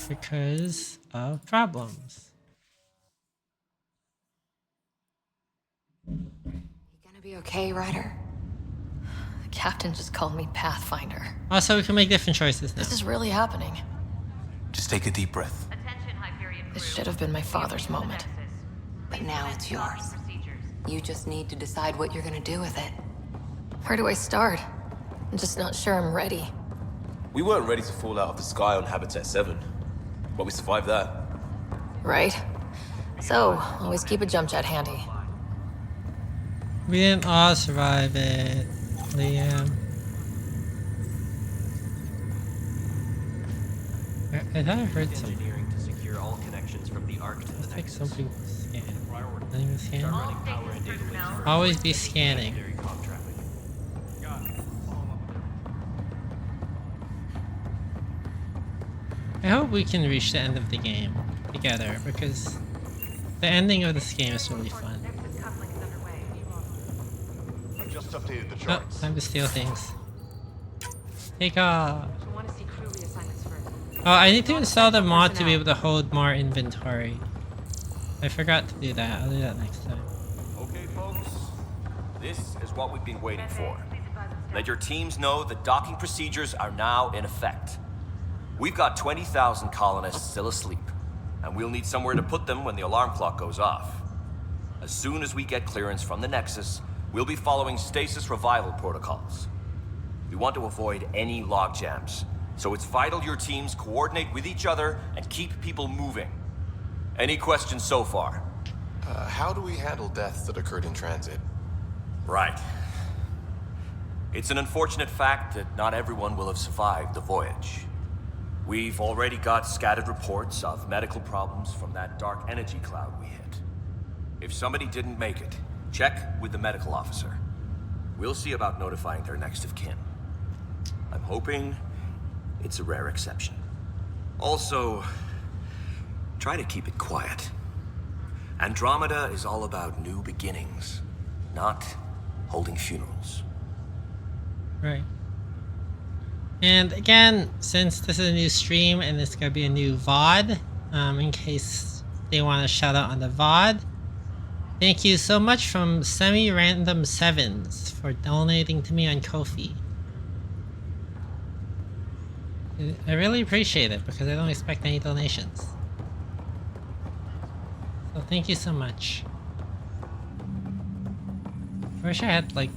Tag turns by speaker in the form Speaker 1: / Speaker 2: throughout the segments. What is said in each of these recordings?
Speaker 1: because of problems.
Speaker 2: You gonna be okay, Ryder?
Speaker 3: The captain just called me Pathfinder.
Speaker 1: Also, we can make different choices now.
Speaker 3: This is really happening.
Speaker 4: Just take a deep breath.
Speaker 3: This should have been my father's moment.
Speaker 2: But now it's yours. You just need to decide what you're gonna do with it.
Speaker 3: Where do I start? I'm just not sure I'm ready.
Speaker 4: We weren't ready to fall out of the sky on Habitat 7, but we survived that.
Speaker 3: Right? So, always keep a jump jet handy.
Speaker 1: We didn't all survive it, Liam. I thought I heard something.
Speaker 5: Engineering to secure all connections from the Ark to
Speaker 1: It's
Speaker 5: the
Speaker 1: like
Speaker 5: Nexus.
Speaker 1: something scanning. Nothing to scan.
Speaker 5: Start running power and data links.
Speaker 1: Always be scanning.
Speaker 5: Secondary comm traffic.
Speaker 1: I hope we can reach the end of the game together because the ending of this game is really fun.
Speaker 6: I just updated the
Speaker 1: Oh,
Speaker 6: charts.
Speaker 1: time to steal things. Take off. Oh, I need to install the mod to be able to hold more inventory. I forgot to do that. I'll do that next time.
Speaker 7: Okay, folks. This is what we've been waiting for. Let your teams know that docking procedures are now in effect. We've got 20,000 colonists still asleep, and we'll need somewhere to put them when the alarm clock goes off. As soon as we get clearance from the Nexus, we'll be following stasis revival protocols. We want to avoid any logjams, so it's vital your teams coordinate with each other and keep people moving. Any questions so far?
Speaker 6: How do we handle deaths that occurred in transit?
Speaker 7: Right. It's an unfortunate fact that not everyone will have survived the voyage. We've already got scattered reports of medical problems from that dark energy cloud we hit. If somebody didn't make it, check with the medical officer. We'll see about notifying their next of kin. I'm hoping it's a rare exception. Also, try to keep it quiet. Andromeda is all about new beginnings, not holding funerals.
Speaker 1: Right. And again, since this is a new stream and it's gonna be a new VOD, in case they want to shout out on the VOD, thank you so much from Semi-Random Sevens for donating to me on Ko-fi. I really appreciate it because I don't expect any donations. So thank you so much. I wish I had like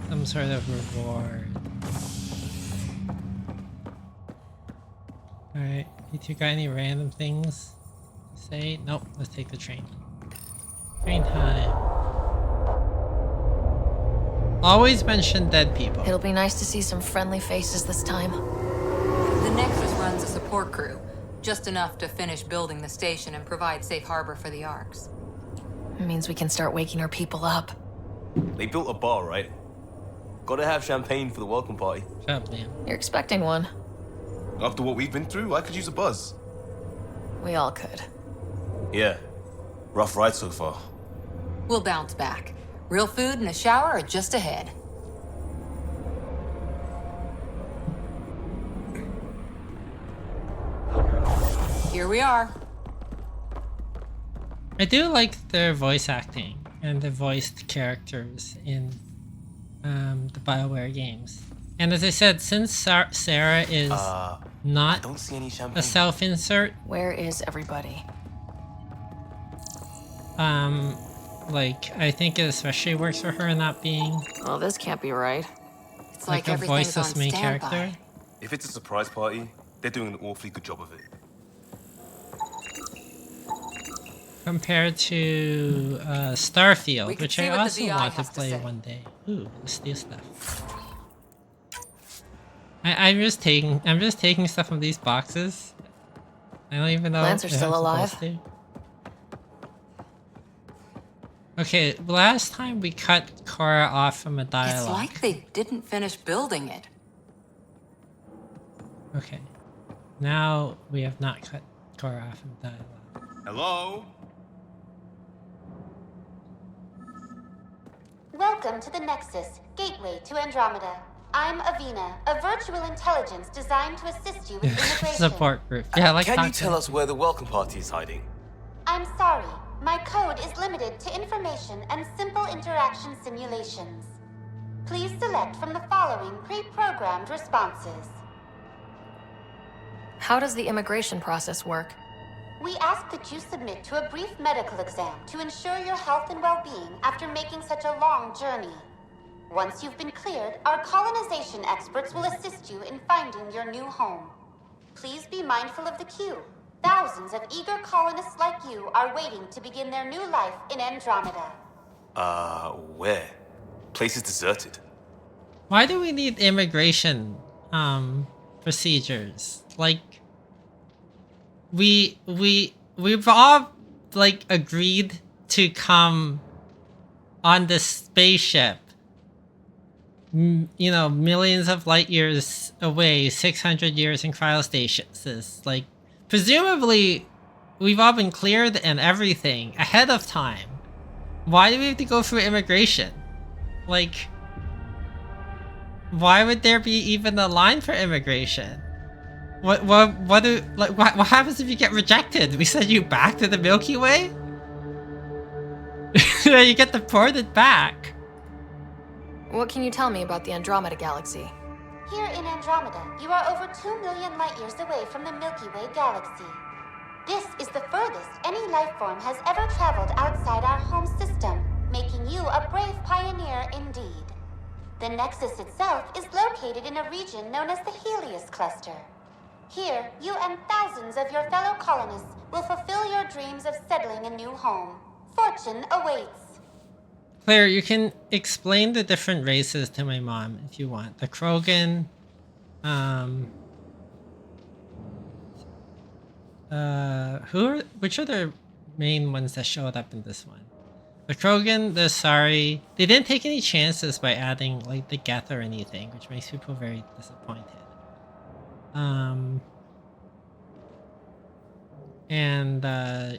Speaker 1: some sort of reward. Alright, you two got any random things to say? Nope, let's take the train. Train time. Always mention dead people.
Speaker 3: It'll be nice to see some friendly faces this time.
Speaker 2: The Nexus runs a support crew, just enough to finish building the station and provide safe harbor for the Arks.
Speaker 3: It means we can start waking our people up.
Speaker 4: They built a bar, right? Gotta have champagne for the welcome party.
Speaker 1: Shut up, Liam.
Speaker 3: You're expecting one.
Speaker 4: After what we've been through, I could use a buzz.
Speaker 3: We all could.
Speaker 4: Yeah. Rough ride so far.
Speaker 2: We'll bounce back. Real food and a shower are just ahead. Here we are.
Speaker 1: I do like their voice acting and the voiced characters in the BioWare games. And as I said, since Sarah is
Speaker 4: I
Speaker 1: not
Speaker 4: don't see any champagne.
Speaker 1: a self-insert,
Speaker 3: Where is everybody?
Speaker 1: like I think it especially works for her not being
Speaker 3: Oh, this can't be right.
Speaker 2: It's
Speaker 1: like
Speaker 2: like
Speaker 1: a
Speaker 2: everything's on
Speaker 1: voiceless main
Speaker 2: standby.
Speaker 1: character.
Speaker 4: If it's a surprise party, they're doing an awfully good job of it.
Speaker 1: Compared to Starfield,
Speaker 2: We could
Speaker 1: which
Speaker 2: see
Speaker 1: I
Speaker 2: what the
Speaker 1: also
Speaker 2: VI
Speaker 1: want to
Speaker 2: has to
Speaker 1: play
Speaker 2: say.
Speaker 1: one day. Ooh, let's do stuff. I'm just taking stuff from these boxes. I don't even know
Speaker 3: Lance are
Speaker 1: if
Speaker 3: still
Speaker 1: I'm
Speaker 3: alive?
Speaker 1: supposed to. Okay, last time we cut Cora off from a
Speaker 2: It's
Speaker 1: dialogue.
Speaker 2: like they didn't finish building it.
Speaker 1: Okay, now we have not cut Cora off from dialogue.
Speaker 6: Hello?
Speaker 8: Welcome to the Nexus, gateway to Andromeda. I'm Avina, a virtual intelligence designed to assist you with immigration.
Speaker 1: Support group. Yeah, like
Speaker 4: Can you
Speaker 1: talk to
Speaker 4: tell
Speaker 1: them.
Speaker 4: us where the welcome party is hiding?
Speaker 8: I'm sorry. My code is limited to information and simple interaction simulations. Please select from the following pre-programmed responses.
Speaker 3: How does the immigration process work?
Speaker 8: We ask that you submit to a brief medical exam to ensure your health and well-being after making such a long journey. Once you've been cleared, our colonization experts will assist you in finding your new home. Please be mindful of the queue. Thousands of eager colonists like you are waiting to begin their new life in Andromeda.
Speaker 4: Where? Place is deserted.
Speaker 1: Why do we need immigration procedures? Like we've all like agreed to come on this spaceship, you know, millions of light years away, 600 years in cryostasis. Like presumably we've all been cleared and everything ahead of time. Why do we have to go through immigration? Like, why would there be even a line for immigration? What happens if you get rejected? We send you back to the Milky Way? You get deported back.
Speaker 3: What can you tell me about the Andromeda galaxy?
Speaker 8: Here in Andromeda, you are over 2 million light years away from the Milky Way galaxy. This is the furthest any life form has ever traveled outside our home system, making you a brave pioneer indeed. The Nexus itself is located in a region known as the Helios Cluster. Here, you and thousands of your fellow colonists will fulfill your dreams of settling a new home. Fortune awaits.
Speaker 1: Claire, you can explain the different races to my mom if you want. The Krogan, which are the main ones that showed up in this one? The Krogan, the Sari, they didn't take any chances by adding like the Geth or anything, which makes people very disappointed. And I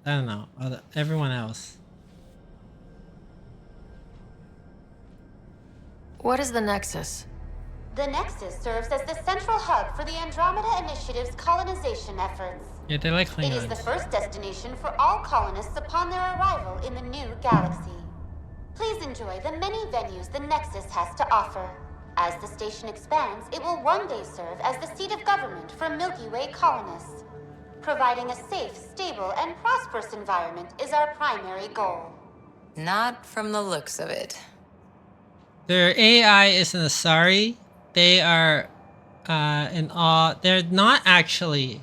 Speaker 1: don't know, everyone else.
Speaker 3: What is the Nexus?
Speaker 8: The Nexus serves as the central hub for the Andromeda Initiative's colonization efforts.
Speaker 1: Yeah, they like
Speaker 8: It is
Speaker 1: Klingons.
Speaker 8: the first destination for all colonists upon their arrival in the new galaxy. Please enjoy the many venues the Nexus has to offer. As the station expands, it will one day serve as the seat of government for Milky Way colonists. Providing a safe, stable, and prosperous environment is our primary goal.
Speaker 2: Not from the looks of it.
Speaker 1: Their AI is an Asari. They are in awe. They're not actually.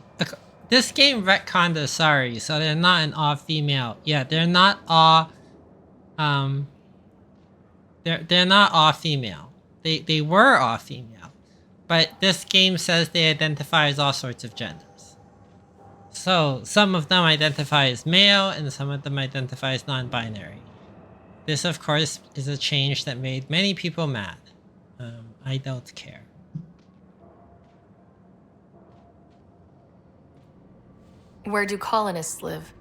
Speaker 1: This game retconned the Asari, so they're not an all-female. Yeah, they're not all. They're not all female. They were all female, but this game says they identify as all sorts of genders. So some of them identify as male, and some of them identify as non-binary. This, of course, is a change that made many people mad. I don't care.
Speaker 3: Where do colonists live?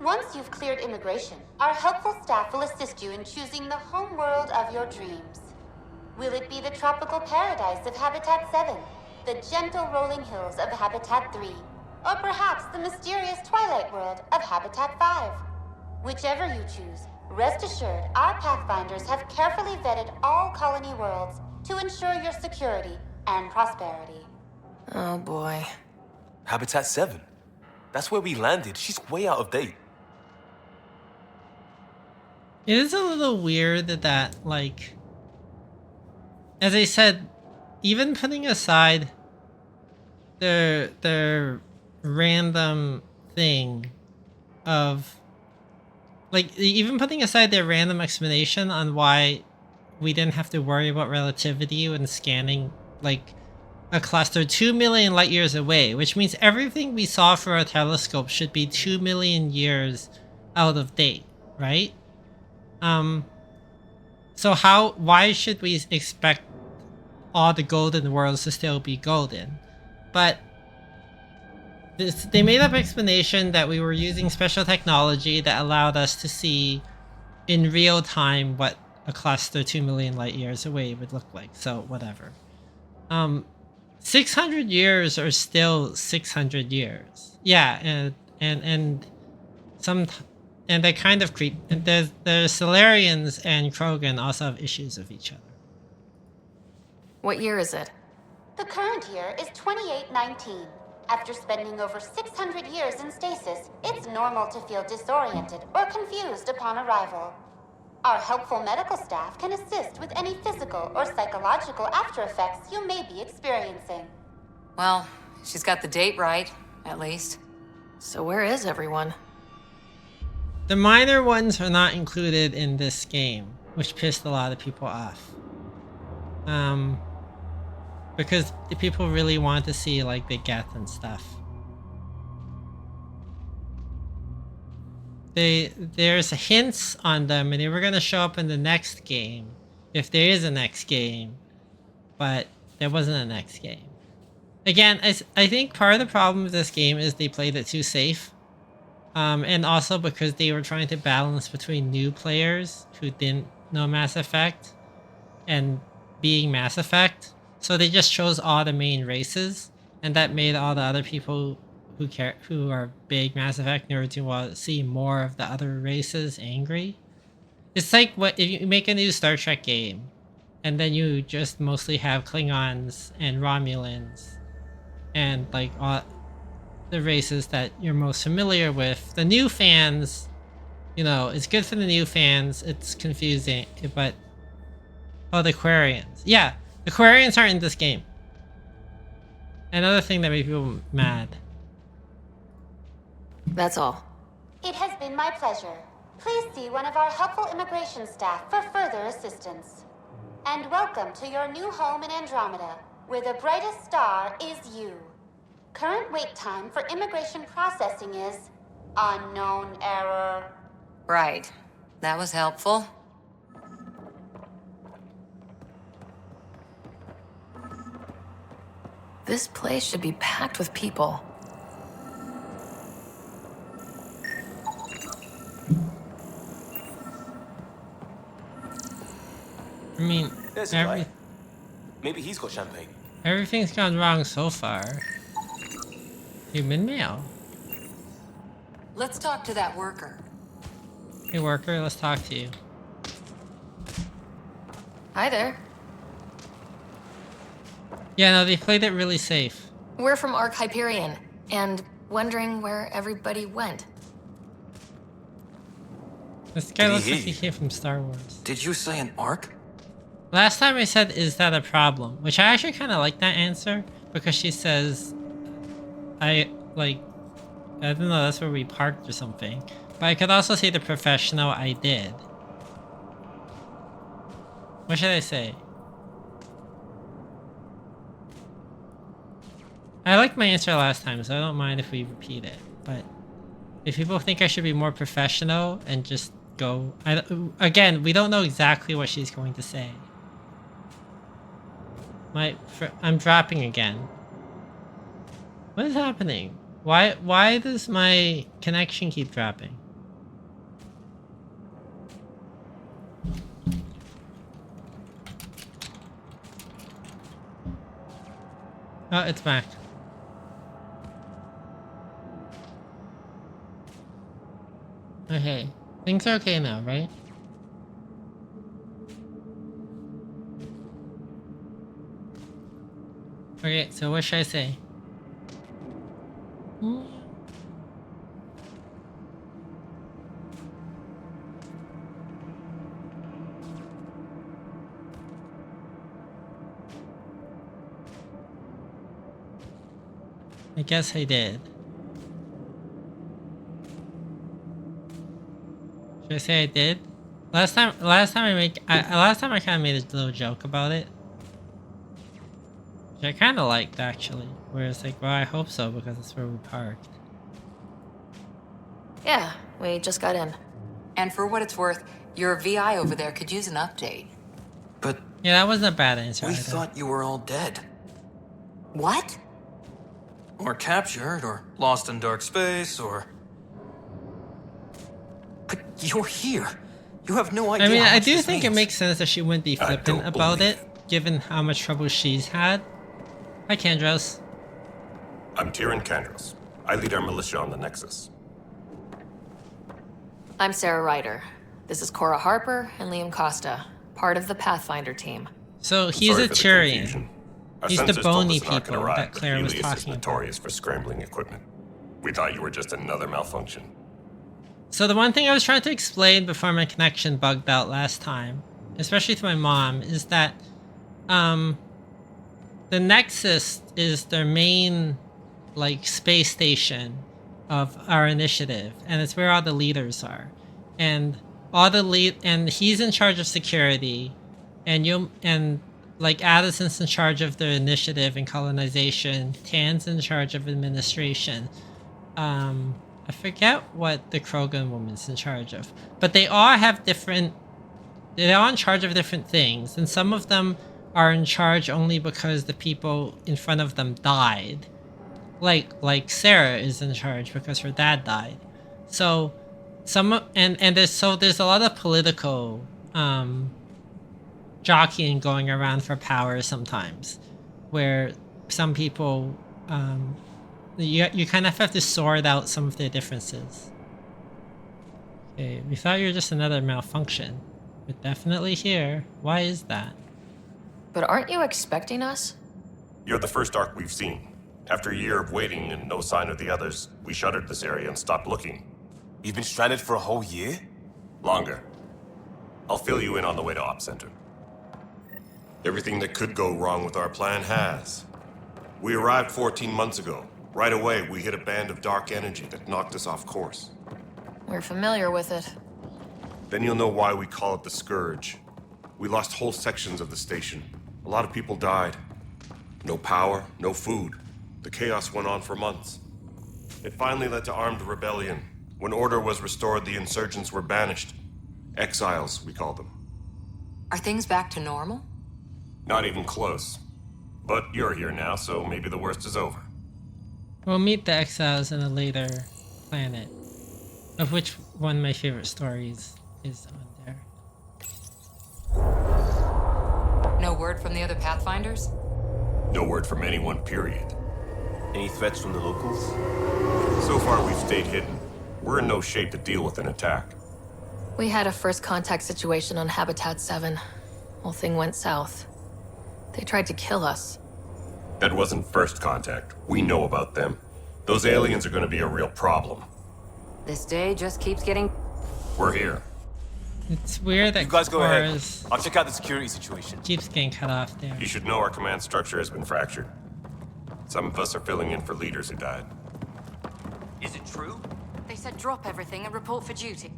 Speaker 8: Once you've cleared immigration, our helpful staff will assist you in choosing the home world of your dreams. Will it be the tropical paradise of Habitat 7, the gentle rolling hills of Habitat 3, or perhaps the mysterious twilight world of Habitat 5? Whichever you choose, rest assured our Pathfinders have carefully vetted all colony worlds to ensure your security and prosperity.
Speaker 3: Oh boy.
Speaker 4: Habitat 7. That's where we landed. She's way out of date.
Speaker 1: It is a little weird that, like, as I said, even putting aside the random thing of, like, even putting aside their random explanation on why we didn't have to worry about relativity when scanning, like, a cluster 2 million light years away, which means everything we saw through our telescope should be 2 million years out of date, right? So why should we expect all the golden worlds to still be golden? But they made up explanation that we were using special technology that allowed us to see in real time what a cluster 2 million light years away would look like. So whatever. 600 years are still 600 years. Yeah, and some and they kind of creep. And there's Solarians and Krogan also have issues with each other.
Speaker 3: What year is it?
Speaker 8: The current year is 2819. After spending over 600 years in stasis, it's normal to feel disoriented or confused upon arrival. Our helpful medical staff can assist with any physical or psychological after effects you may be experiencing.
Speaker 2: Well, she's got the date right, at least.
Speaker 3: So where is everyone?
Speaker 1: The minor ones are not included in this game, which pissed a lot of people off. Because the people really want to see like the Geth and stuff. There's hints on them, and they were gonna show up in the next game, if there is a next game, but there wasn't a next game. Again, I think part of the problem with this game is they played it too safe, and also because they were trying to balance between new players who didn't know Mass Effect and being Mass Effect. So they just chose all the main races, and that made all the other people who are big Mass Effect nerds who want to see more of the other races angry. It's like what if you make a new Star Trek game, and then you just mostly have Klingons and Romulans, and like all the races that you're most familiar with. The new fans, you know, it's good for the new fans. It's confusing, but oh, the Quarians, yeah. The Quarians aren't in this game. Another thing that made people mad.
Speaker 3: That's all.
Speaker 8: It has been my pleasure. Please see one of our helpful immigration staff for further assistance. And welcome to your new home in Andromeda, where the brightest star is you. Current wait time for immigration processing is unknown error.
Speaker 2: Right. That was helpful.
Speaker 3: This place should be packed with people.
Speaker 1: I mean,
Speaker 4: There's a guy. Maybe he's got champagne.
Speaker 1: everything's gone wrong so far. Human male.
Speaker 2: Let's talk to that worker.
Speaker 1: Hey worker, let's talk to you.
Speaker 3: Hi there.
Speaker 1: Yeah, no, they played it really safe.
Speaker 3: We're from Ark Hyperion, and wondering where everybody went.
Speaker 1: This guy
Speaker 4: Did he
Speaker 1: looks
Speaker 4: hear
Speaker 1: like he
Speaker 4: you?
Speaker 1: came from Star Wars.
Speaker 6: Did you say an arc?
Speaker 1: Last time I said, is that a problem? Which I actually kind of like that answer, because she says, I don't know, that's where we parked or something. But I could also say the professional I did. What should I say? I liked my answer last time, so I don't mind if we repeat it. But if people think I should be more professional and just go... again, we don't know exactly what she's going to say. I'm dropping again. What is happening? Why does my connection keep dropping? Oh, it's back. Okay. Things are okay now, right? Okay, so what should I say? I guess I did. Should I say I did? Last time I kind of made a little joke about it, which I kind of liked actually. Where it's like, well, I hope so because it's where we parked.
Speaker 3: Yeah, we just got in.
Speaker 2: And for what it's worth, your VI over there could use an update.
Speaker 6: But
Speaker 1: Yeah, that wasn't a bad answer.
Speaker 6: we
Speaker 1: either.
Speaker 6: thought you were all dead.
Speaker 2: What?
Speaker 6: Or captured, or lost in dark space, or... But you're here.
Speaker 5: You have no idea.
Speaker 1: I mean,
Speaker 5: how
Speaker 1: I
Speaker 5: much
Speaker 1: do
Speaker 5: this
Speaker 1: think it
Speaker 5: means.
Speaker 1: makes sense that she wouldn't be
Speaker 9: I
Speaker 1: flippant
Speaker 9: don't
Speaker 1: about
Speaker 9: believe
Speaker 1: it, given how much trouble she's had. Hi, Kandros.
Speaker 9: I'm Tyrion Kandros. I lead our militia on the Nexus.
Speaker 3: I'm Sarah Ryder. This is Cora Harper and Liam Costa, part of the Pathfinder team.
Speaker 1: So
Speaker 9: I'm
Speaker 1: he's
Speaker 9: sorry
Speaker 1: a
Speaker 9: for the
Speaker 1: Tyrion.
Speaker 9: confusion. Our
Speaker 1: He's the
Speaker 9: sensors told
Speaker 1: bony
Speaker 9: us an Ark had
Speaker 1: people
Speaker 9: arrived,
Speaker 1: that
Speaker 9: but
Speaker 1: Claire was
Speaker 9: Helios is
Speaker 1: talking about.
Speaker 9: notorious for scrambling equipment. We thought you were just another malfunction.
Speaker 1: So the one thing I was trying to explain before my connection bugged out last time, especially to my mom, is that the Nexus is their main like space station of our initiative, and it's where all the leaders are. And and he's in charge of security, and like Addison's in charge of the initiative and colonization, Tan's in charge of administration. I forget what the Krogan woman's in charge of, but they all have different. They're all in charge of different things, and some of them are in charge only because the people in front of them died. Like Sarah is in charge because her dad died. So there's a lot of political jockeying going around for power sometimes, where some people you kind of have to sort out some of their differences. Okay, we thought you were just another malfunction. We're definitely here. Why is that?
Speaker 3: But aren't you expecting us?
Speaker 9: You're the first Ark we've seen. After a year of waiting and no sign of the others, we shuttered this area and stopped looking.
Speaker 4: You've been stranded for a whole year?
Speaker 9: Longer. I'll fill you in on the way to Op Center. Everything that could go wrong with our plan has. We arrived 14 months ago. Right away, we hit a band of dark energy that knocked us off course.
Speaker 3: We're familiar with it.
Speaker 9: Then you'll know why we call it the Scourge. We lost whole sections of the station. A lot of people died. No power, no food. The chaos went on for months. It finally led to armed rebellion. When order was restored, the insurgents were banished. Exiles, we call them.
Speaker 2: Are things back to normal?
Speaker 9: Not even close. But you're here now, so maybe the worst is over.
Speaker 1: We'll meet the exiles in a later planet, of which one of my favorite stories is on there.
Speaker 2: No word from the other Pathfinders?
Speaker 9: No word from anyone, period.
Speaker 4: Any threats from the locals?
Speaker 9: So far, we've stayed hidden. We're in no shape to deal with an attack.
Speaker 3: We had a first contact situation on Habitat 7. Whole thing went south. They tried to kill us.
Speaker 9: That wasn't first contact. We know about them. Those aliens are going to be a real problem.
Speaker 2: This day just keeps getting...
Speaker 9: We're here.
Speaker 1: It's weird that
Speaker 4: You guys go ahead.
Speaker 1: Cora's
Speaker 4: I'll check out the security situation.
Speaker 1: keeps getting cut off there.
Speaker 9: You should know our command structure has been fractured. Some of us are filling in for leaders who died.
Speaker 5: Is it true?
Speaker 10: They said drop everything and report for duty.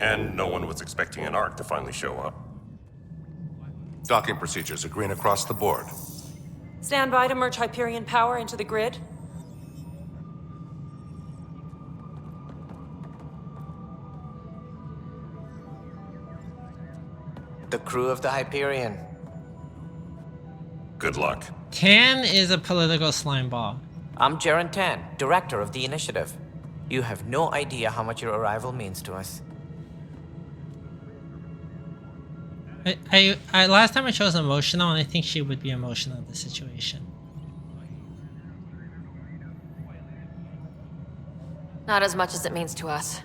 Speaker 9: And no one was expecting an Ark to finally show up.
Speaker 6: Docking procedures are green across the board.
Speaker 10: Stand by to merge Hyperion power into the grid.
Speaker 11: The crew of the Hyperion.
Speaker 9: Good luck.
Speaker 1: Tan is a political slime ball.
Speaker 11: I'm Jaren Tan, director of the initiative. You have no idea how much your arrival means to us.
Speaker 1: I last time I chose emotional, and I think she would be emotional in this situation.
Speaker 3: Not as much as it means to us.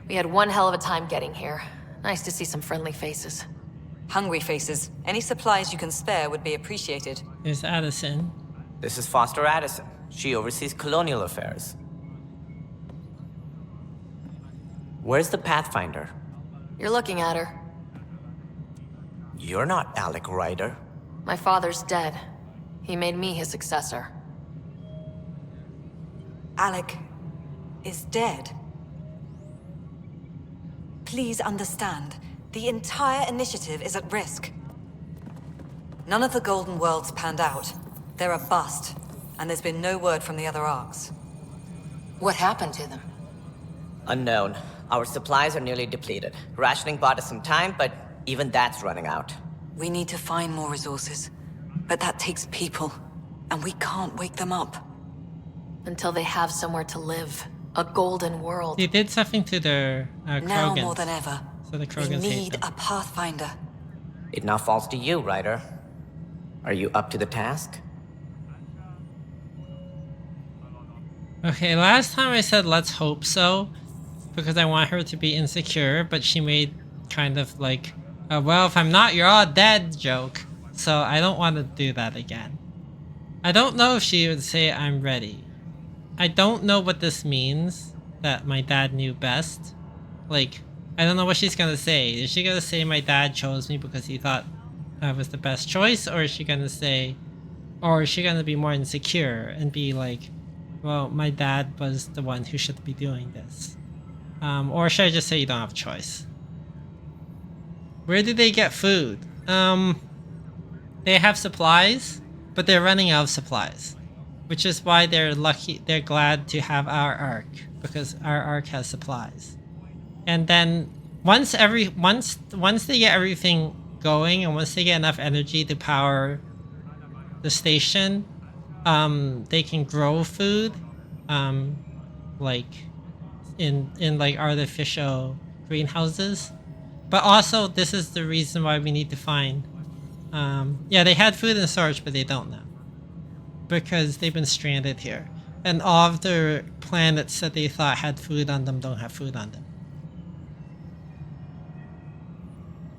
Speaker 3: We had one hell of a time getting here. Nice to see some friendly faces.
Speaker 2: Hungry faces. Any supplies you can spare would be appreciated.
Speaker 1: There's Addison.
Speaker 11: This is Foster Addison. She oversees colonial affairs. Where's the Pathfinder?
Speaker 3: You're looking at her.
Speaker 11: You're not Alec Ryder.
Speaker 3: My father's dead. He made me his successor.
Speaker 10: Alec is dead. Please understand, the entire initiative is at risk. None of the Golden Worlds panned out. They're a bust, and there's been no word from the other arcs.
Speaker 2: What happened to them?
Speaker 11: Unknown. Our supplies are nearly depleted. Rationing bought us some time, but even that's running out.
Speaker 10: We need to find more resources, but that takes people, and we can't wake them up.
Speaker 3: Until they have somewhere to live. A golden world.
Speaker 1: They did something to their
Speaker 10: Now
Speaker 1: Krogans.
Speaker 10: more than ever,
Speaker 1: So the
Speaker 10: We
Speaker 1: Krogans hate
Speaker 10: need
Speaker 1: them.
Speaker 10: a pathfinder.
Speaker 11: It now falls to you, Ryder. Are you up to the task?
Speaker 1: Okay, last time I said let's hope so, because I want her to be insecure, but she made kind of like, well, if I'm not, you're all dead joke. So I don't want to do that again. I don't know if she would say I'm ready. I don't know what this means, that my dad knew best. Like, I don't know what she's gonna say. Is she gonna say my dad chose me because he thought I was the best choice? Or is she gonna say, or is she gonna be more insecure and be like, well, my dad was the one who should be doing this? Or should I just say you don't have a choice? Where do they get food? They have supplies, but they're running out of supplies. Which is why they're glad to have our arc, because our arc has supplies. And then once they get everything going, and once they get enough energy to power the station, they can grow food, like in like artificial greenhouses. But also, this is the reason why we need to find. Yeah, they had food in storage, but they don't now, because they've been stranded here, and all of the planets that they thought had food on them don't have food on them.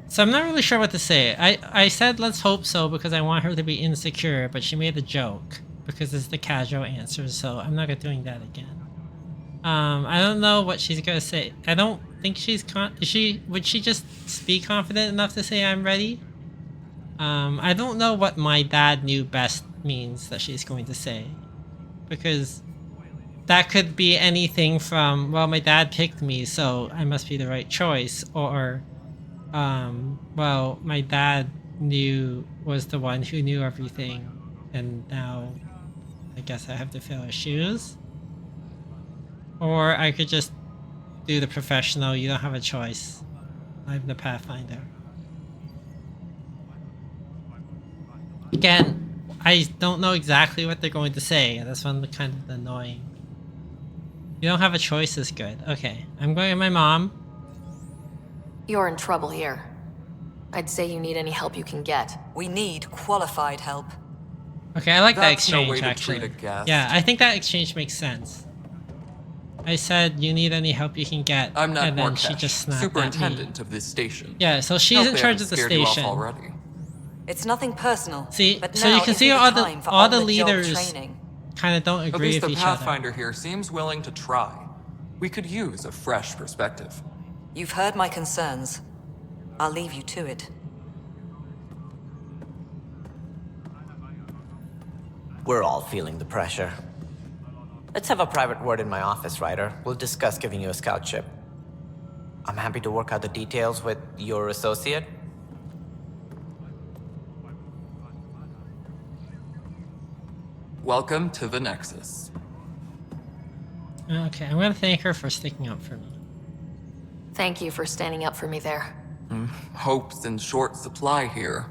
Speaker 1: So I'm not really sure what to say. I said let's hope so because I want her to be insecure, but she made a joke because it's the casual answer, so I'm not doing that again. I don't know what she's gonna say. I don't think she's would she just be confident enough to say I'm ready? I don't know what my dad knew best means that she's going to say, because that could be anything from, well, my dad picked me, so I must be the right choice, or well, my dad was the one who knew everything, and now I guess I have to fill his shoes. Or I could just do the professional, you don't have a choice, I'm the Pathfinder. Again, I don't know exactly what they're going to say, and that's one kind of annoying. You don't have a choice is good. Okay, I'm going with my mom.
Speaker 3: You're in trouble here. I'd say you need any help you can get.
Speaker 10: We need qualified help.
Speaker 1: Okay, I like that
Speaker 6: That's no
Speaker 1: exchange,
Speaker 6: way to
Speaker 1: actually.
Speaker 6: treat a guest.
Speaker 1: Yeah, I think that exchange makes sense. I said, you need any help you can get,
Speaker 12: I'm not
Speaker 1: and then
Speaker 12: Morkesh,
Speaker 1: she just snapped at me.
Speaker 12: superintendent of this station.
Speaker 1: Yeah, so she's
Speaker 12: Hope
Speaker 1: in
Speaker 12: they
Speaker 1: charge
Speaker 12: haven't
Speaker 1: of the
Speaker 12: scared you off
Speaker 1: station.
Speaker 12: already.
Speaker 10: It's nothing personal.
Speaker 1: See,
Speaker 10: but
Speaker 1: so
Speaker 10: now
Speaker 1: you can
Speaker 10: isn't
Speaker 1: see
Speaker 10: the
Speaker 1: all
Speaker 10: time
Speaker 1: the
Speaker 10: for
Speaker 1: all the
Speaker 10: on-the-job
Speaker 1: leaders
Speaker 10: training.
Speaker 1: kind of don't
Speaker 12: At
Speaker 1: agree
Speaker 12: least
Speaker 1: with
Speaker 12: the
Speaker 1: each other.
Speaker 12: Pathfinder here seems willing to try. We could use a fresh perspective.
Speaker 10: You've heard my concerns. I'll leave you to it.
Speaker 11: We're all feeling the pressure. Let's have a private word in my office, Ryder. We'll discuss giving you a scout ship. I'm happy to work out the details with your associate.
Speaker 12: Welcome to the Nexus.
Speaker 1: Okay, I'm gonna thank her for sticking up for me.
Speaker 3: Thank you for standing up for me there.
Speaker 12: Hope's in short supply here.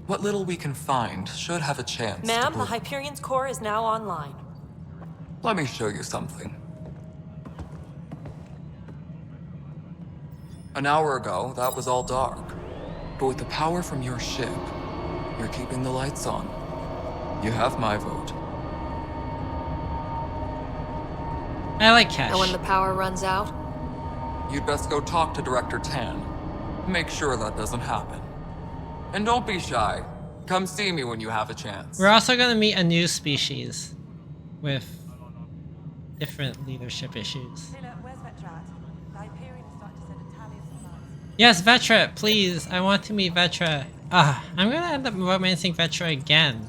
Speaker 12: What little we can find should have a chance to
Speaker 13: Ma'am, the
Speaker 12: bloom.
Speaker 13: Hyperion's core is now online.
Speaker 12: Let me show you something. An hour ago, that was all dark. But with the power from your ship, you're keeping the lights on. You have my vote.
Speaker 1: I like Cash.
Speaker 3: And when the power runs out,
Speaker 12: You'd best go talk to Director Tan. Make sure that doesn't happen. And don't be shy. Come see me when you have a chance.
Speaker 1: We're also gonna meet a new species with different leadership issues. Yes, Vetra, please. I want to meet Vetra. I'm gonna end up romancing Vetra again,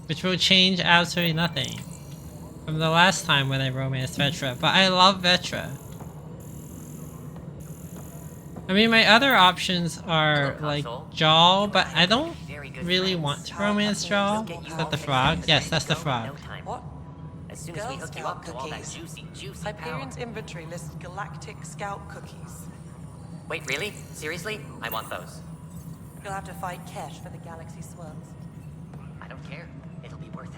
Speaker 1: which will change absolutely nothing from the last time when I romanced Vetra. But I love Vetra. I mean, my other options are like Jaw, but I don't really want to romance Jaw. Is that the frog? Yes, that's the frog.
Speaker 13: What?
Speaker 11: As soon as we hook you up to all that juicy power.
Speaker 13: Hyperion's inventory lists galactic scout cookies.
Speaker 11: Wait, really? Seriously? I want those.
Speaker 13: You'll have to fight Kesh for the galaxy swirls.
Speaker 11: I don't care. It'll be worth it.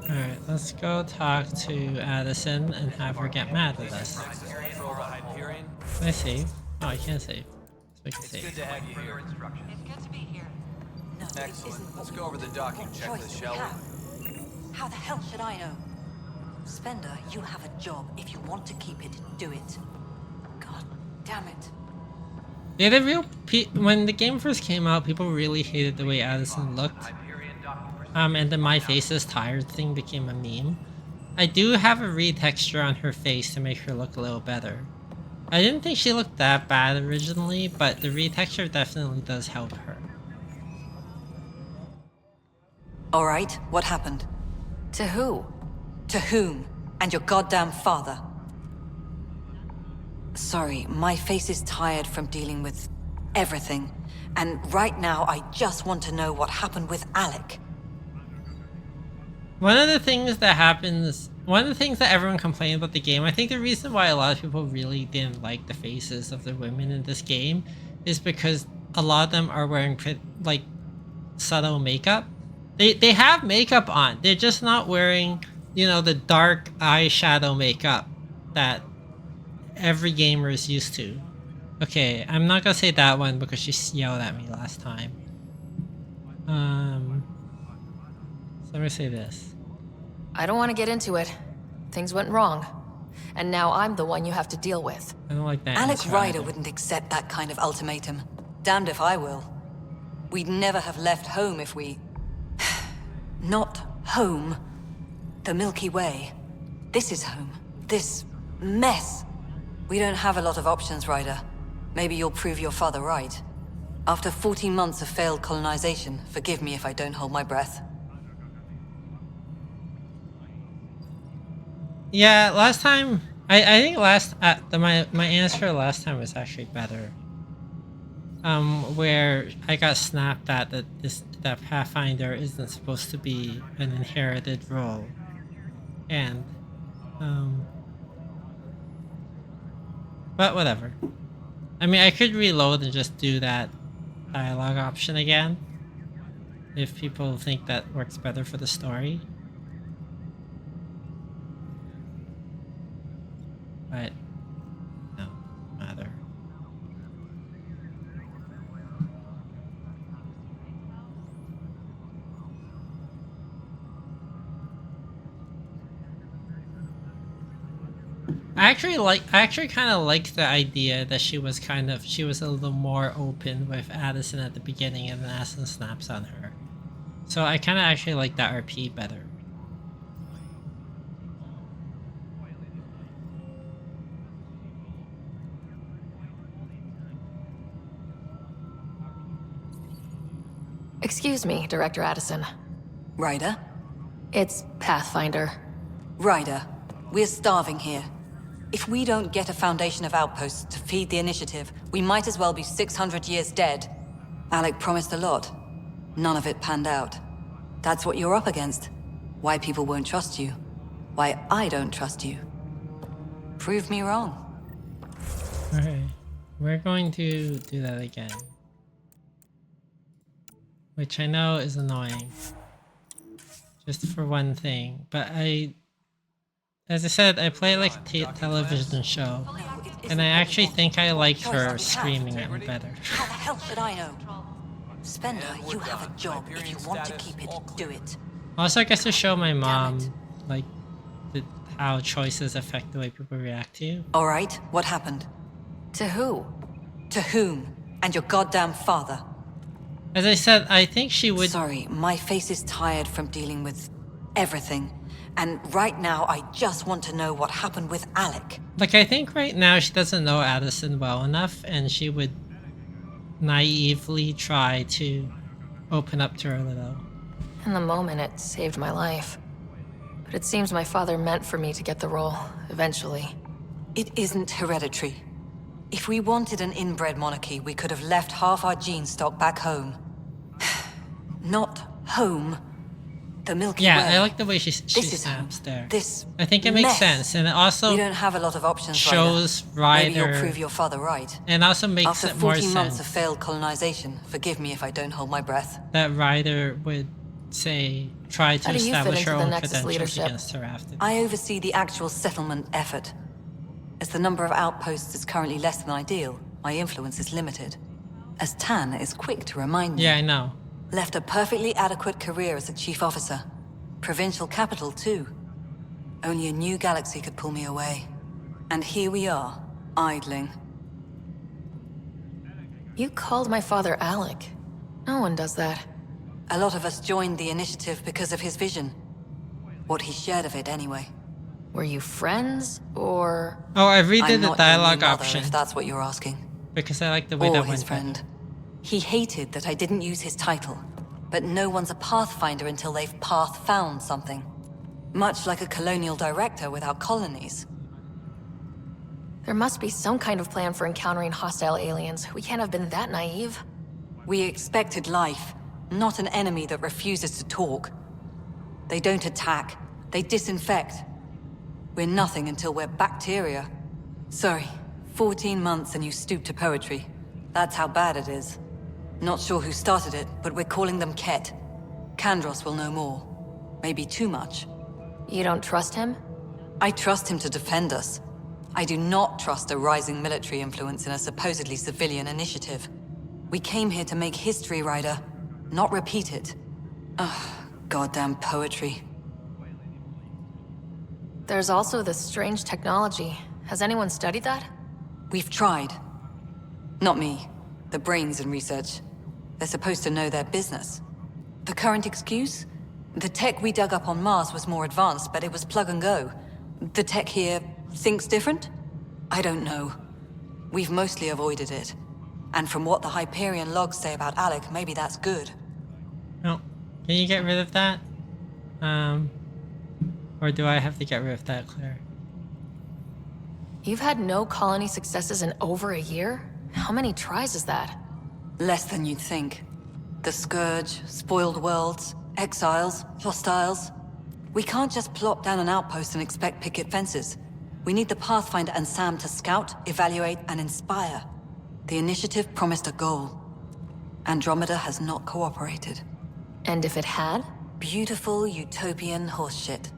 Speaker 1: Alright, let's go talk to Addison and have her get mad with us. Can I save? Oh, I can't save. So I can
Speaker 5: It's
Speaker 1: save.
Speaker 5: good to have you here.
Speaker 10: It's good to be here. No, it
Speaker 5: Excellent.
Speaker 10: isn't.
Speaker 5: Let's go over the docking
Speaker 10: What choice
Speaker 5: checklist,
Speaker 10: do
Speaker 5: shall
Speaker 10: we
Speaker 5: we?
Speaker 10: have? How the hell should I know? Spender, you have a job. If you want to keep it, do it. God damn it.
Speaker 1: Yeah, when the game first came out, people really hated the way Addison looked. And the "my face is tired" thing became a meme. I do have a retexture on her face to make her look a little better. I didn't think she looked that bad originally, but the retexture definitely does help her.
Speaker 10: All right, what happened?
Speaker 3: To who?
Speaker 10: To whom? And your goddamn father. Sorry, my face is tired from dealing with everything. And right now, I just want to know what happened with Alec.
Speaker 1: One of the things that everyone complained about the game, I think the reason why a lot of people really didn't like the faces of the women in this game is because a lot of them are wearing like subtle makeup. They have makeup on. They're just not wearing, you know, the dark eyeshadow makeup that every gamer is used to. Okay, I'm not gonna say that one because she yelled at me last time. So let me say this.
Speaker 3: I don't want to get into it. Things went wrong. And now I'm the one you have to deal with.
Speaker 1: I don't like that.
Speaker 10: Alex Ryder wouldn't accept that kind of ultimatum. Damned if I will. We'd never have left home if we... Not home. The Milky Way. This is home. This mess. We don't have a lot of options, Ryder. Maybe you'll prove your father right. After 14 months of failed colonization, forgive me if I don't hold my breath.
Speaker 1: Yeah, last time I think my answer last time was actually better. Where I got snapped at that Pathfinder isn't supposed to be an inherited role, and but whatever. I mean, I could reload and just do that dialogue option again if people think that works better for the story. But no matter. I actually kind of like the idea that she was a little more open with Addison at the beginning and then Addison snaps on her. So I kind of actually like that RP better.
Speaker 3: Excuse me, Director Addison.
Speaker 10: Ryder?
Speaker 3: It's Pathfinder.
Speaker 10: Ryder, we're starving here. If we don't get a foundation of outposts to feed the initiative, we might as well be 600 years dead. Alec promised a lot. None of it panned out. That's what you're up against. Why people won't trust you. Why I don't trust you. Prove me wrong.
Speaker 1: Alright, we're going to do that again. Which I know is annoying. Just for one thing, but as I said, I play like a television show, and I actually think I like her screaming at me better.
Speaker 10: How the hell should I know? Spender, you have a job. If you want to keep it, do it.
Speaker 1: Also, I guess to show my mom, like, how choices affect the way people react to you.
Speaker 10: All right, what happened?
Speaker 3: To who?
Speaker 10: To whom? And your goddamn father.
Speaker 1: As I said, I think she would...
Speaker 10: Sorry, my face is tired from dealing with everything. And right now, I just want to know what happened with Alec.
Speaker 1: Like, I think right now she doesn't know Addison well enough, and she would naively try to open up to her a little.
Speaker 3: In the moment, it saved my life. But it seems my father meant for me to get the role, eventually.
Speaker 10: It isn't hereditary. If we wanted an inbred monarchy, we could have left half our gene stock back home. Not home. The Milky Way.
Speaker 1: Yeah, I like the way she snaps there.
Speaker 10: This
Speaker 1: I think it makes
Speaker 10: mess.
Speaker 1: sense, and it also
Speaker 10: we don't have a lot of options.
Speaker 1: Shows
Speaker 10: Ryder. Maybe
Speaker 1: Ryder,
Speaker 10: you'll prove your father right.
Speaker 1: and also makes
Speaker 10: After
Speaker 1: it more
Speaker 10: 14 months
Speaker 1: sense
Speaker 10: of failed colonization, forgive me if I don't hold my breath.
Speaker 1: that Ryder would try to
Speaker 3: How do you fit
Speaker 1: establish her
Speaker 3: into the
Speaker 1: own
Speaker 3: Nexus
Speaker 1: credentials
Speaker 3: leadership?
Speaker 1: against her after.
Speaker 10: I oversee the actual settlement effort. As the number of outposts is currently less than ideal, my influence is limited. As Tan is quick to remind me.
Speaker 1: Yeah, I know.
Speaker 10: Left a perfectly adequate career as a chief officer. Provincial capital, too. Only a new galaxy could pull me away. And here we are, idling.
Speaker 3: You called my father Alec. No one does that.
Speaker 10: A lot of us joined the initiative because of his vision. What he shared of it, anyway.
Speaker 3: Were you friends, or...?
Speaker 1: Oh, I redid
Speaker 10: I'm
Speaker 1: the
Speaker 10: not
Speaker 1: dialogue
Speaker 10: your new mother,
Speaker 1: option
Speaker 10: if that's what you're asking.
Speaker 1: because I like the way
Speaker 10: Or
Speaker 1: that
Speaker 10: his
Speaker 1: went.
Speaker 10: friend. He hated that I didn't use his title. But no one's a pathfinder until they've path-found something. Much like a colonial director without colonies.
Speaker 3: There must be some kind of plan for encountering hostile aliens. We can't have been that naive.
Speaker 10: We expected life, not an enemy that refuses to talk. They don't attack, they disinfect. We're nothing until we're bacteria. Sorry, 14 months and you stoop to poetry. That's how bad it is. Not sure who started it, but we're calling them Ket. Kandros will know more. Maybe too much.
Speaker 3: You don't trust him?
Speaker 10: I trust him to defend us. I do not trust a rising military influence in a supposedly civilian initiative. We came here to make history, Ryder, not repeat it. Ugh, goddamn poetry.
Speaker 3: There's also this strange technology. Has anyone studied that?
Speaker 10: We've tried. Not me. The brains in research. They're supposed to know their business. The current excuse? The tech we dug up on Mars was more advanced, but it was plug and go. The tech here thinks different? I don't know. We've mostly avoided it. And from what the Hyperion logs say about Alec, maybe that's good.
Speaker 1: No. Can you get rid of that? Or do I have to get rid of that, Claire?
Speaker 3: You've had no colony successes in over a year? How many tries is that?
Speaker 10: Less than you'd think. The Scourge, spoiled worlds, exiles, hostiles. We can't just plop down an outpost and expect picket fences. We need the Pathfinder and Sam to scout, evaluate, and inspire. The initiative promised a goal. Andromeda has not cooperated.
Speaker 3: And if it had?
Speaker 10: Beautiful utopian horseshit.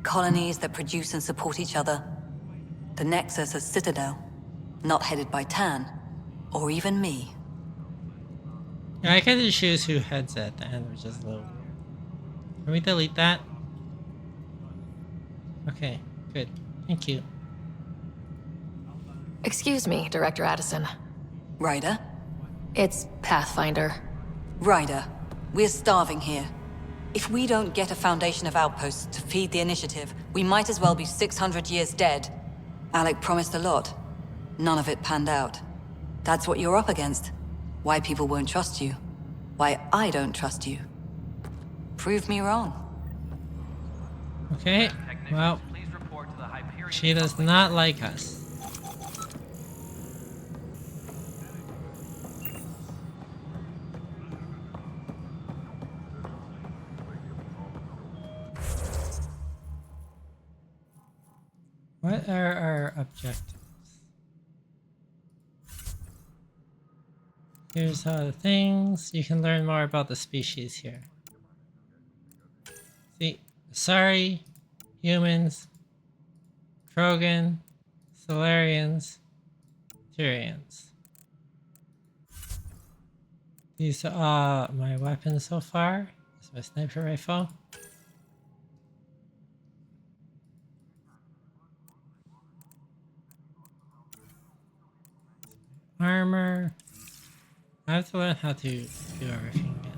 Speaker 10: Colonies that produce and support each other. The Nexus a citadel, not headed by Tan, or even me.
Speaker 1: Yeah, I get to choose who heads it at the end, which is a little weird. Can we delete that? Okay, good. Thank you.
Speaker 3: Excuse me, Director Addison.
Speaker 10: Ryder?
Speaker 3: It's Pathfinder.
Speaker 10: Ryder, we're starving here. If we don't get a foundation of outposts to feed the initiative, we might as well be 600 years dead. Alec promised a lot. None of it panned out. That's what you're up against. Why people won't trust you. Why I don't trust you. Prove me wrong.
Speaker 1: Okay, well, she does not like us. What are our objectives? Here's all the things. You can learn more about the species here. See, sorry, humans, Krogan, Solarians, Tyrians. These are my weapons so far. This is my sniper rifle. Armor. I have to learn how to do everything again.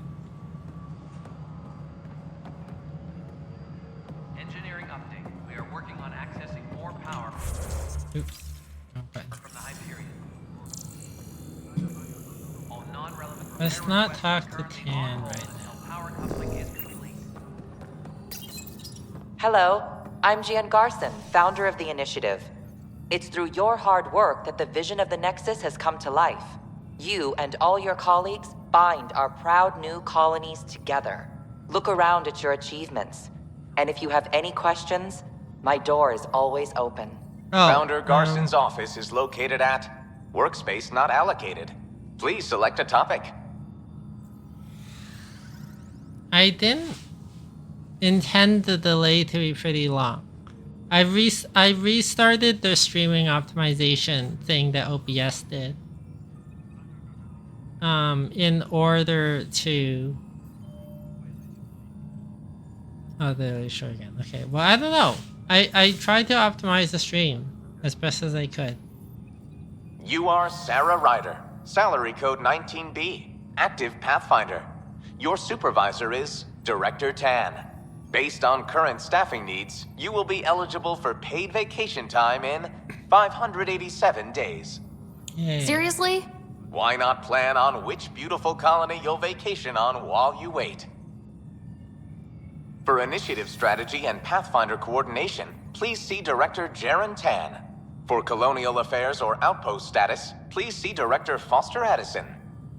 Speaker 5: Engineering update. We are working on accessing more power
Speaker 1: Oops. Wrong button.
Speaker 5: from the Hyperion. All non-relevant
Speaker 1: Let's
Speaker 5: repair
Speaker 1: not
Speaker 5: requests
Speaker 1: talk
Speaker 5: are
Speaker 1: to
Speaker 5: currently
Speaker 1: Tan
Speaker 5: on hold
Speaker 1: right
Speaker 5: until
Speaker 1: now.
Speaker 5: power coupling is complete.
Speaker 14: Hello, I'm Gian Garson, founder of the initiative. It's through your hard work that the vision of the Nexus has come to life. You and all your colleagues bind our proud new colonies together. Look around at your achievements. And if you have any questions, my door is always open.
Speaker 5: Founder Garson's office is located at Workspace Not Allocated. Please select a topic.
Speaker 1: I didn't intend the delay to be pretty long. I restarted the streaming optimization thing that OBS did. In order to... Oh, there show again. Okay, well, I don't know. I tried to optimize the stream as best as I could.
Speaker 5: You are Sarah Ryder, salary code 19B, active Pathfinder. Your supervisor is Director Tan. Based on current staffing needs, you will be eligible for paid vacation time in 587 days.
Speaker 1: Yay.
Speaker 3: Seriously?
Speaker 5: Why not plan on which beautiful colony you'll vacation on while you wait? For initiative strategy and Pathfinder coordination, please see Director Jaren Tan. For colonial affairs or outpost status, please see Director Foster Addison.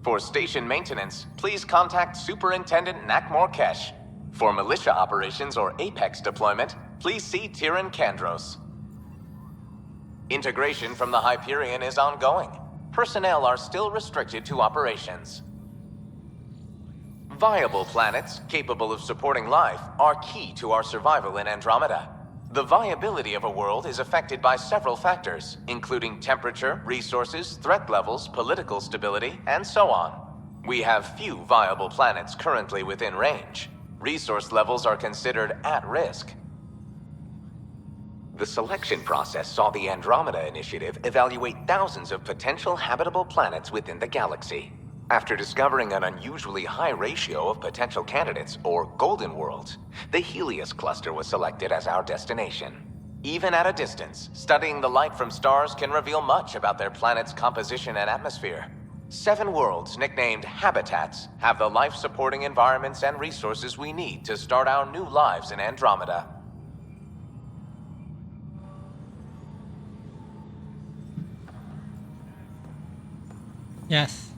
Speaker 5: For station maintenance, please contact Superintendent Nakmor Kesh. For militia operations or Apex deployment, please see Tyrion Kandros. Integration from the Hyperion is ongoing. Personnel are still restricted to operations. Viable planets capable of supporting life are key to our survival in Andromeda. The viability of a world is affected by several factors, including temperature, resources, threat levels, political stability, and so on. We have few viable planets currently within range. Resource levels are considered at risk. The selection process saw the Andromeda Initiative evaluate thousands of potential habitable planets within the galaxy. After discovering an unusually high ratio of potential candidates, or golden worlds, the Helios cluster was selected as our destination. Even at a distance, studying the light from stars can reveal much about their planet's composition and atmosphere. 7 worlds, nicknamed habitats, have the life-supporting environments and resources we need to start our new lives in Andromeda.
Speaker 1: Yes.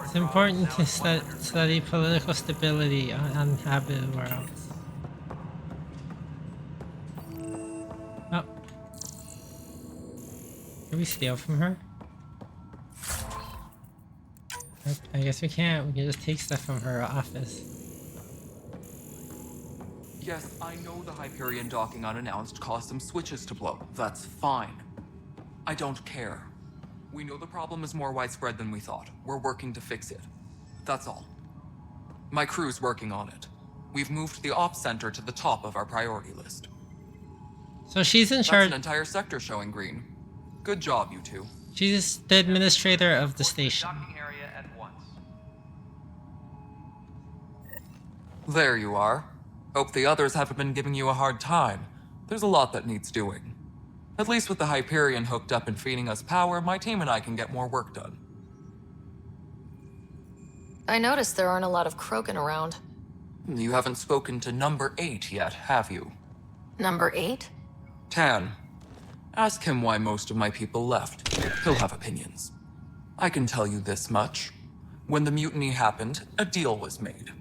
Speaker 1: It's important to study political stability on uninhabited worlds. Oh. Can we steal from her? I guess we can't. We can just take stuff from her office.
Speaker 12: Yes, I know the Hyperion docking unannounced caused some switches to blow. That's fine. I don't care. We know the problem is more widespread than we thought. We're working to fix it. That's all. My crew's working on it. We've moved the ops center to the top of our priority list.
Speaker 1: So she's in charge.
Speaker 12: That's an entire sector showing green. Good job, you two.
Speaker 1: She's the administrator of the station.
Speaker 12: There you are. Hope the others haven't been giving you a hard time. There's a lot that needs doing. At least with the Hyperion hooked up and feeding us power, my team and I can get more work done.
Speaker 3: I noticed there aren't a lot of Krogan around.
Speaker 12: You haven't spoken to number 8 yet, have you?
Speaker 3: Number 8?
Speaker 12: Tan. Ask him why most of my people left. He'll have opinions. I can tell you this much. When the mutiny happened, a deal was made.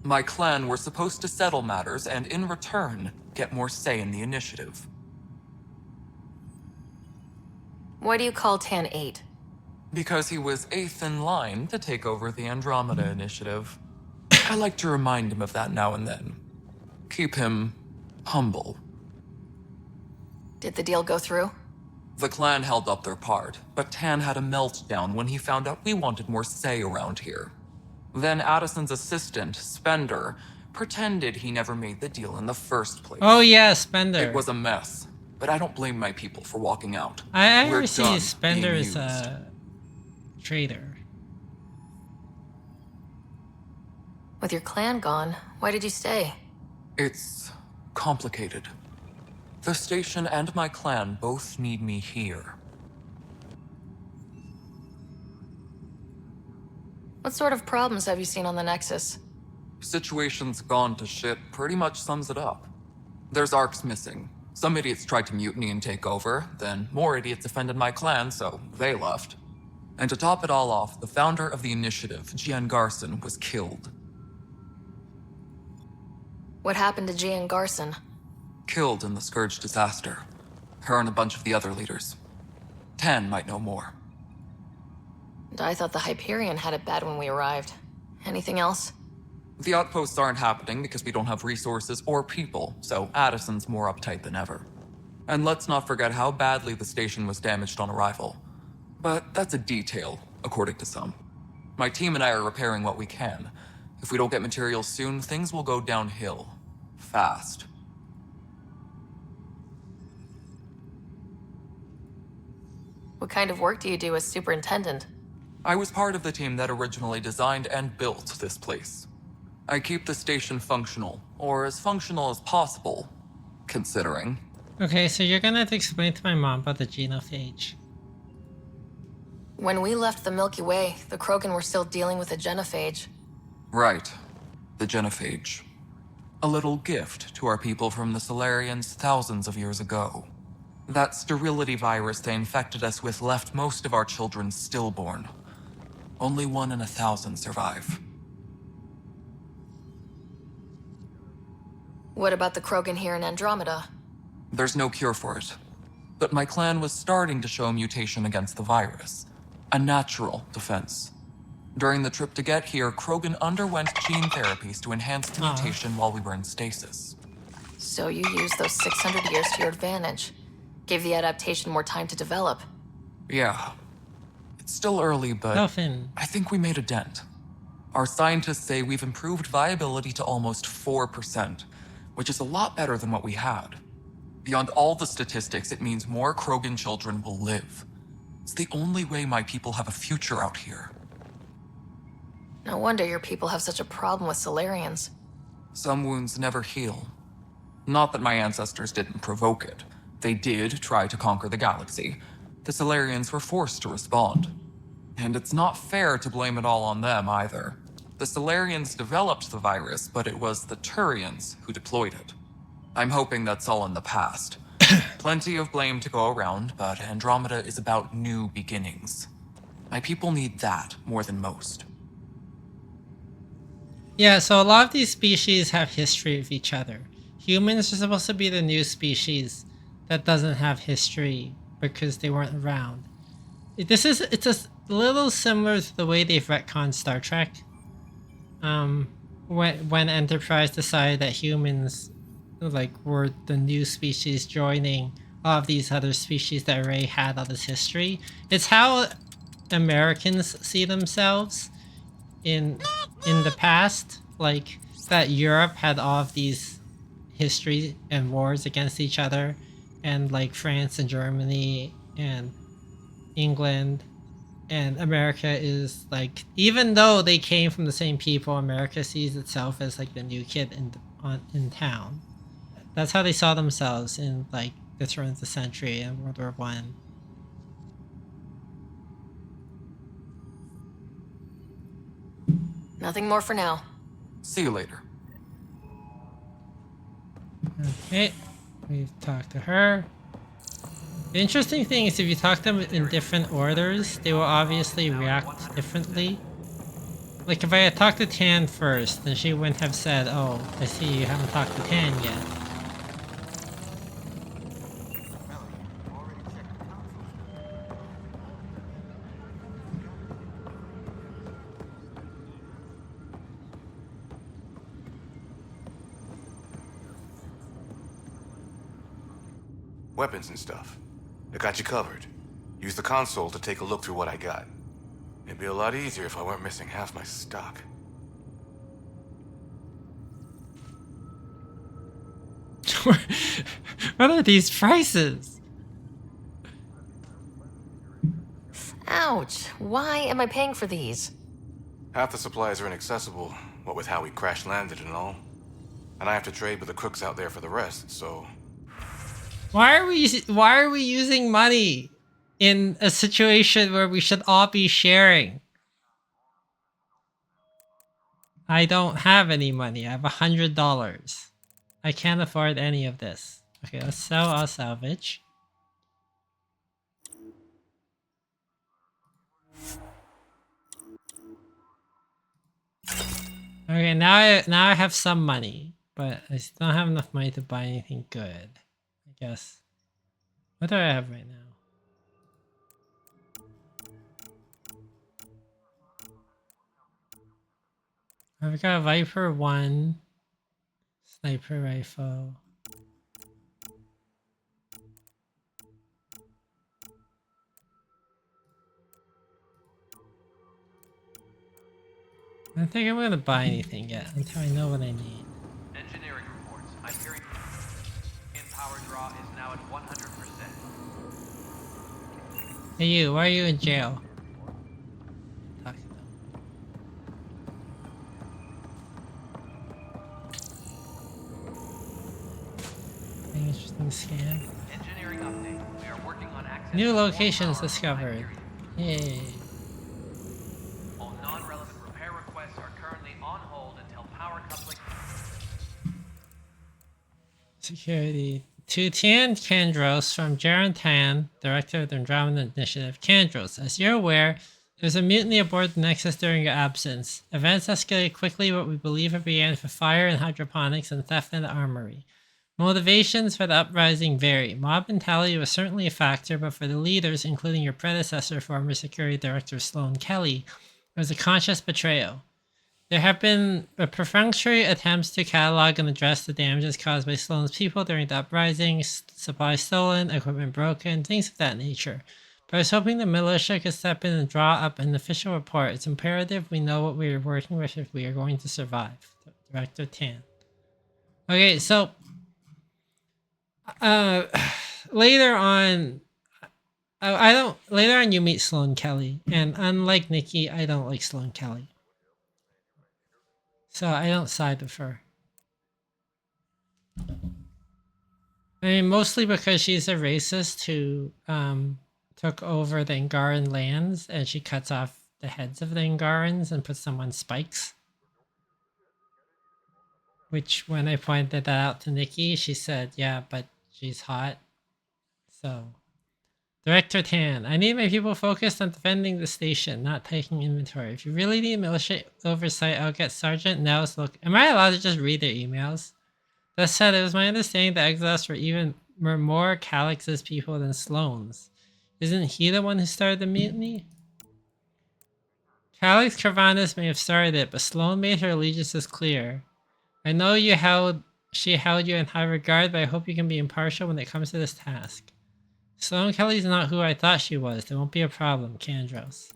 Speaker 12: My clan were supposed to settle matters and, in return, get more say in the initiative.
Speaker 3: Why do you call Tan 8?
Speaker 12: Because he was 8th in line to take over the Andromeda Initiative. I like to remind him of that now and then. Keep him humble.
Speaker 3: Did the deal go through?
Speaker 12: The clan held up their part, but Tan had a meltdown when he found out we wanted more say around here. Then Addison's assistant, Spender, pretended he never made the deal in the first place.
Speaker 1: Oh yeah, Spender.
Speaker 12: It was a mess, but I don't blame my people for walking out.
Speaker 1: I
Speaker 12: We're
Speaker 1: ever see
Speaker 12: done
Speaker 1: Spender
Speaker 12: being
Speaker 1: as a traitor.
Speaker 3: With your clan gone, why did you stay?
Speaker 12: It's complicated. The station and my clan both need me here.
Speaker 3: What sort of problems have you seen on the Nexus?
Speaker 12: Situation's gone to shit pretty much sums it up. There's arcs missing. Some idiots tried to mutiny and take over, then more idiots offended my clan, so they left. And to top it all off, the founder of the initiative, Gian Garson, was killed.
Speaker 3: What happened to Gian Garson?
Speaker 12: Killed in the Scourge disaster. Her and a bunch of the other leaders. Tan might know more.
Speaker 3: I thought the Hyperion had it bad when we arrived. Anything else?
Speaker 12: The outposts aren't happening because we don't have resources or people, so Addison's more uptight than ever. And let's not forget how badly the station was damaged on arrival. But that's a detail, according to some. My team and I are repairing what we can. If we don't get materials soon, things will go downhill. Fast.
Speaker 3: What kind of work do you do as superintendent?
Speaker 12: I was part of the team that originally designed and built this place. I keep the station functional, or as functional as possible, considering.
Speaker 1: Okay, so you're gonna have to explain to my mom about the genophage.
Speaker 3: When we left the Milky Way, the Krogan were still dealing with the genophage.
Speaker 12: Right. The genophage. A little gift to our people from the Solarians thousands of years ago. That sterility virus they infected us with left most of our children stillborn. Only 1 in 1,000 survive.
Speaker 3: What about the Krogan here in Andromeda?
Speaker 12: There's no cure for it. But my clan was starting to show a mutation against the virus. A natural defense. During the trip to get here, Krogan underwent gene therapies to enhance the mutation while we were in stasis.
Speaker 3: So you used those 600 years to your advantage. Gave the adaptation more time to develop.
Speaker 12: Yeah. It's still early, but
Speaker 1: Dolphin.
Speaker 12: I think we made a dent. Our scientists say we've improved viability to almost 4%, which is a lot better than what we had. Beyond all the statistics, it means more Krogan children will live. It's the only way my people have a future out here.
Speaker 3: No wonder your people have such a problem with Solarians.
Speaker 12: Some wounds never heal. Not that my ancestors didn't provoke it. They did try to conquer the galaxy. The Solarians were forced to respond. And it's not fair to blame it all on them either. The Solarians developed the virus, but it was the Turians who deployed it. I'm hoping that's all in the past. Plenty of blame to go around, but Andromeda is about new beginnings. My people need that more than most.
Speaker 1: Yeah, so a lot of these species have history with each other. Humans are supposed to be the new species that doesn't have history because they weren't around. It's a little similar to the way they've retconned Star Trek. When Enterprise decided that humans were the new species joining all of these other species that already had all this history. It's how Americans see themselves in the past, like that Europe had all of these history and wars against each other, and like France and Germany and England, and America is like, even though they came from the same people, America sees itself as like the new kid in town. That's how they saw themselves in like the turn of the century and World War One.
Speaker 3: Nothing more for now.
Speaker 12: See you later.
Speaker 1: Okay, we've talked to her. The interesting thing is if you talk to them in different orders, they will obviously react differently. Like if I had talked to Tan first, then she wouldn't have said, "Oh, I see you haven't talked to Tan yet."
Speaker 6: Weapons and stuff. I got you covered. Use the console to take a look through what I got. It'd be a lot easier if I weren't missing half my stock.
Speaker 1: What are these prices?
Speaker 3: Ouch. Why am I paying for these?
Speaker 6: Half the supplies are inaccessible, what with how we crash-landed and all. And I have to trade with the crooks out there for the rest, so...
Speaker 1: Why are we using money in a situation where we should all be sharing? I don't have any money. I have $100. I can't afford any of this. Okay, let's sell our salvage. Okay, now I have some money, but I still don't have enough money to buy anything good. I guess. What do I have right now? I've got a Viper 1 sniper rifle. I don't think I'm gonna buy anything yet until I know what I need.
Speaker 15: Engineering reports. I'm hearing in-power draw is now at 100%.
Speaker 1: Hey you, why are you in jail? Talk to them. Interesting scan.
Speaker 15: Engineering update. We are working on access.
Speaker 1: New locations discovered. Yay.
Speaker 15: All non-relevant repair requests are currently on hold until power coupling.
Speaker 1: Security. To Tian Kandros from Jaron Tan, Director of the Andromeda Initiative. Kandros, as you're aware, there was a mutiny aboard the Nexus during your absence. Events escalated quickly what we believe it began with fire in hydroponics and theft in the armory. Motivations for the uprising vary. Mob mentality was certainly a factor, but for the leaders, including your predecessor, former Security Director Sloan Kelly, it was a conscious betrayal. There have been perfunctory attempts to catalog and address the damages caused by Sloan's people during the uprising, supplies stolen, equipment broken, things of that nature. But I was hoping the militia could step in and draw up an official report. It's imperative we know what we are working with if we are going to survive. Director Tan. Okay, so later on, later on you meet Sloan Kelly, and unlike Nikki, I don't like Sloan Kelly. So I don't side with her. I mean, mostly because she's a racist who took over the Angaran lands, and she cuts off the heads of the Angarans and puts them on spikes. Which, when I pointed that out to Nikki, she said, yeah, but she's hot. So, Director Tan, I need my people focused on defending the station, not taking inventory. If you really need militia oversight, I'll get Sergeant Nels look. Am I allowed to just read their emails? That said, it was my understanding that Exiles were more Calix's people than Sloan's. Isn't he the one who started the mutiny? Calix Carvanis may have started it, but Sloan made her allegiances clear. I know she held you in high regard, but I hope you can be impartial when it comes to this task. Sloan Kelly's not who I thought she was. There won't be a problem, Kandros.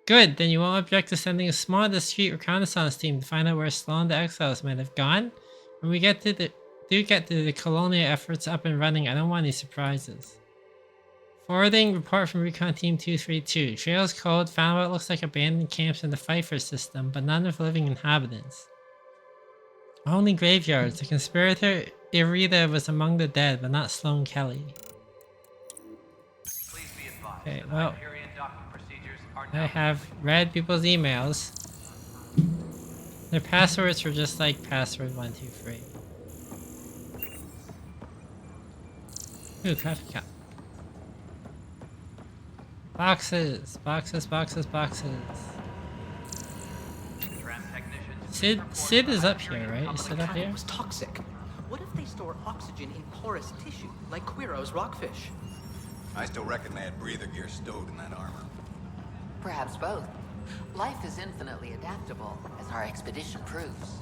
Speaker 1: Good, then you won't object to sending a small discreet reconnaissance team to find out where Sloan the Exiles might have gone? When we get to the colonial efforts up and running, I don't want any surprises. Forwarding report from Recon Team 232. Trails cold, found what looks like abandoned camps in the Pfeiffer system, but none with living inhabitants. Only graveyards. The conspirator Irida was among the dead, but not Sloan Kelly. Okay, well, I have read people's emails. Their passwords were just like password 123. Ooh, coffee cup. Boxes, boxes, boxes, boxes. Sid is up here, right? Is Sid up here?
Speaker 16: Was toxic. What if they store oxygen in porous tissue, like Quiro's rockfish?
Speaker 17: I still reckon they had breather gear stowed in that armor.
Speaker 18: Perhaps both. Life is infinitely adaptable, as our expedition proves.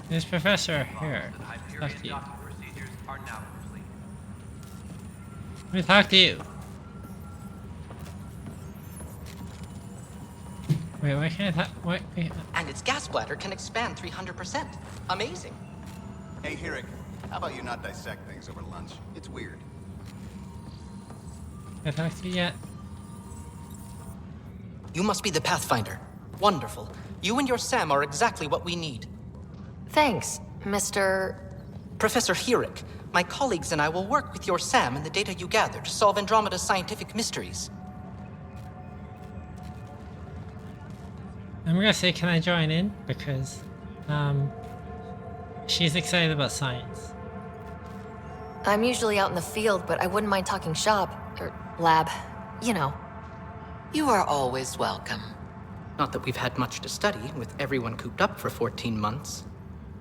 Speaker 1: There's Professor here. Talk to you. Let me talk to you. Wait, why can't I talk? Wait.
Speaker 16: And its gas bladder can expand 300%. Amazing.
Speaker 17: Hey, Hirik, how about you not dissect things over lunch? It's weird.
Speaker 1: Can I talk to you yet?
Speaker 16: You must be the Pathfinder. Wonderful. You and your Sam are exactly what we need.
Speaker 3: Thanks, Mr.
Speaker 16: Professor Hirik. My colleagues and I will work with your Sam and the data you gather to solve Andromeda's scientific mysteries.
Speaker 1: I'm gonna say, can I join in? Because, she's excited about science.
Speaker 3: I'm usually out in the field, but I wouldn't mind talking shop, or lab, you know.
Speaker 18: You are always welcome.
Speaker 16: Not that we've had much to study, with everyone cooped up for 14 months.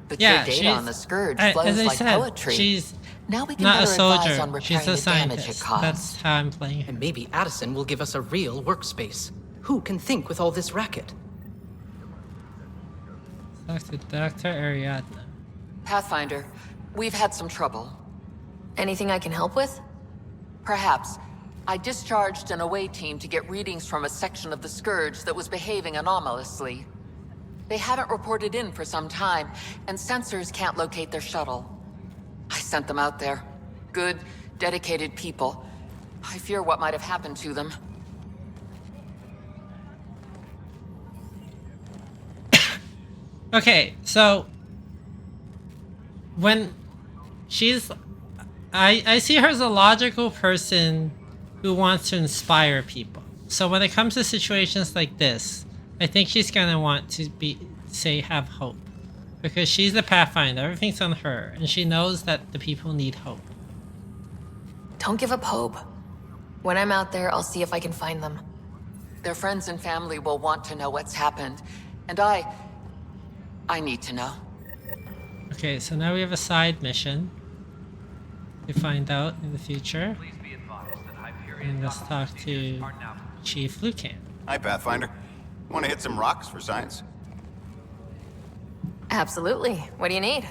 Speaker 18: But your data on the Scourge flows like poetry.
Speaker 1: She's
Speaker 18: now we can
Speaker 1: not a
Speaker 18: better advise
Speaker 1: soldier.
Speaker 18: on repairing
Speaker 1: She's a
Speaker 18: the damage it
Speaker 1: scientist.
Speaker 18: caused.
Speaker 1: That's how I'm playing her.
Speaker 16: And maybe Addison will give us a real workspace. Who can think with all this racket?
Speaker 1: Talk to Dr. Ariadna.
Speaker 18: Pathfinder, we've had some trouble.
Speaker 3: Anything I can help with?
Speaker 18: Perhaps. I discharged an away team to get readings from a section of the Scourge that was behaving anomalously. They haven't reported in for some time, and sensors can't locate their shuttle. I sent them out there. Good, dedicated people. I fear what might have happened to them.
Speaker 1: Okay, so when she's I see her as a logical person who wants to inspire people. So when it comes to situations like this, I think she's gonna want to have hope. Because she's the Pathfinder, everything's on her, and she knows that the people need hope.
Speaker 3: Don't give up hope. When I'm out there, I'll see if I can find them.
Speaker 18: Their friends and family will want to know what's happened, and I need to know.
Speaker 1: Okay, so now we have a side mission to find out in the future. And let's talk to Chief Lucan.
Speaker 17: Hi, Pathfinder. Want to hit some rocks for science?
Speaker 3: Absolutely. What do you need?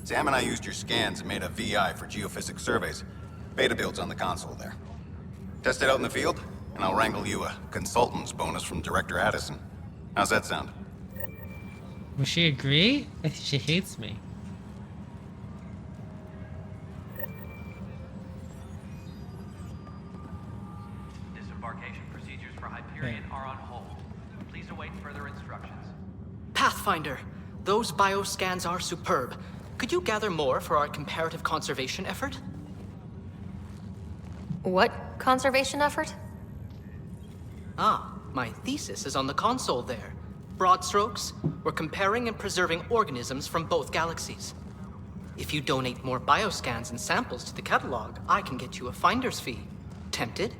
Speaker 17: Sam and I used your scans and made a VI for geophysics surveys. Beta builds on the console there. Test it out in the field, and I'll wrangle you a consultant's bonus from Director Addison. How's that sound?
Speaker 1: Will she agree? I think she hates me.
Speaker 15: Disembarkation procedures for Hyperion are on hold. Please await further instructions.
Speaker 16: Pathfinder, those bioscans are superb. Could you gather more for our comparative conservation effort?
Speaker 3: What conservation effort?
Speaker 16: Ah, my thesis is on the console there. Broad strokes, we're comparing and preserving organisms from both galaxies. If you donate more bioscans and samples to the catalog, I can get you a finder's fee. Tempted?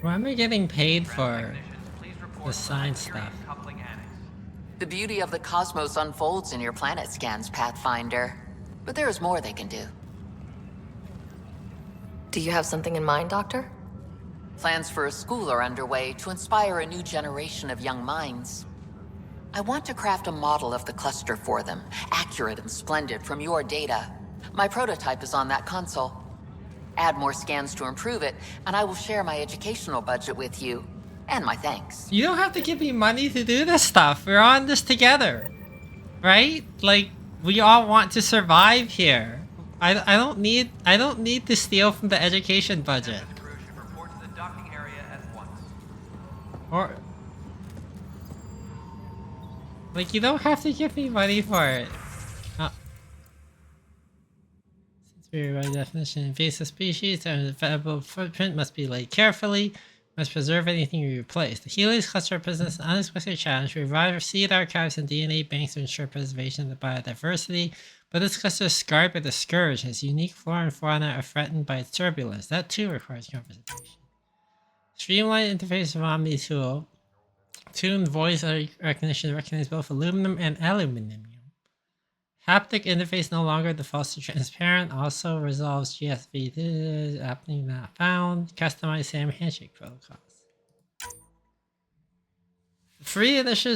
Speaker 1: Why am I getting paid for the science stuff?
Speaker 18: The beauty of the cosmos unfolds in your planet scans, Pathfinder. But there is more they can do.
Speaker 3: Do you have something in mind, Doctor?
Speaker 18: Plans for a school are underway to inspire a new generation of young minds. I want to craft a model of the cluster for them, accurate and splendid from your data. My prototype is on that console. Add more scans to improve it, and I will share my educational budget with you. And my thanks.
Speaker 1: You don't have to give me money to do this stuff. We're on this together. Right? Like, we all want to survive here. I don't need to steal from the education budget. Or like, you don't have to give me money for it. Since we're by definition invasive species, our developable footprint must be laid carefully. Must preserve anything we replace. The Helix cluster presents an unexpected challenge. We revive seed archives and DNA banks to ensure preservation of the biodiversity. But this cluster is scarred by the Scourge, and its unique flora and fauna are threatened by its turbulence. That too requires representation. Streamlined interface of Omni tool. Tuned voice recognition recognize both aluminum and aluminium. Haptic interface no longer defaults to transparent. Also resolves GSV happening not found. Customized SAM handshake protocols. Free initial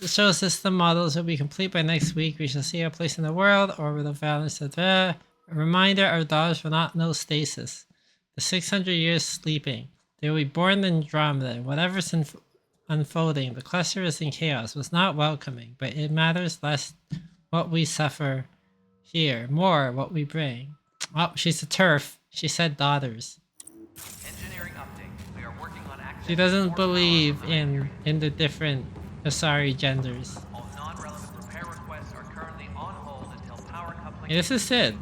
Speaker 1: show system models will be complete by next week. We shall see our place in the world, orbital balance. A reminder: our daughters will not know stasis. The 600 years sleeping. They will be born in Andromeda. Whatever's unfolding, the cluster is in chaos. Was not welcoming, but it matters less what we suffer here, more what we bring. Oh, she's a turf. She said daughters.
Speaker 15: Engineering update. We are working on access.
Speaker 1: She doesn't believe in the different Asari genders.
Speaker 15: All non-relevant repair requests are currently on hold until power coupling.
Speaker 1: Hey, this is Sid.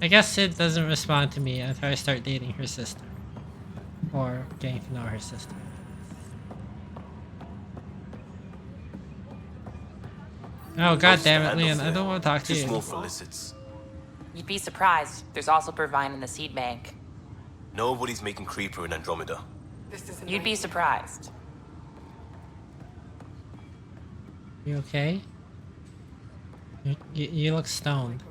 Speaker 1: I guess Sid doesn't respond to me until I start dating her sister. Or getting to know her sister. Oh, god damn it, Leon, I don't want to talk to you.
Speaker 4: Too small for lizards.
Speaker 14: You'd be surprised. There's also purvine in the seed bank.
Speaker 4: Nobody's making creeper in Andromeda.
Speaker 14: You'd be surprised.
Speaker 1: You okay? You look stoned.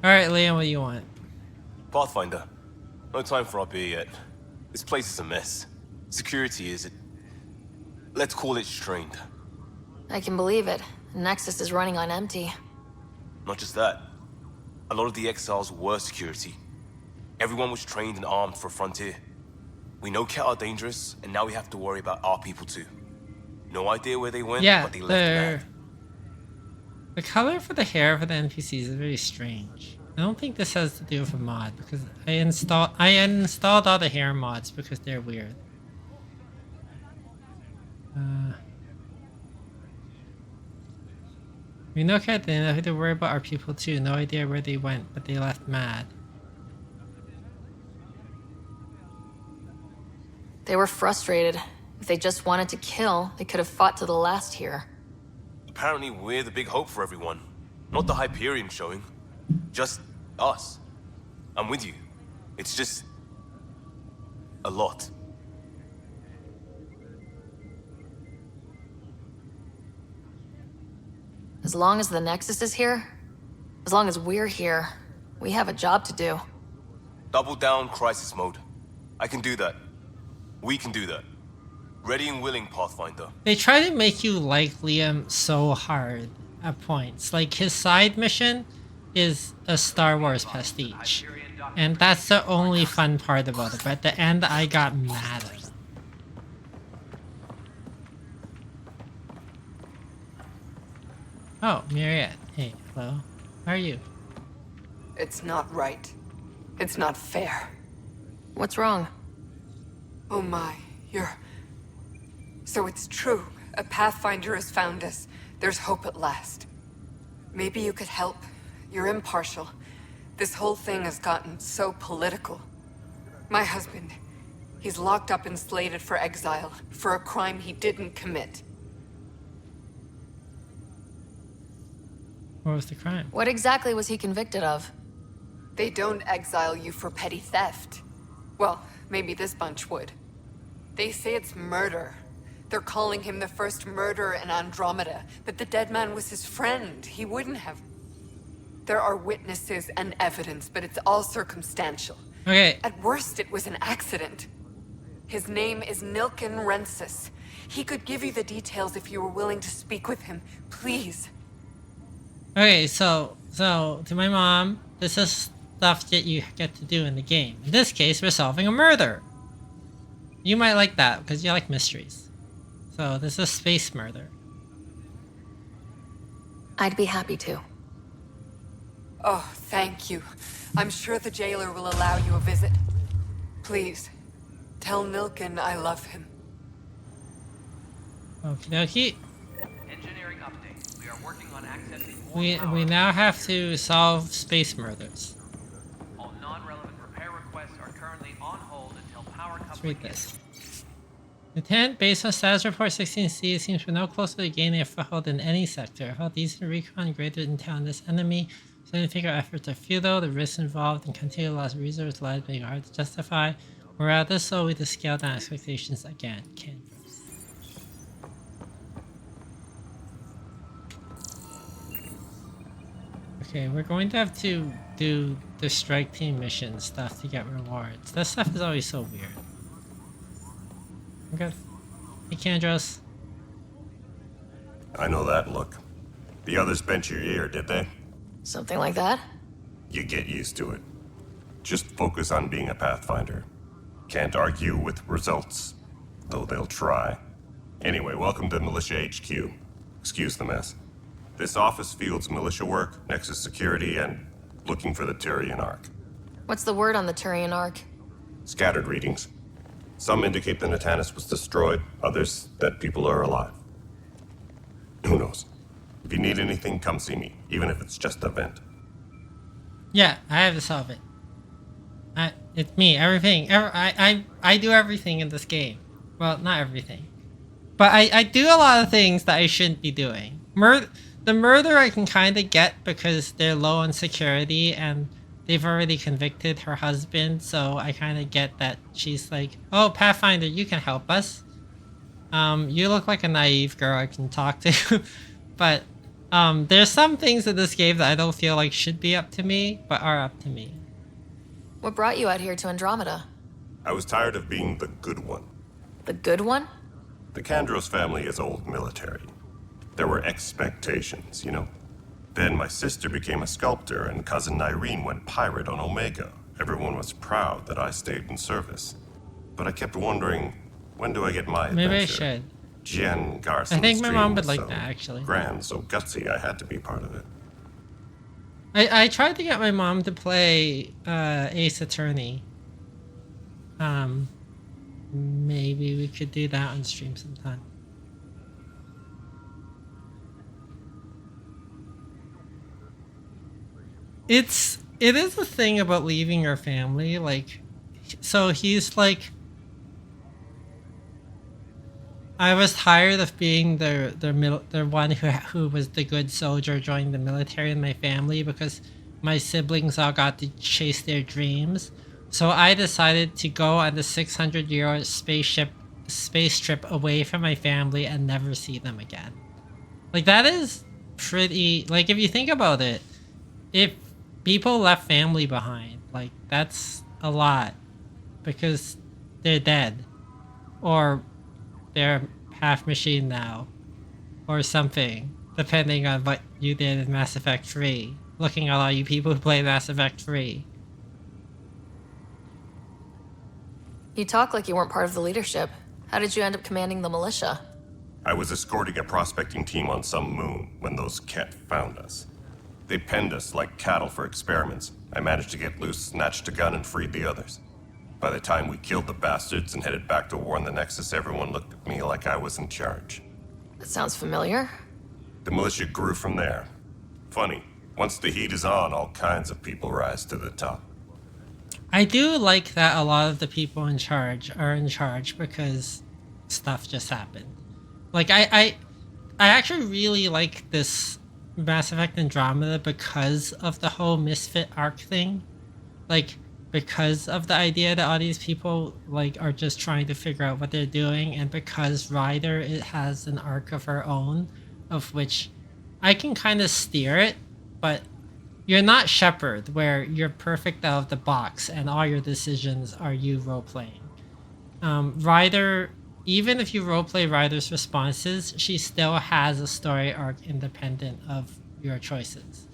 Speaker 1: Alright, Leon, what do you want?
Speaker 4: Pathfinder, No time for our beer yet. This place is a mess. Security is... let's call it strained.
Speaker 3: I can believe it. Nexus is running on empty.
Speaker 4: Not just that. A lot of the exiles were security. Everyone was trained and armed for Frontier. We know Ket are dangerous, and now we have to worry about our people too. No idea where they went,
Speaker 1: Yeah,
Speaker 4: but they left mad.
Speaker 1: the color for the hair for the NPCs is very strange. I don't think this has to do with a mod because I installed all the hair mods because they're weird. We know Ket, they know who to worry about our people too. No idea where they went, but they left mad.
Speaker 3: They were frustrated. If they just wanted to kill, they could have fought to the last here.
Speaker 4: Apparently we're the big hope for everyone. Not the Hyperion showing. Just us. I'm with you. It's just... a lot.
Speaker 3: As long as the Nexus is here, as long as we're here, we have a job to do.
Speaker 4: Double down crisis mode. I can do that. We can do that. Ready and willing, Pathfinder.
Speaker 1: They try to make you like Liam so hard at points. Like his side mission is a Star Wars pastiche. And that's the only fun part about it. But at the end, I got mad at him. Oh, Mariette. Hey, hello. How are you?
Speaker 19: It's not right. It's not fair.
Speaker 3: What's wrong?
Speaker 19: Oh my, So it's true. A Pathfinder has found us. There's hope at last. Maybe you could help. You're impartial. This whole thing has gotten so political. My husband, he's locked up and slated for exile for a crime he didn't commit.
Speaker 1: What was the crime?
Speaker 3: What exactly was he convicted of?
Speaker 19: They don't exile you for petty theft. Well, maybe this bunch would. They say it's murder. They're calling him the first murderer in Andromeda, but the dead man was his friend. He wouldn't have. There are witnesses and evidence, but it's all circumstantial.
Speaker 1: Okay.
Speaker 19: At worst, it was an accident. His name is Nilken Rensis. He could give you the details if you were willing to speak with him. Please.
Speaker 1: Okay, so to my mom, this is stuff that you get to do in the game. In this case, we're solving a murder. You might like that because you like mysteries. So this is space murder.
Speaker 3: I'd be happy to.
Speaker 19: Oh, thank you. I'm sure the jailer will allow you a visit. Please, tell Nilken I love him.
Speaker 1: Okie dokie.
Speaker 15: Engineering update. We are working on accessing more
Speaker 1: We now have to solve space murders.
Speaker 15: All non-relevant repair requests are currently on hold until power
Speaker 1: Let's
Speaker 15: coupling
Speaker 1: read this. Lieutenant, based on status report 16C, it seems we're no closer to gaining a foothold in any sector. While these recon greater than town, this enemy, figure efforts are futile, the risks involved and continued loss of resources lies being hard to justify. We're at this, so we to scale down expectations again. Canvas. Okay, we're going to have to do the strike team mission stuff to get rewards. That stuff is always so weird. Okay. Hey, Kandros.
Speaker 9: I know that look. The others bent your ear, did they?
Speaker 3: Something like that?
Speaker 9: You get used to it. Just focus on being a Pathfinder. Can't argue with results, though they'll try. Anyway, welcome to Militia HQ. Excuse the mess. This office fields militia work, Nexus security, and looking for the Turian Ark.
Speaker 3: What's the word on the Turian Ark?
Speaker 9: Scattered readings. Some indicate the Natanus was destroyed, others that people are alive. Who knows? If you need anything, come see me, even if it's just a vent.
Speaker 1: Yeah, I have to solve it. It's me, everything. I do everything in this game. Well, not everything. But I do a lot of things that I shouldn't be doing. The murder I can kind of get because they're low on security and they've already convicted her husband, so I kind of get that she's like, oh, Pathfinder, you can help us. You look like a naive girl I can talk to. But there's some things in this game that I don't feel like should be up to me, but are up to me.
Speaker 3: What brought you out here to Andromeda?
Speaker 9: I was tired of being the good one.
Speaker 3: The good one?
Speaker 9: The Kandros family is old military. There were expectations, you know? Then my sister became a sculptor and cousin Irene went pirate on Omega. Everyone was proud that I stayed in service. But I kept wondering, when do I get my adventure?
Speaker 1: Maybe I should.
Speaker 9: Jen Garson's
Speaker 1: I think my
Speaker 9: dream
Speaker 1: mom would
Speaker 9: was
Speaker 1: like
Speaker 9: so
Speaker 1: that, actually.
Speaker 9: grand, so gutsy, I had to be part of it.
Speaker 1: I tried to get my mom to play Ace Attorney. Maybe we could do that on stream sometime. It is a thing about leaving your family, like, so he's like, I was tired of being the one who was the good soldier joining the military in my family because my siblings all got to chase their dreams. So I decided to go on the 600-year space trip away from my family and never see them again. Like, that is pretty, like, if you think about it, if people left family behind, like, that's a lot because they're dead or they're half machine now or something, depending on what you did in Mass Effect 3. Looking at all you people who play Mass Effect 3.
Speaker 3: You talk like you weren't part of the leadership. How did you end up commanding the militia?
Speaker 9: I was escorting a prospecting team on some moon when those Ket found us. They penned us like cattle for experiments. I managed to get loose, snatched a gun, and freed the others. By the time we killed the bastards and headed back to war on the Nexus, everyone looked at me like I was in charge.
Speaker 3: That sounds familiar.
Speaker 9: The militia grew from there. Funny, once the heat is on, all kinds of people rise to the top.
Speaker 1: I do like that a lot of the people in charge are in charge because stuff just happened. Like, I actually really like this Mass Effect Andromeda because of the whole Misfit arc thing. Like, because of the idea that all these people, like, are just trying to figure out what they're doing, and because Ryder, it has an arc of her own, of which I can kind of steer it, but you're not Shepard, where you're perfect out of the box and all your decisions are you role-playing. Ryder, even if you roleplay Ryder's responses, she still has a story arc independent of your choices,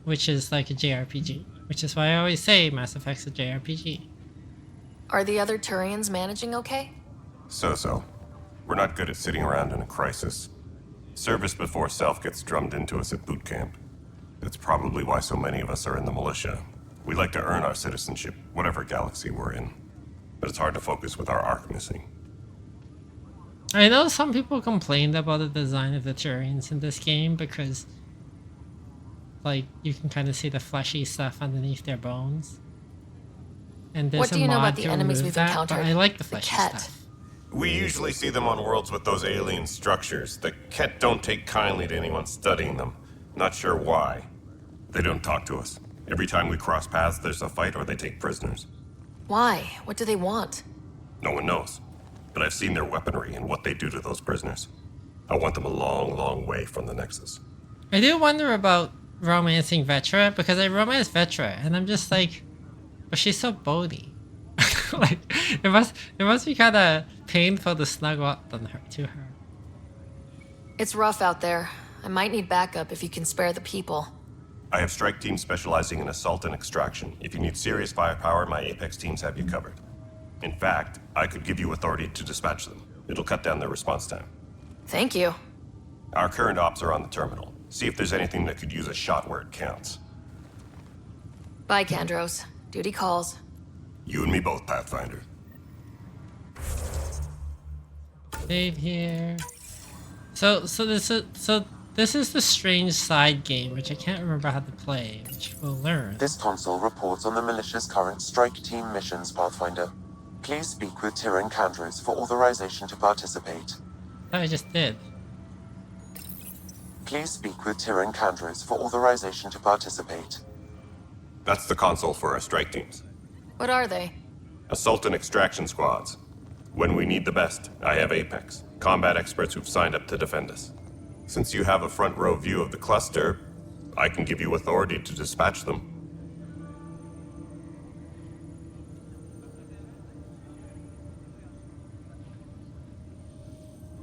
Speaker 1: which is like a JRPG, which is why I always say Mass Effect's a JRPG.
Speaker 3: Are the other Turians managing okay?
Speaker 9: So-so. We're not good at sitting around in a crisis. Service before self gets drummed into us at boot camp. That's probably why so many of us are in the militia. We like to earn our citizenship, whatever galaxy we're in. But it's hard to focus with our arc missing.
Speaker 1: I know some people complained about the design of the Turians in this game because, like, you can kind of see the fleshy stuff underneath their bones. And there's
Speaker 3: What do you know about the enemies we've encountered?
Speaker 1: I like the fleshy stuff.
Speaker 9: We usually see them on worlds with those alien structures. The Ket don't take kindly to anyone studying them. Not sure why. They don't talk to us. Every time we cross paths, there's a fight or they take prisoners.
Speaker 3: Why? What do they want?
Speaker 9: No one knows. But I've seen their weaponry and what they do to those prisoners. I want them a long, long way from the Nexus.
Speaker 1: I do wonder about romancing Vetra, because I romance Vetra, and I'm just like, but she's so bony. Like, it must be kind of painful to snuggle up to her.
Speaker 3: It's rough out there. I might need backup if you can spare the people.
Speaker 9: I have strike teams specializing in assault and extraction. If you need serious firepower, my Apex teams have you covered. In fact, I could give you authority to dispatch them. It'll cut down their response time.
Speaker 3: Thank you.
Speaker 9: Our current ops are on the terminal. See if there's anything that could use a shot where it counts.
Speaker 3: Bye, Kandros. Duty calls.
Speaker 9: You and me both, Pathfinder.
Speaker 1: Save here. So this is the strange side game, which I can't remember how to play, which we'll learn.
Speaker 20: This console reports on the militia's current strike team missions, Pathfinder. Please speak with Tyrion Kandros for authorization to participate.
Speaker 1: I just did.
Speaker 20: Please speak with Tyrion Kandros for authorization to participate.
Speaker 9: That's the console for our strike teams.
Speaker 3: What are they?
Speaker 9: Assault and extraction squads. When we need the best, I have Apex, combat experts who've signed up to defend us. Since you have a front row view of the cluster, I can give you authority to dispatch them.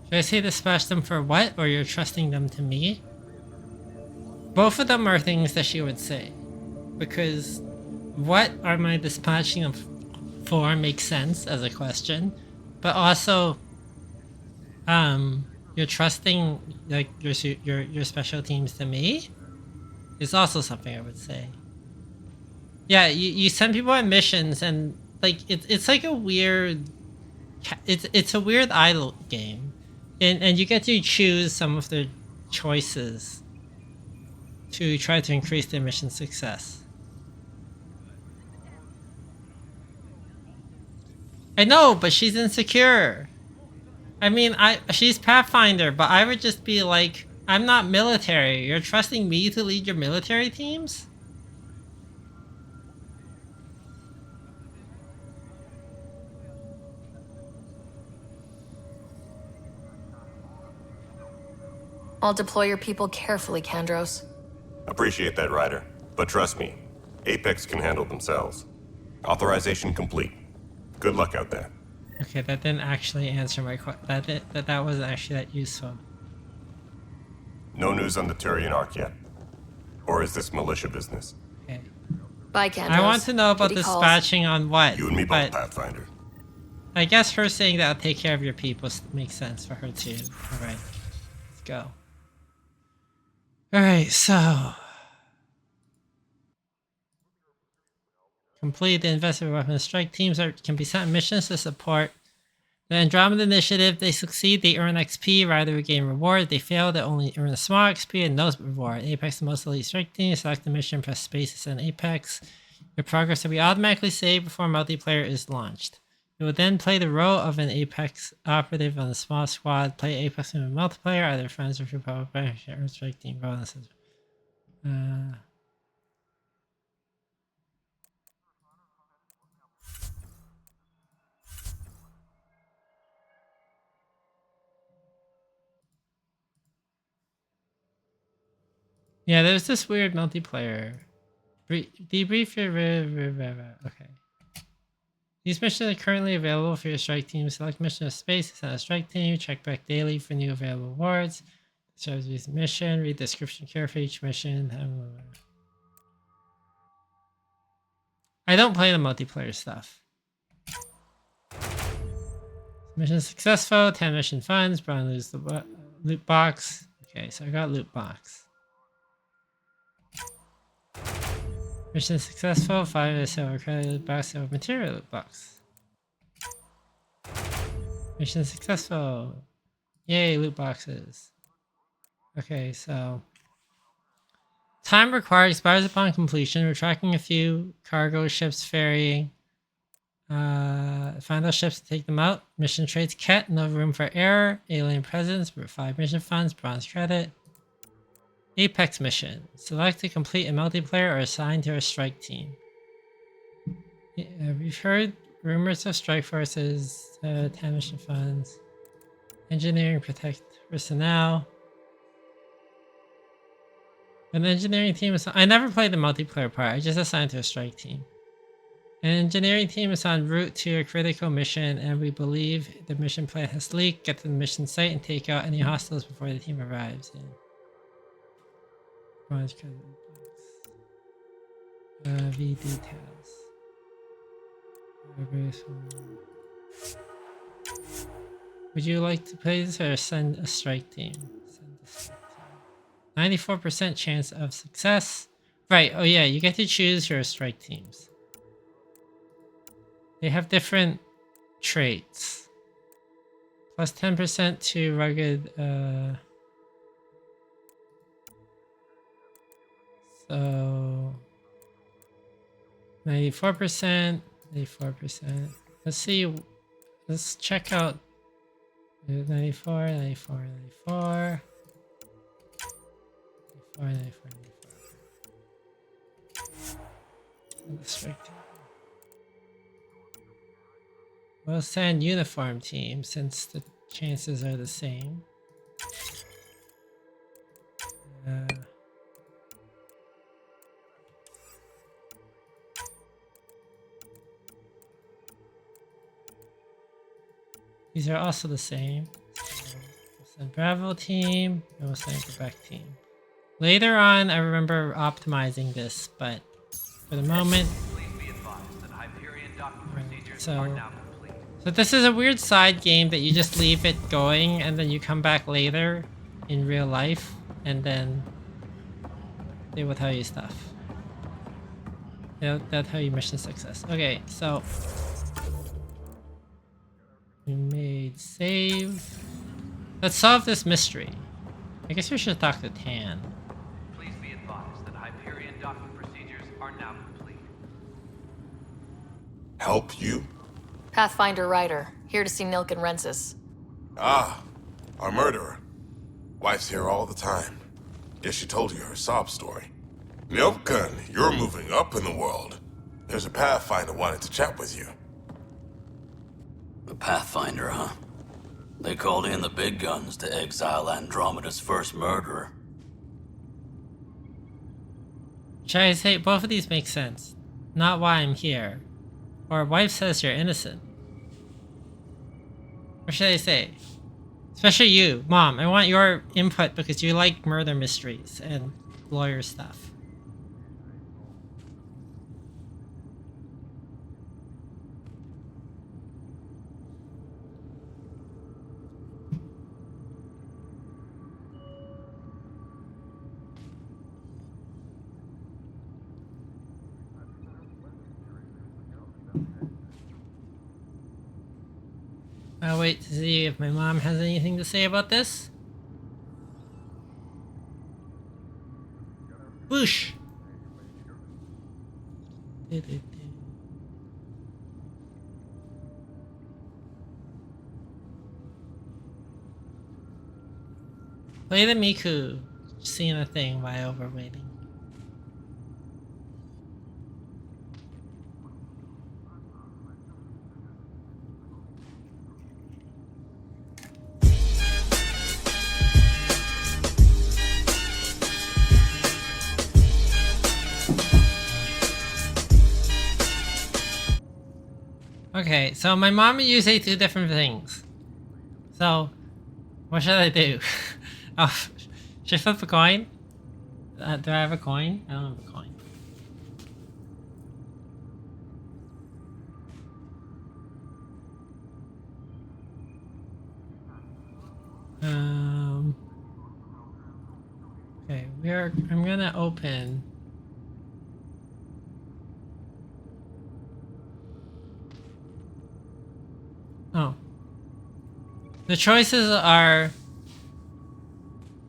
Speaker 1: Should I say dispatch them for what, or you're trusting them to me? Both of them are things that she would say. Because what am I dispatching them for makes sense as a question. But also, you're trusting like your special teams to me is also something I would say. Yeah, you send people on missions and like it's like a weird it's a weird idle game. And you get to choose some of the choices to try to increase their mission success. I know, but she's insecure. I mean, she's Pathfinder, but I would just be like, I'm not military. You're trusting me to lead your military teams?
Speaker 3: I'll deploy your people carefully, Kandros.
Speaker 9: Appreciate that, Ryder. But trust me, Apex can handle themselves. Authorization complete. Good luck out there.
Speaker 1: Okay, that didn't actually answer my question. That wasn't actually that useful.
Speaker 9: No news on the Turian Arc yet. Or is this militia business?
Speaker 1: Okay.
Speaker 3: Bye, Kandros.
Speaker 1: I want to know about dispatching on what.
Speaker 9: You and me both, Pathfinder.
Speaker 1: I guess her saying that I'll take care of your people makes sense for her too. Alright. Let's go. Alright, so... Complete the investigative weapons strike teams can be sent on missions to support the Andromeda initiative. They succeed, they earn XP rather than gain reward. They fail, they only earn a small XP and no reward. Apex the most elite strike team. Select the mission, press space to send Apex. Your progress will be automatically saved before multiplayer is launched. You will then play the role of an Apex operative on a small squad. Play Apex in a multiplayer, either friends or your public strike team bonuses. Yeah, there's this weird multiplayer. Debrief your... Okay. These missions are currently available for your strike team. Select mission of space to send a strike team. Check back daily for new available awards. Shows this mission. Read the description carefully for each mission. I don't play the multiplayer stuff. Mission successful. 10 mission funds. Brian lose the loot box. Okay, so I got loot box. Mission successful. 5 silver credit loot box. Silver material loot box. Mission successful. Yay, loot boxes. Okay, so time required expires upon completion. We're tracking a few cargo ships ferrying. Find those ships to take them out. Mission traits Ket, no room for error. Alien presence, 5 mission funds, bronze credit. Apex mission. Select to complete a multiplayer or assign to a strike team. We've heard rumors of strike forces, 10 mission funds. Engineering, protect personnel. An engineering team is... I never played the multiplayer part, I just assigned to a strike team. An engineering team is en route to a critical mission, and we believe the mission plan has leaked. Get to the mission site and take out any hostiles before the team arrives. V details. Would you like to play this or send a strike team? 94% chance of success. Right, oh yeah, you get to choose your strike teams. They have different traits. Plus 10% to rugged, so 94%, 94%. Let's see, let's check out 94, 94, 94. 94, 94, 94. Strike team. We'll send uniform team since the chances are the same. These are also the same. So The Bravo team, no Quebec team. Later on, I remember optimizing this, but for the moment. So this is a weird side game that you just leave it going and then you come back later in real life and then they will tell you stuff. They'll tell you mission success. Okay, so we made save. Let's solve this mystery. I guess we should talk to Tan.
Speaker 15: Please be advised that Hyperion docking procedures are now complete.
Speaker 9: Help you?
Speaker 3: Pathfinder Ryder, here to see Nilk and Rensis.
Speaker 9: Ah, our murderer. Wife's here all the time. Guess she told you her sob story. Nilkan, you're moving up in the world. There's a Pathfinder wanted to chat with you.
Speaker 21: The Pathfinder, huh? They called in the big guns to exile Andromeda's first murderer.
Speaker 1: Should I say both of these make sense? Not why I'm here. Or wife says you're innocent. What should I say? Especially you, Mom. I want your input because you like murder mysteries and lawyer stuff. I'll wait to see if my mom has anything to say about this. Whoosh! Play the Miku. Seeing a thing while we're waiting. Okay, so my mom would use 2 different things. So, what should I do? Oh, should I flip a coin? Do I have a coin? I don't have a coin. Okay, I'm gonna open. Oh. The choices are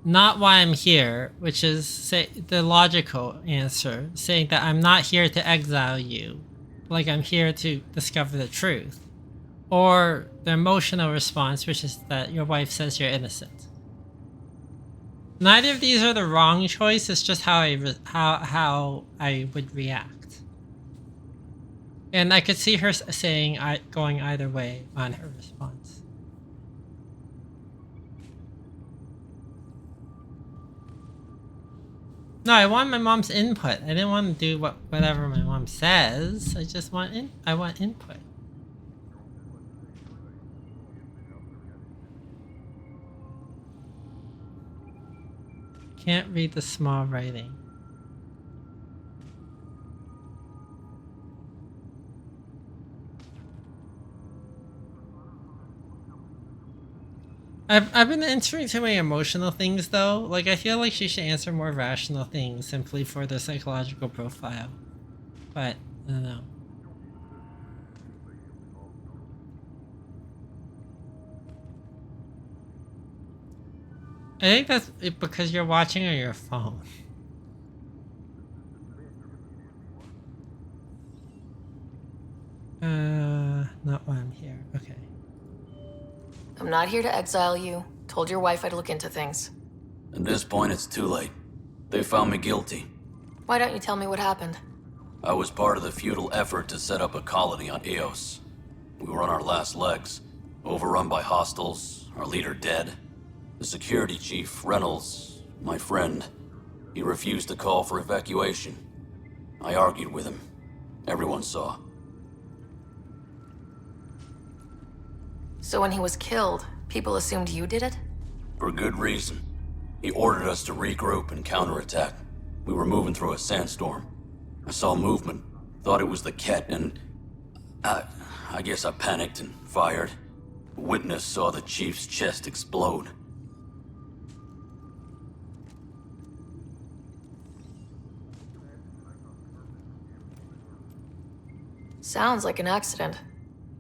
Speaker 1: not why I'm here, which is the logical answer, saying that I'm not here to exile you, like I'm here to discover the truth. Or the emotional response, which is that your wife says you're innocent. Neither of these are the wrong choice, it's just how I would react. And I could see her saying going either way on her response. No, I want my mom's input. I didn't want to do whatever my mom says. I just want I want input. Can't read the small writing. I've been answering too many emotional things though. Like I feel like she should answer more rational things simply for the psychological profile. But I don't know. I think that's because you're watching on your phone. Not why I'm here. Okay.
Speaker 3: I'm not here to exile you. Told your wife I'd look into things.
Speaker 21: At this point, it's too late. They found me guilty.
Speaker 3: Why don't you tell me what happened?
Speaker 21: I was part of the futile effort to set up a colony on Eos. We were on our last legs, overrun by hostiles, our leader dead. The security chief, Reynolds, my friend, he refused to call for evacuation. I argued with him. Everyone saw.
Speaker 3: So when he was killed, people assumed you did it?
Speaker 21: For good reason. He ordered us to regroup and counterattack. We were moving through a sandstorm. I saw movement, thought it was the Ket, and I guess I panicked and fired. A witness saw the chief's chest explode.
Speaker 3: Sounds like an accident.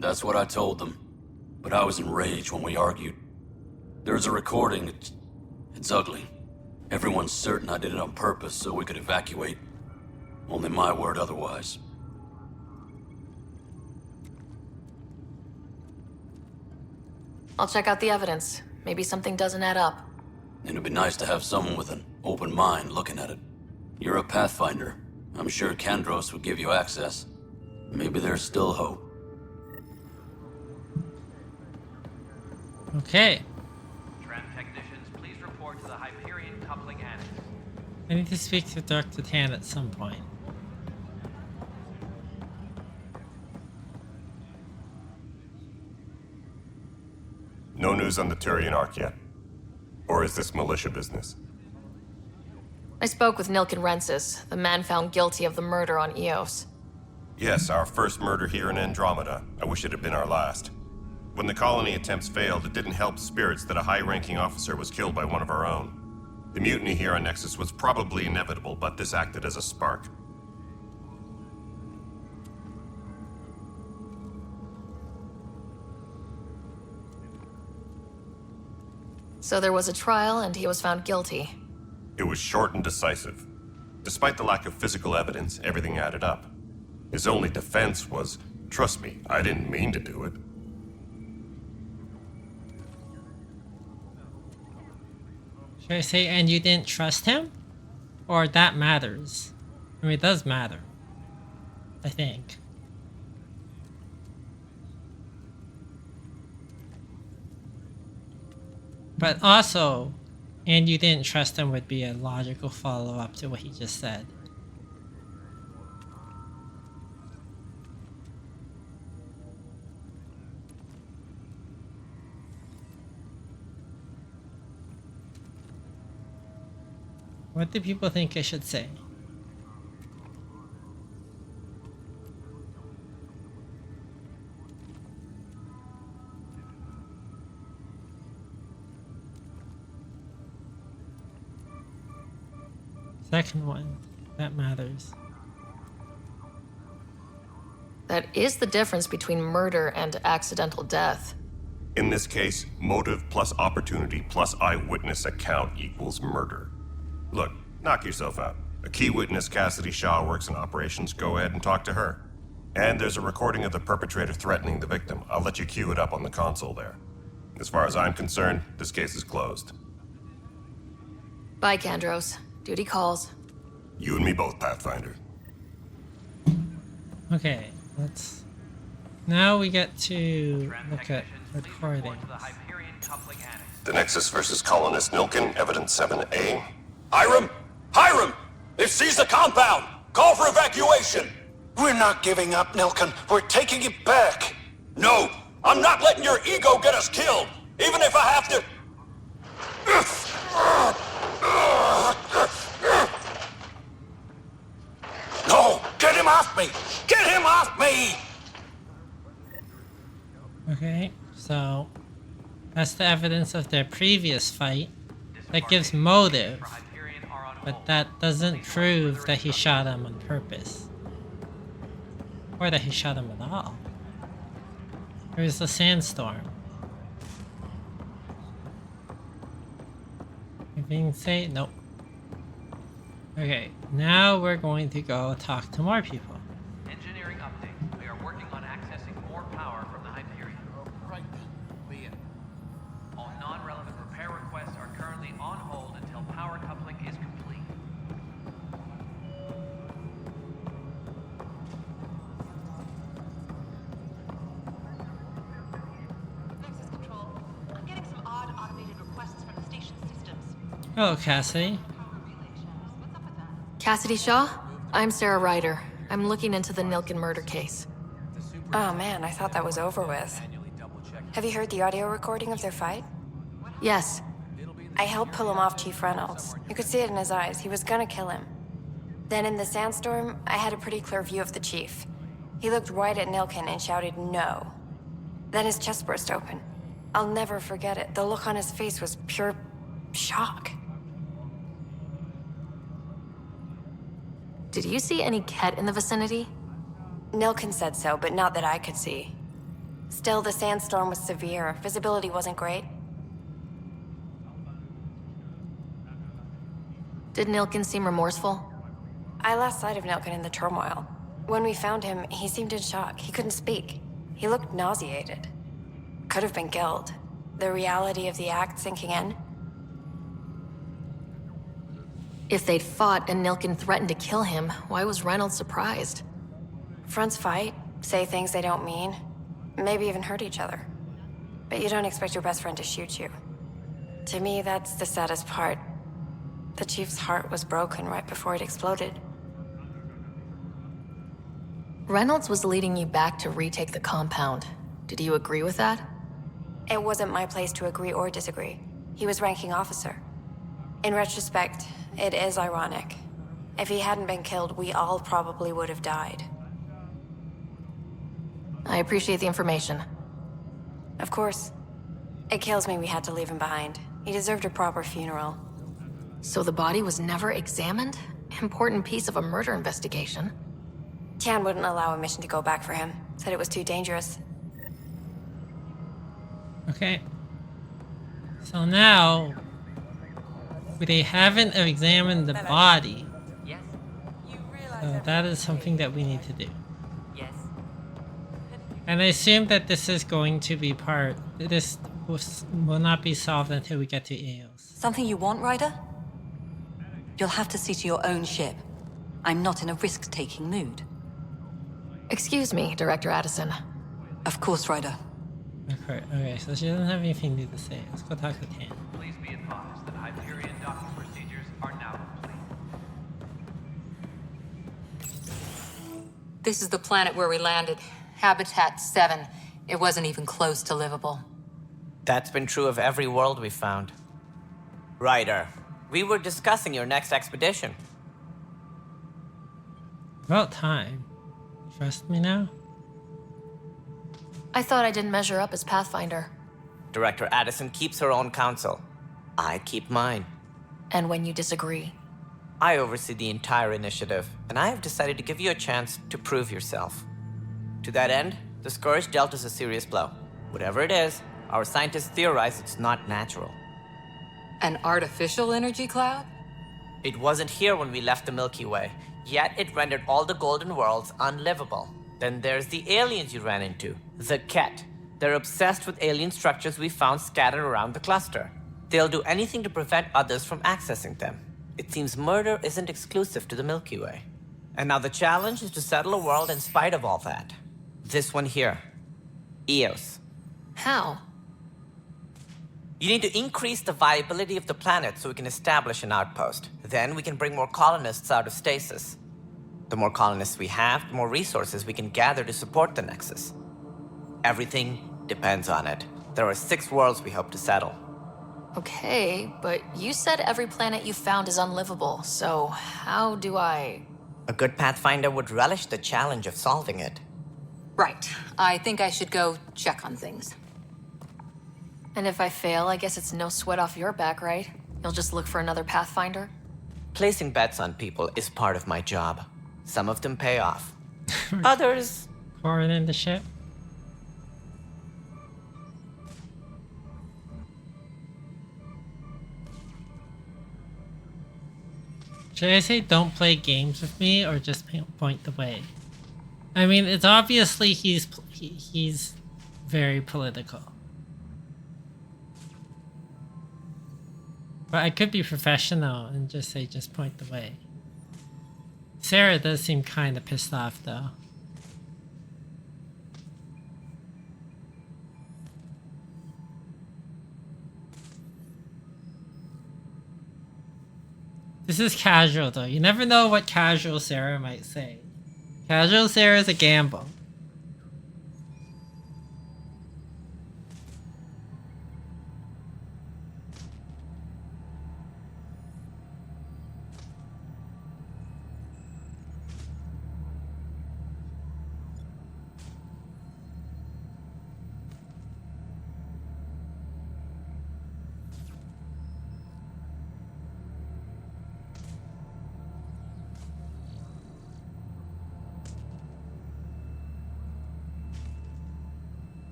Speaker 21: That's what I told them. But I was enraged when we argued. There's a recording. It's ugly. Everyone's certain I did it on purpose so we could evacuate. Only my word otherwise.
Speaker 3: I'll check out the evidence. Maybe something doesn't add up.
Speaker 21: It'd be nice to have someone with an open mind looking at it. You're a Pathfinder. I'm sure Kandros would give you access. Maybe there's still hope.
Speaker 1: Okay.
Speaker 15: Tram technicians, please report to the Hyperion coupling annex.
Speaker 1: I need to speak to Dr. Tan at some point.
Speaker 9: No news on the Turian Ark yet? Or is this militia business?
Speaker 3: I spoke with Nilken Rensis, the man found guilty of the murder on Eos.
Speaker 9: Yes, our first murder here in Andromeda. I wish it had been our last. When the colony attempts failed, it didn't help spirits that a high-ranking officer was killed by one of our own. The mutiny here on Nexus was probably inevitable, but this acted as a spark.
Speaker 3: So there was a trial and he was found guilty.
Speaker 9: It was short and decisive. Despite the lack of physical evidence, everything added up. His only defense was, trust me, I didn't mean to do it.
Speaker 1: Should I say, and you didn't trust him? Or that matters? I mean, it does matter. I think. But also, and you didn't trust him would be a logical follow-up to what he just said. What do people think I should say? Second one, that matters.
Speaker 3: That is the difference between murder and accidental death.
Speaker 9: In this case, motive plus opportunity plus eyewitness account equals murder. Look, knock yourself out. A key witness, Cassidy Shaw, works in operations. Go ahead and talk to her. And there's a recording of the perpetrator threatening the victim. I'll let you cue it up on the console there. As far as I'm concerned, this case is closed.
Speaker 3: Bye, Kandros. Duty calls.
Speaker 9: You and me both, Pathfinder.
Speaker 1: Okay, let's... Now we get to look at recordings.
Speaker 9: The Nexus versus Colonist Nilken, Evidence 7A.
Speaker 21: Hiram! Hiram! They've seized the compound! Call for evacuation!
Speaker 7: We're not giving up, Nilken. We're taking it back.
Speaker 21: No! I'm not letting your ego get us killed! Even if I have to...
Speaker 7: No! Get him off me! Get him off me!
Speaker 1: Okay, so... That's the evidence of their previous fight. That gives motive. But that doesn't prove that he shot him on purpose. Or that he shot him at all. There's the sandstorm. Anything to say? Nope. Okay, now we're going to go talk to more people.
Speaker 15: Engineering update. We are working on accessing more power from the Hyperion. Right then. Leah. All non-relevant repair requests are currently on hold until power coupling is complete.
Speaker 13: Nexus Control. I'm getting some odd automated requests from the station systems.
Speaker 1: Hello, Cassidy.
Speaker 3: Cassidy Shaw? I'm Sarah Ryder. I'm looking into the Nilken murder case.
Speaker 22: Oh man, I thought that was over with. Have you heard the audio recording of their fight?
Speaker 3: Yes.
Speaker 22: I helped pull him off Chief Reynolds. You could see it in his eyes. He was gonna kill him. Then in the sandstorm, I had a pretty clear view of the Chief. He looked right at Nilkin and shouted no. Then his chest burst open. I'll never forget it. The look on his face was pure shock.
Speaker 3: Did you see any Ket in the vicinity?
Speaker 22: Nilkin said so, but not that I could see. Still, the sandstorm was severe. Visibility wasn't great.
Speaker 3: Did Nilkin seem remorseful?
Speaker 22: I lost sight of Nilkin in the turmoil. When we found him, he seemed in shock. He couldn't speak. He looked nauseated. Could have been guilt. The reality of the act sinking in.
Speaker 3: If they'd fought and Nilkin threatened to kill him, why was Reynolds surprised?
Speaker 22: Fronts fight, say things they don't mean, maybe even hurt each other. But you don't expect your best friend to shoot you. To me, that's the saddest part. The Chief's heart was broken right before it exploded.
Speaker 3: Reynolds was leading you back to retake the compound. Did you agree with that?
Speaker 22: It wasn't my place to agree or disagree. He was ranking officer. In retrospect, it is ironic. If he hadn't been killed, we all probably would have died.
Speaker 3: I appreciate the information.
Speaker 22: Of course. It kills me we had to leave him behind. He deserved a proper funeral.
Speaker 3: So the body was never examined? Important piece of a murder investigation.
Speaker 22: Tian wouldn't allow a mission to go back for him. Said it was too dangerous.
Speaker 1: Okay. So now, they haven't examined the body.
Speaker 18: Yes.
Speaker 1: So that is something that we need to do. And I assume that this is going to be this will not be solved until we get to Eos.
Speaker 10: Something you want, Ryder? You'll have to see to your own ship. I'm not in a risk-taking mood.
Speaker 3: Excuse me, Director Addison.
Speaker 10: Of course, Ryder.
Speaker 1: Okay, so she doesn't have anything new to say. Let's go talk to Tan.
Speaker 15: Please be advised that Hyperion docking procedures are now complete.
Speaker 2: This is the planet where we landed. Habitat 7. It wasn't even close to livable.
Speaker 11: That's been true of every world we found. Ryder, we were discussing your next expedition.
Speaker 1: About time. Trust me now?
Speaker 3: I thought I didn't measure up as Pathfinder.
Speaker 11: Director Addison keeps her own counsel. I keep mine.
Speaker 3: And when you disagree?
Speaker 11: I oversee the entire initiative, and I have decided to give you a chance to prove yourself. To that end, the Scourge dealt us a serious blow. Whatever it is, our scientists theorize it's not natural.
Speaker 2: An artificial energy cloud?
Speaker 11: It wasn't here when we left the Milky Way, yet it rendered all the golden worlds unlivable. Then there's the aliens you ran into, the Ket. They're obsessed with alien structures we found scattered around the cluster. They'll do anything to prevent others from accessing them. It seems murder isn't exclusive to the Milky Way. And now the challenge is to settle a world in spite of all that. This one here. Eos.
Speaker 3: How?
Speaker 11: You need to increase the viability of the planet so we can establish an outpost. Then we can bring more colonists out of stasis. The more colonists we have, the more resources we can gather to support the Nexus. Everything depends on it. There are 6 worlds we hope to settle.
Speaker 3: Okay, but you said every planet you found is unlivable, so how do I...
Speaker 11: A good Pathfinder would relish the challenge of solving it.
Speaker 2: Right. I think I should go check on things.
Speaker 3: And if I fail, I guess it's no sweat off your back, right? You'll just look for another Pathfinder?
Speaker 11: Placing bets on people is part of my job. Some of them pay off. Others...
Speaker 1: Pouring in the ship. Should I say don't play games with me or just point the way? I mean, it's obviously he's very political. But I could be professional and just say just point the way. Sarah does seem kind of pissed off though. This is casual though. You never know what casual Sarah might say. Casual Sarah is a gamble.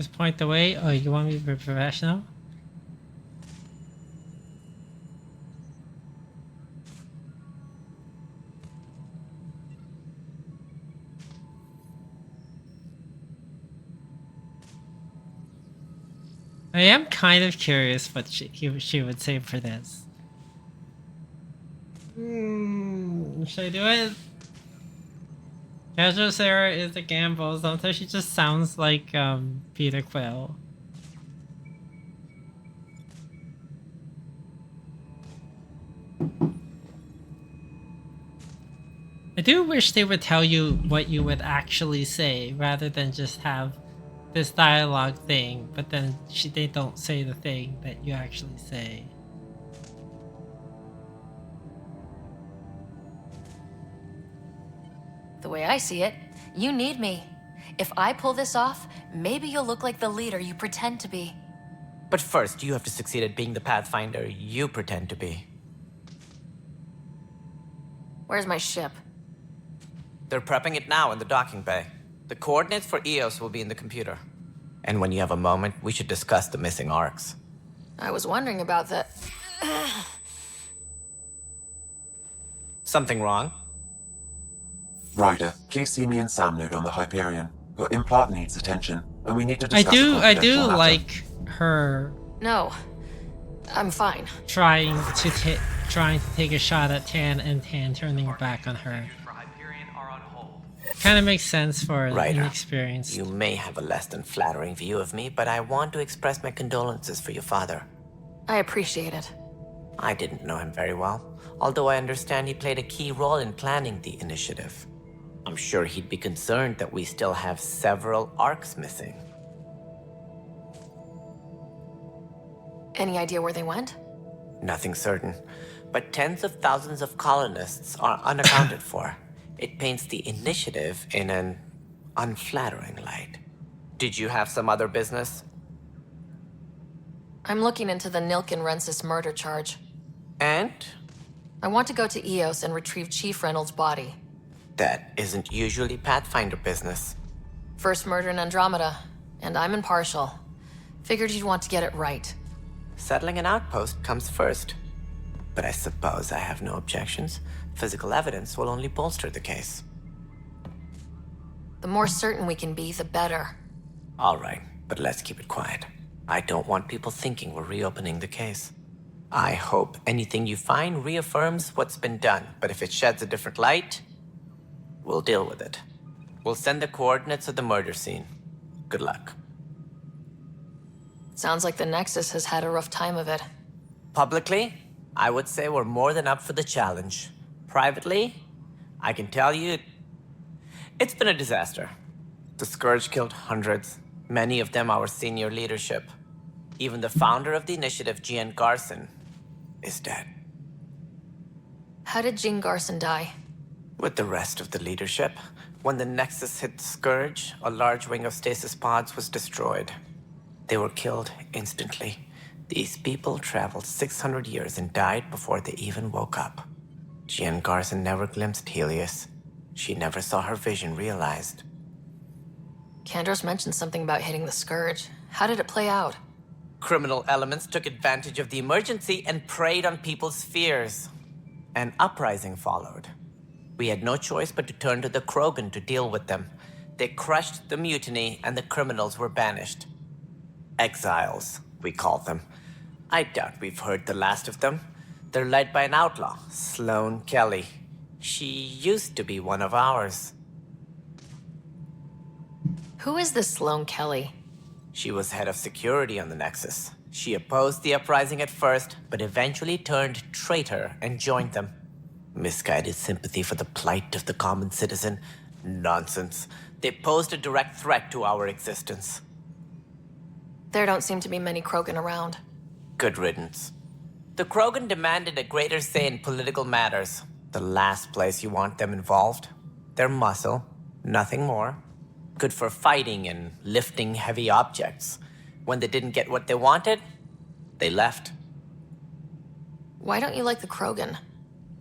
Speaker 1: Just point the way. Oh, you want me to be professional? I am kind of curious what she would say for this. Should I do it? Casual Sarah is a gamble. Sometimes she just sounds like Peter Quill. I do wish they would tell you what you would actually say rather than just have this dialogue thing, but then they don't say the thing that you actually say.
Speaker 3: The way I see it, you need me. If I pull this off, maybe you'll look like the leader you pretend to be.
Speaker 11: But first, you have to succeed at being the Pathfinder you pretend to be.
Speaker 3: Where's my ship?
Speaker 11: They're prepping it now in the docking bay. The coordinates for EOS will be in the computer. And when you have a moment, we should discuss the missing arcs.
Speaker 3: I was wondering about that.
Speaker 11: Something wrong?
Speaker 20: Ryder, please see me and Sam Node on the Hyperion. Your implant needs attention, and we need to discuss
Speaker 1: I do like her.
Speaker 3: No, I'm fine.
Speaker 1: Trying to take a shot at Tan and Tan turning her back on her. Kind of makes sense for an
Speaker 11: Ryder,
Speaker 1: inexperienced.
Speaker 11: you may have a less than flattering view of me, but I want to express my condolences for your father.
Speaker 3: I appreciate it.
Speaker 11: I didn't know him very well, although I understand he played a key role in planning the initiative. I'm sure he'd be concerned that we still have several arcs missing.
Speaker 3: Any idea where they went?
Speaker 11: Nothing certain, but tens of thousands of colonists are unaccounted for. It paints the initiative in an unflattering light. Did you have some other business?
Speaker 3: I'm looking into the Nilken Rensis murder charge.
Speaker 11: And?
Speaker 3: I want to go to EOS and retrieve Chief Reynolds' body.
Speaker 11: That isn't usually Pathfinder business.
Speaker 3: First murder in Andromeda, and I'm impartial. Figured you'd want to get it right.
Speaker 11: Settling an outpost comes first. But I suppose I have no objections. Physical evidence will only bolster the case.
Speaker 3: The more certain we can be, the better.
Speaker 11: All right, but let's keep it quiet. I don't want people thinking we're reopening the case. I hope anything you find reaffirms what's been done, but if it sheds a different light, we'll deal with it. We'll send the coordinates of the murder scene. Good luck.
Speaker 3: Sounds like the Nexus has had a rough time of it.
Speaker 11: Publicly, I would say we're more than up for the challenge. Privately, I can tell you, it's been a disaster. The Scourge killed hundreds, many of them our senior leadership. Even the founder of the initiative, Jean Garson, is dead.
Speaker 3: How did Jean Garson die?
Speaker 11: With the rest of the leadership, when the Nexus hit the Scourge, a large wing of stasis pods was destroyed. They were killed instantly. These people traveled 600 years and died before they even woke up. Jean Garson never glimpsed Helios. She never saw her vision realized.
Speaker 3: Kandros mentioned something about hitting the Scourge. How did it play out?
Speaker 11: Criminal elements took advantage of the emergency and preyed on people's fears. An uprising followed. We had no choice but to turn to the Krogan to deal with them. They crushed the mutiny and the criminals were banished. Exiles, we call them. I doubt we've heard the last of them. They're led by an outlaw, Sloane Kelly. She used to be one of ours.
Speaker 3: Who is this Sloane Kelly?
Speaker 11: She was head of security on the Nexus. She opposed the uprising at first, but eventually turned traitor and joined them. Misguided sympathy for the plight of the common citizen? Nonsense. They posed a direct threat to our existence.
Speaker 3: There don't seem to be many Krogan around.
Speaker 11: Good riddance. The Krogan demanded a greater say in political matters. The last place you want them involved. Their muscle, nothing more. Good for fighting and lifting heavy objects. When they didn't get what they wanted, they left.
Speaker 3: Why don't you like the Krogan?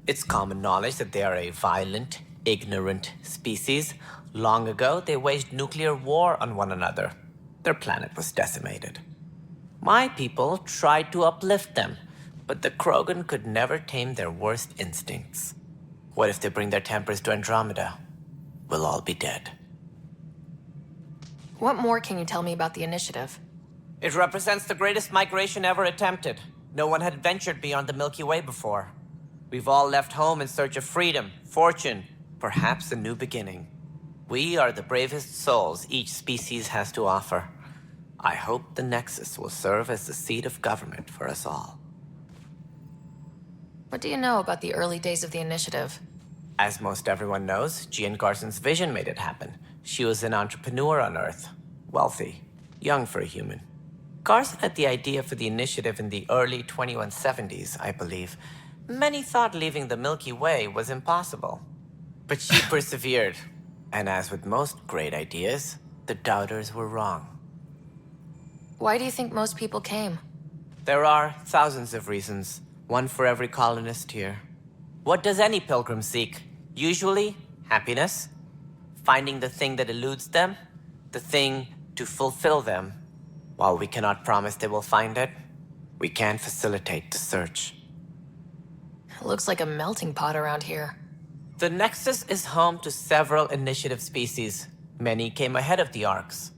Speaker 11: It's common knowledge that they are a violent, ignorant species. Long ago, they waged nuclear war on one another. Their planet was decimated. My people tried to uplift them, but the Krogan could never tame their worst instincts. What if they bring their tempers to Andromeda? We'll all be dead.
Speaker 3: What more can you tell me about the initiative?
Speaker 11: It represents the greatest migration ever attempted. No one had ventured beyond the Milky Way before. We've all left home in search of freedom, fortune, perhaps a new beginning. We are the bravest souls each species has to offer. I hope the Nexus will serve as the seat of government for us all.
Speaker 3: What do you know about the early days of the initiative?
Speaker 11: As most everyone knows, Gian Garson's vision made it happen. She was an entrepreneur on Earth. Wealthy. Young for a human. Garson had the idea for the initiative in the early 2170s, I believe. Many thought leaving the Milky Way was impossible. But she persevered. And as with most great ideas, the doubters were wrong.
Speaker 3: Why do you think most people came?
Speaker 11: There are thousands of reasons, one for every colonist here. What does any pilgrim seek? Usually, happiness. Finding the thing that eludes them, the thing to fulfill them. While we cannot promise they will find it, we can facilitate the search.
Speaker 3: It looks like a melting pot around here.
Speaker 11: The Nexus is home to several initiative species. Many came ahead of the Arks.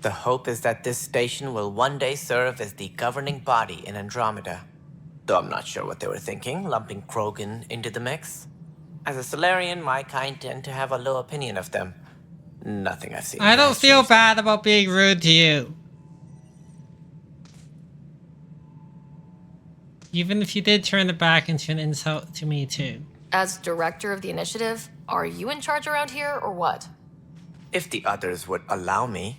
Speaker 11: The hope is that this station will one day serve as the governing body in Andromeda. Though I'm not sure what they were thinking, lumping Krogan into the mix. As a Solarian, my kind tend to have a low opinion of them. Nothing I've seen.
Speaker 1: I don't feel bad about being rude to you. Even if you did turn it back into an insult to me too.
Speaker 3: As director of the initiative, are you in charge around here or what?
Speaker 11: If the others would allow me,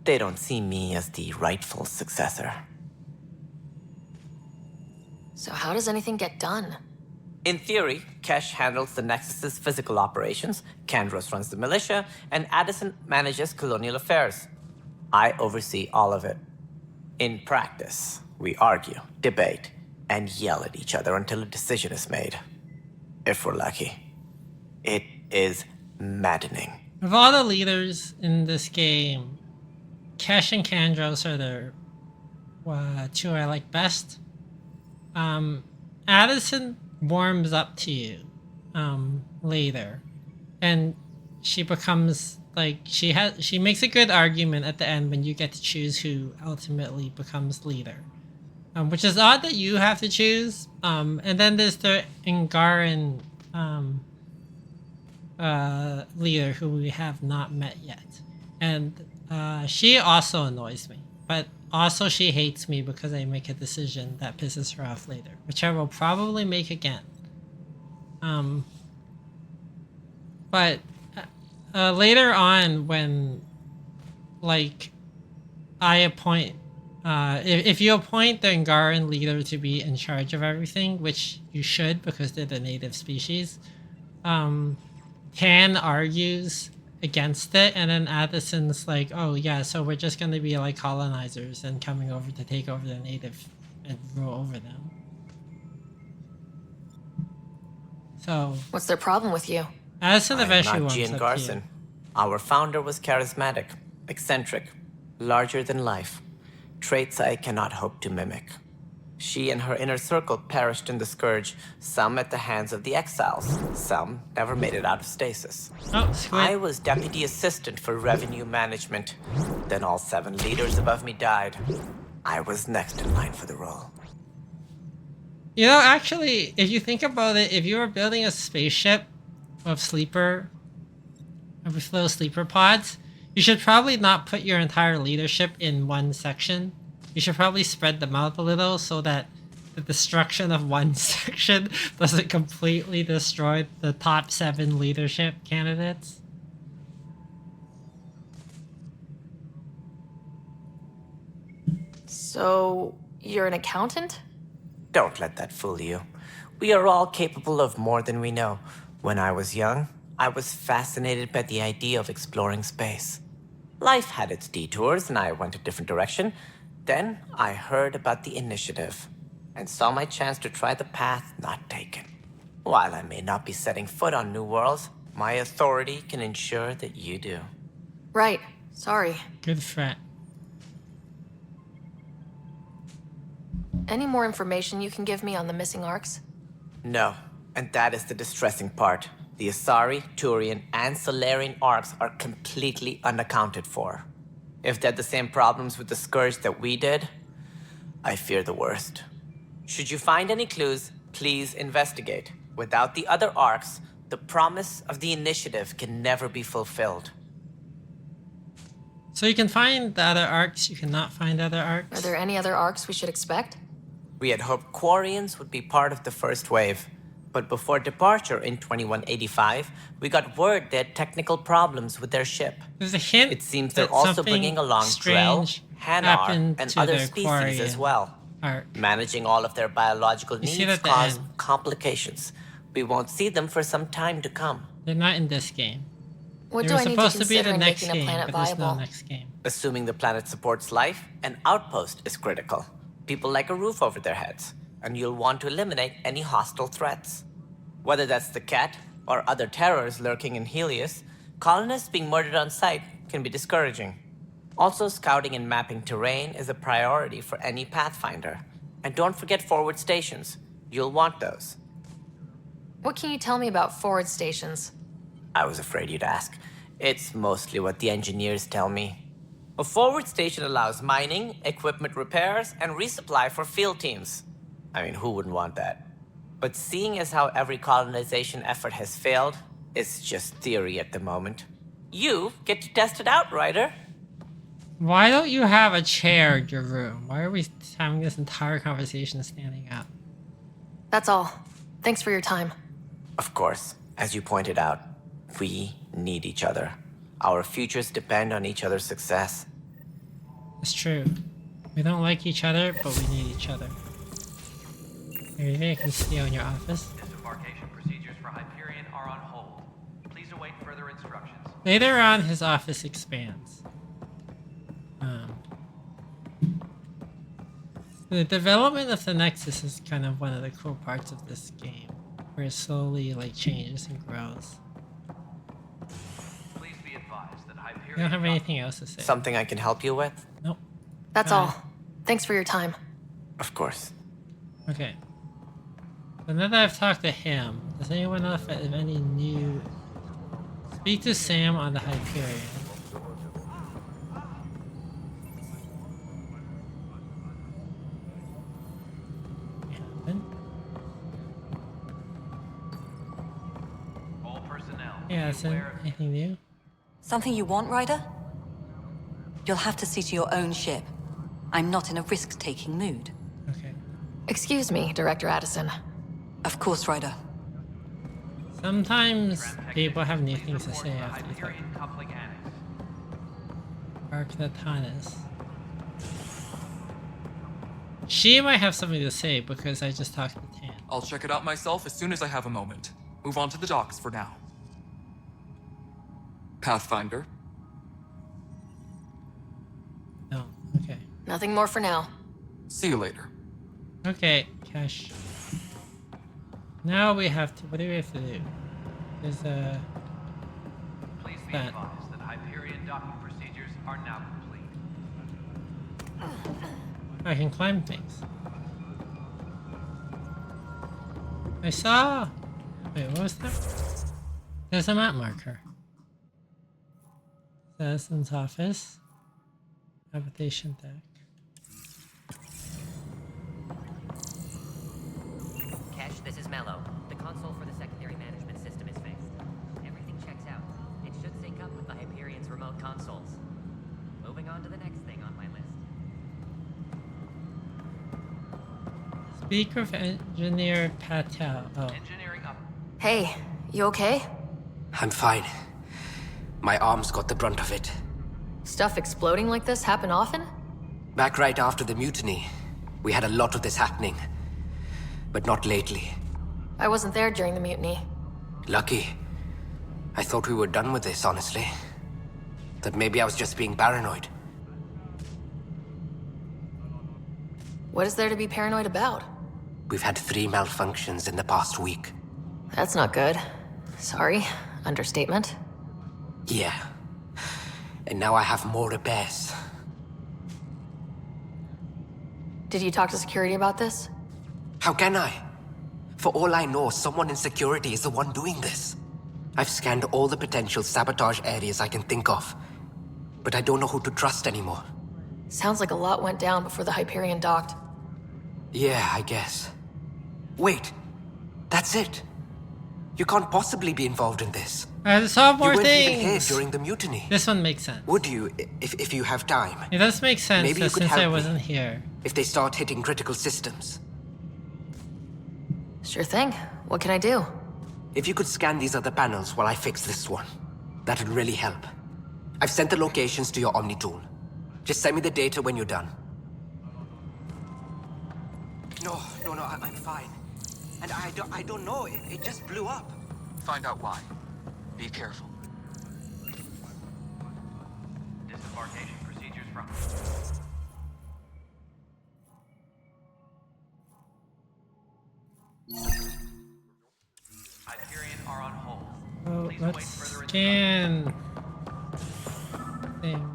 Speaker 11: they don't see me as the rightful successor.
Speaker 3: So how does anything get done?
Speaker 11: In theory, Kesh handles the Nexus's physical operations, Kandros runs the militia, and Addison manages colonial affairs. I oversee all of it. In practice, we argue, debate, and yell at each other until a decision is made. If we're lucky. It is maddening.
Speaker 1: Of all the leaders in this game, Kesh and Kandros are the two I like best. Addison warms up to you later, and she becomes like she makes a good argument at the end when you get to choose who ultimately becomes leader, which is odd that you have to choose. And then there's the Angaran leader who we have not met yet, and she also annoys me, but also she hates me because I make a decision that pisses her off later, which I will probably make again. But later on, when like I appoint if you appoint the Angaran leader to be in charge of everything, which you should because they're the native species, Tan argues against it, and then Addison's like, oh yeah, so we're just going to be like colonizers and coming over to take over the native and rule over them. So
Speaker 3: what's their problem with you?
Speaker 1: Addison eventually
Speaker 11: I'm not
Speaker 1: wants
Speaker 11: Gian
Speaker 1: up
Speaker 11: Garson. Our founder was charismatic, eccentric, larger than life. Traits I cannot hope to mimic. She and her inner circle perished in the Scourge, some at the hands of the Exiles, some never made it out of stasis.
Speaker 1: Oh,
Speaker 11: I was deputy assistant for revenue management. Then all 7 leaders above me died. I was next in line for the role.
Speaker 1: You know, actually, if you think about it, if you were building a spaceship of little sleeper pods, you should probably not put your entire leadership in one section. You should probably spread them out a little so that the destruction of one section doesn't completely destroy the top 7 leadership candidates.
Speaker 3: So, you're an accountant?
Speaker 11: Don't let that fool you. We are all capable of more than we know. When I was young, I was fascinated by the idea of exploring space. Life had its detours, and I went a different direction. Then I heard about the initiative, and saw my chance to try the path not taken. While I may not be setting foot on new worlds, my authority can ensure that you do.
Speaker 3: Right. Sorry.
Speaker 1: Good friend.
Speaker 3: Any more information you can give me on the missing arcs?
Speaker 11: No, and that is the distressing part. The Asari, Turian, and Solarian arcs are completely unaccounted for. If they had the same problems with the Scourge that we did, I fear the worst. Should you find any clues, please investigate. Without the other arcs, the promise of the Initiative can never be fulfilled.
Speaker 1: So you can find the other arcs, you cannot find other arcs?
Speaker 3: Are there any other arcs we should expect?
Speaker 11: We had hoped Quarians would be part of the first wave, but before departure in 2185, we got word they had technical problems with their ship.
Speaker 1: There's a hint.
Speaker 11: It seems they're
Speaker 1: that
Speaker 11: also
Speaker 1: something
Speaker 11: bringing along Drell,
Speaker 1: strange
Speaker 11: Hanar,
Speaker 1: happened
Speaker 11: and
Speaker 1: to
Speaker 11: other
Speaker 1: the
Speaker 11: species as
Speaker 1: Quarian
Speaker 11: well.
Speaker 1: arc.
Speaker 11: Managing all of their biological
Speaker 1: You see
Speaker 11: needs
Speaker 1: it at the
Speaker 11: cause
Speaker 1: end.
Speaker 11: complications. We won't see them for some time to come.
Speaker 1: They're not in this game.
Speaker 3: What
Speaker 1: They
Speaker 3: do
Speaker 1: were
Speaker 3: I need to
Speaker 1: supposed to be
Speaker 3: consider
Speaker 1: the
Speaker 3: in
Speaker 1: next
Speaker 3: making a
Speaker 1: game,
Speaker 3: planet
Speaker 1: but there's no
Speaker 3: viable?
Speaker 1: next game.
Speaker 11: Assuming the planet supports life, an outpost is critical. People like a roof over their heads, and you'll want to eliminate any hostile threats. Whether that's the Cat or other terrors lurking in Helios, colonists being murdered on sight can be discouraging. Also, scouting and mapping terrain is a priority for any Pathfinder. And don't forget forward stations. You'll want those.
Speaker 3: What can you tell me about forward stations?
Speaker 11: I was afraid you'd ask. It's mostly what the engineers tell me. A forward station allows mining, equipment repairs, and resupply for field teams. I mean, who wouldn't want that? But seeing as how every colonization effort has failed, it's just theory at the moment. You get to test it out, Ryder.
Speaker 1: Why don't you have a chair in your room? Why are we having this entire conversation standing up?
Speaker 3: That's all. Thanks for your time.
Speaker 11: Of course, as you pointed out, we need each other. Our futures depend on each other's success.
Speaker 1: It's true. We don't like each other, but we need each other. Anything I can see in your office?
Speaker 15: Disembarkation procedures for Hyperion are on hold. Please await further instructions.
Speaker 1: Later on, his office expands. The development of the Nexus is kind of one of the cool parts of this game, where it slowly like changes and grows.
Speaker 15: Please be advised that Hyperion...
Speaker 1: You don't have anything else to say?
Speaker 11: Something I can help you with?
Speaker 1: Nope.
Speaker 3: That's all. Thanks for your time.
Speaker 11: Of course.
Speaker 1: Okay. So now that I've talked to him, does anyone know if I have any new... Speak to Sam on the Hyperion.
Speaker 15: All personnel.
Speaker 1: Yeah, is there anything new?
Speaker 10: Something you want, Ryder? You'll have to see to your own ship. I'm not in a risk-taking mood.
Speaker 1: Okay.
Speaker 3: Excuse me, Director Addison.
Speaker 10: Of course, Ryder.
Speaker 1: Sometimes people have new things to say after the
Speaker 15: Hyperion coupling annex.
Speaker 1: Arcnatanis. She might have something to say because I just talked to Tan.
Speaker 12: I'll check it out myself as soon as I have a moment. Move on to the docks for now. Pathfinder.
Speaker 1: No, okay.
Speaker 3: Nothing more for now.
Speaker 12: See you later.
Speaker 1: Okay, Cash. Now we have to. What do we have to do? There's a.
Speaker 15: Please be advised that Hyperion docking procedures are now complete.
Speaker 1: I can climb things. I saw. Wait, what was that? There's a map marker. Citizen's office. Habitation deck.
Speaker 5: Cash, this is Mello. The console for the secondary management system is fixed. Everything checks out. It should sync up with the Hyperion's remote consoles. Moving on to the next thing on my list.
Speaker 1: Speak with Engineer Patel. Oh.
Speaker 15: Engineering up.
Speaker 3: Hey, you okay?
Speaker 8: I'm fine. My arms got the brunt of it.
Speaker 3: Stuff exploding like this happen often?
Speaker 8: Back right after the mutiny, we had a lot of this happening. But not lately.
Speaker 3: I wasn't there during the mutiny.
Speaker 8: Lucky. I thought we were done with this, honestly. That maybe I was just being paranoid.
Speaker 3: What is there to be paranoid about?
Speaker 8: We've had 3 malfunctions in the past week.
Speaker 3: That's not good. Sorry. Understatement.
Speaker 8: Yeah. And now I have more repairs.
Speaker 3: Did you talk to security about this?
Speaker 8: How can I? For all I know, someone in security is the one doing this. I've scanned all the potential sabotage areas I can think of, but I don't know who to trust anymore.
Speaker 3: Sounds like a lot went down before the Hyperion docked.
Speaker 8: Yeah, I guess. Wait, that's it. You can't possibly be involved in this.
Speaker 1: I saw more
Speaker 8: you weren't
Speaker 1: things.
Speaker 8: even here during the mutiny.
Speaker 1: This one makes sense.
Speaker 8: Would you, if you have time?
Speaker 1: It does make sense
Speaker 8: Maybe you could
Speaker 1: since
Speaker 8: help
Speaker 1: I
Speaker 8: me
Speaker 1: wasn't here.
Speaker 8: if they start hitting critical systems.
Speaker 3: Sure thing. What can I do?
Speaker 8: If you could scan these other panels while I fix this one, that'd really help. I've sent the locations to your Omni tool. Just send me the data when you're done. No, I'm fine. And I don't know, it just blew up.
Speaker 12: Find out why. Be careful.
Speaker 15: Disembarkation procedures from... Hyperion are on hold.
Speaker 1: Oh,
Speaker 15: Please
Speaker 1: let's
Speaker 15: await further
Speaker 1: scan things.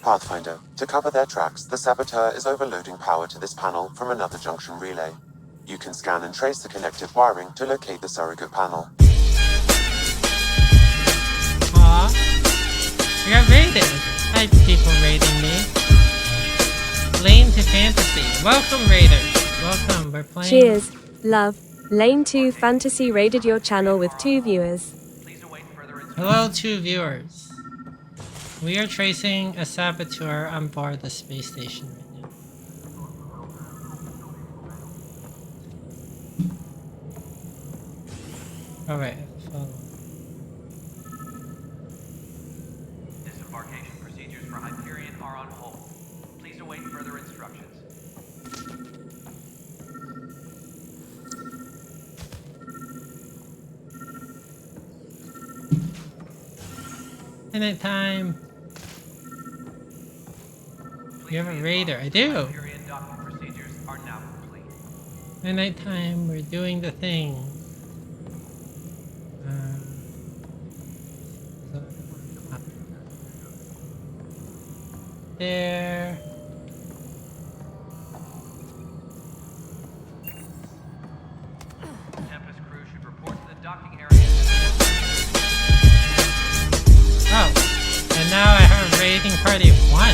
Speaker 20: Pathfinder, to cover their tracks, the saboteur is overloading power to this panel from another junction relay. You can scan and trace the connected wiring to locate the surrogate panel.
Speaker 1: Aw. I got raided. Hi, people raiding me. Lane to Fantasy. Welcome, raiders. Welcome, we're playing...
Speaker 6: Cheers, love. Lane 2 Fantasy raided your channel with 2 viewers.
Speaker 1: Hello, 2 viewers. We are tracing a saboteur on board the space station right now. Alright, follow.
Speaker 15: Disembarkation procedures for Hyperion are on hold. Please await further instructions.
Speaker 1: Night time. You have a raider. I do.
Speaker 15: Hyperion docking procedures are now complete.
Speaker 1: Night time. We're doing the thing. There.
Speaker 15: Tempest crew should report to the docking area.
Speaker 1: Oh, and now I have a raiding party of 1.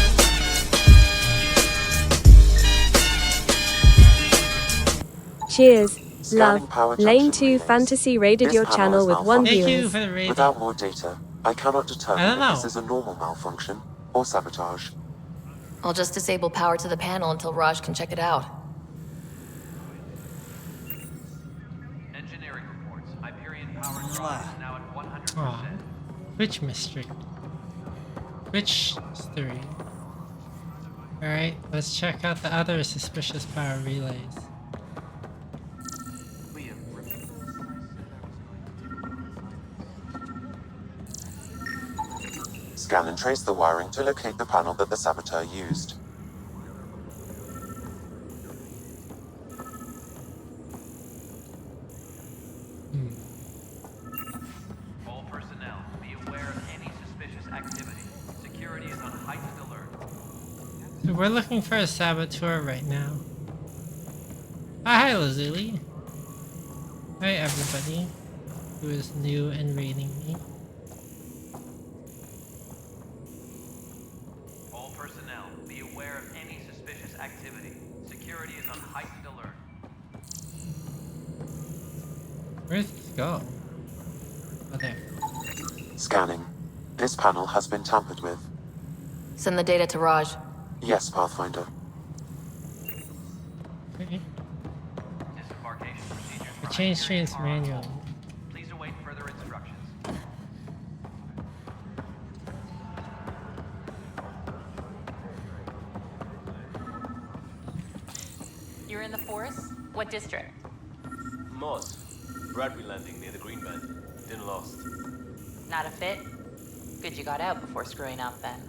Speaker 6: Cheers,
Speaker 20: Scanning
Speaker 6: love.
Speaker 20: power
Speaker 6: Lane
Speaker 20: junction
Speaker 6: 2
Speaker 20: relays.
Speaker 6: Fantasy raided
Speaker 20: This
Speaker 6: your
Speaker 20: panel
Speaker 6: channel
Speaker 20: is
Speaker 6: with 1
Speaker 1: Thank
Speaker 6: viewer.
Speaker 1: you for the raiding.
Speaker 20: Without more data, I cannot determine
Speaker 1: I don't know.
Speaker 20: if this is a normal malfunction or sabotage.
Speaker 3: I'll just disable power to the panel until Raj can check it out.
Speaker 15: Engineering reports. Hyperion power drive is now at 100%.
Speaker 1: Aw. Which mystery? Which mystery? Alright, let's check out the other suspicious power relays.
Speaker 20: Scan and trace the wiring to locate the panel that the saboteur used.
Speaker 15: All personnel, be aware of any suspicious activity. Security is on heightened alert.
Speaker 1: So we're looking for a saboteur right now. Hi, Lazuli. Hi, everybody who is new and raiding me.
Speaker 15: All personnel, be aware of any suspicious activity. Security is on heightened alert.
Speaker 1: Where's this go? Oh, there.
Speaker 20: Scanning. This panel has been tampered with.
Speaker 3: Send the data to Raj.
Speaker 20: Yes, Pathfinder.
Speaker 1: Okay.
Speaker 15: Disembarkation procedures
Speaker 1: I
Speaker 15: for
Speaker 1: changed
Speaker 15: Hyperion
Speaker 1: trains
Speaker 15: are on
Speaker 1: manually.
Speaker 15: hold. Please await further instructions.
Speaker 2: You're in the forest? What district?
Speaker 4: Moz. Bradbury landing near the Green Band. Didn't last.
Speaker 2: Not a fit? Good you got out before screwing up then.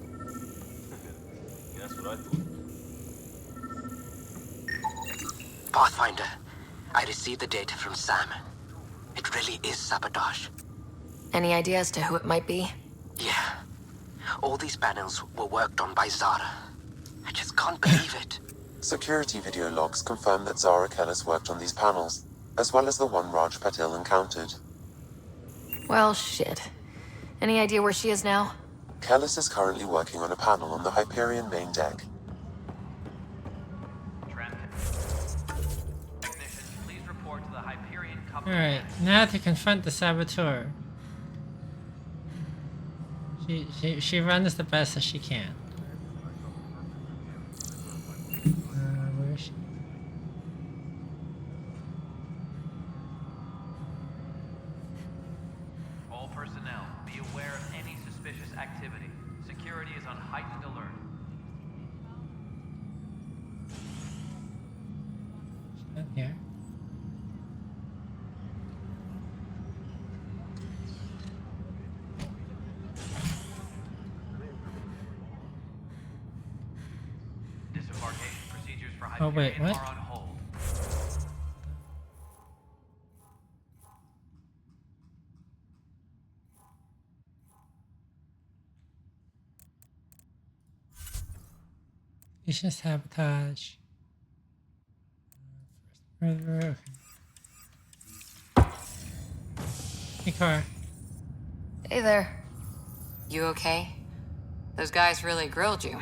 Speaker 4: Yeah, that's what I thought.
Speaker 8: Pathfinder, I received the data from Sam. It really is sabotage.
Speaker 3: Any idea as to who it might be?
Speaker 8: Yeah. All these panels were worked on by Zara. I just can't believe it.
Speaker 20: Security video logs confirm that Zara Kellis worked on these panels, as well as the one Raj Patil encountered.
Speaker 3: Well, shit. Any idea where she is now?
Speaker 20: Kellis is currently working on a panel on the Hyperion main deck.
Speaker 15: Please report to the Hyperion Company.
Speaker 1: Alright, now to confront the saboteur. She runs the best as she can. Where is she?
Speaker 15: All personnel, be aware of any suspicious activity. Security is on heightened alert.
Speaker 1: She's not here.
Speaker 15: Disembarkation procedures for
Speaker 1: Oh, wait,
Speaker 15: Hyperion
Speaker 1: what?
Speaker 15: are on hold.
Speaker 1: Mission sabotage. First murderer. Okay. Hey, car.
Speaker 3: Hey there.
Speaker 2: You okay? Those guys really grilled you.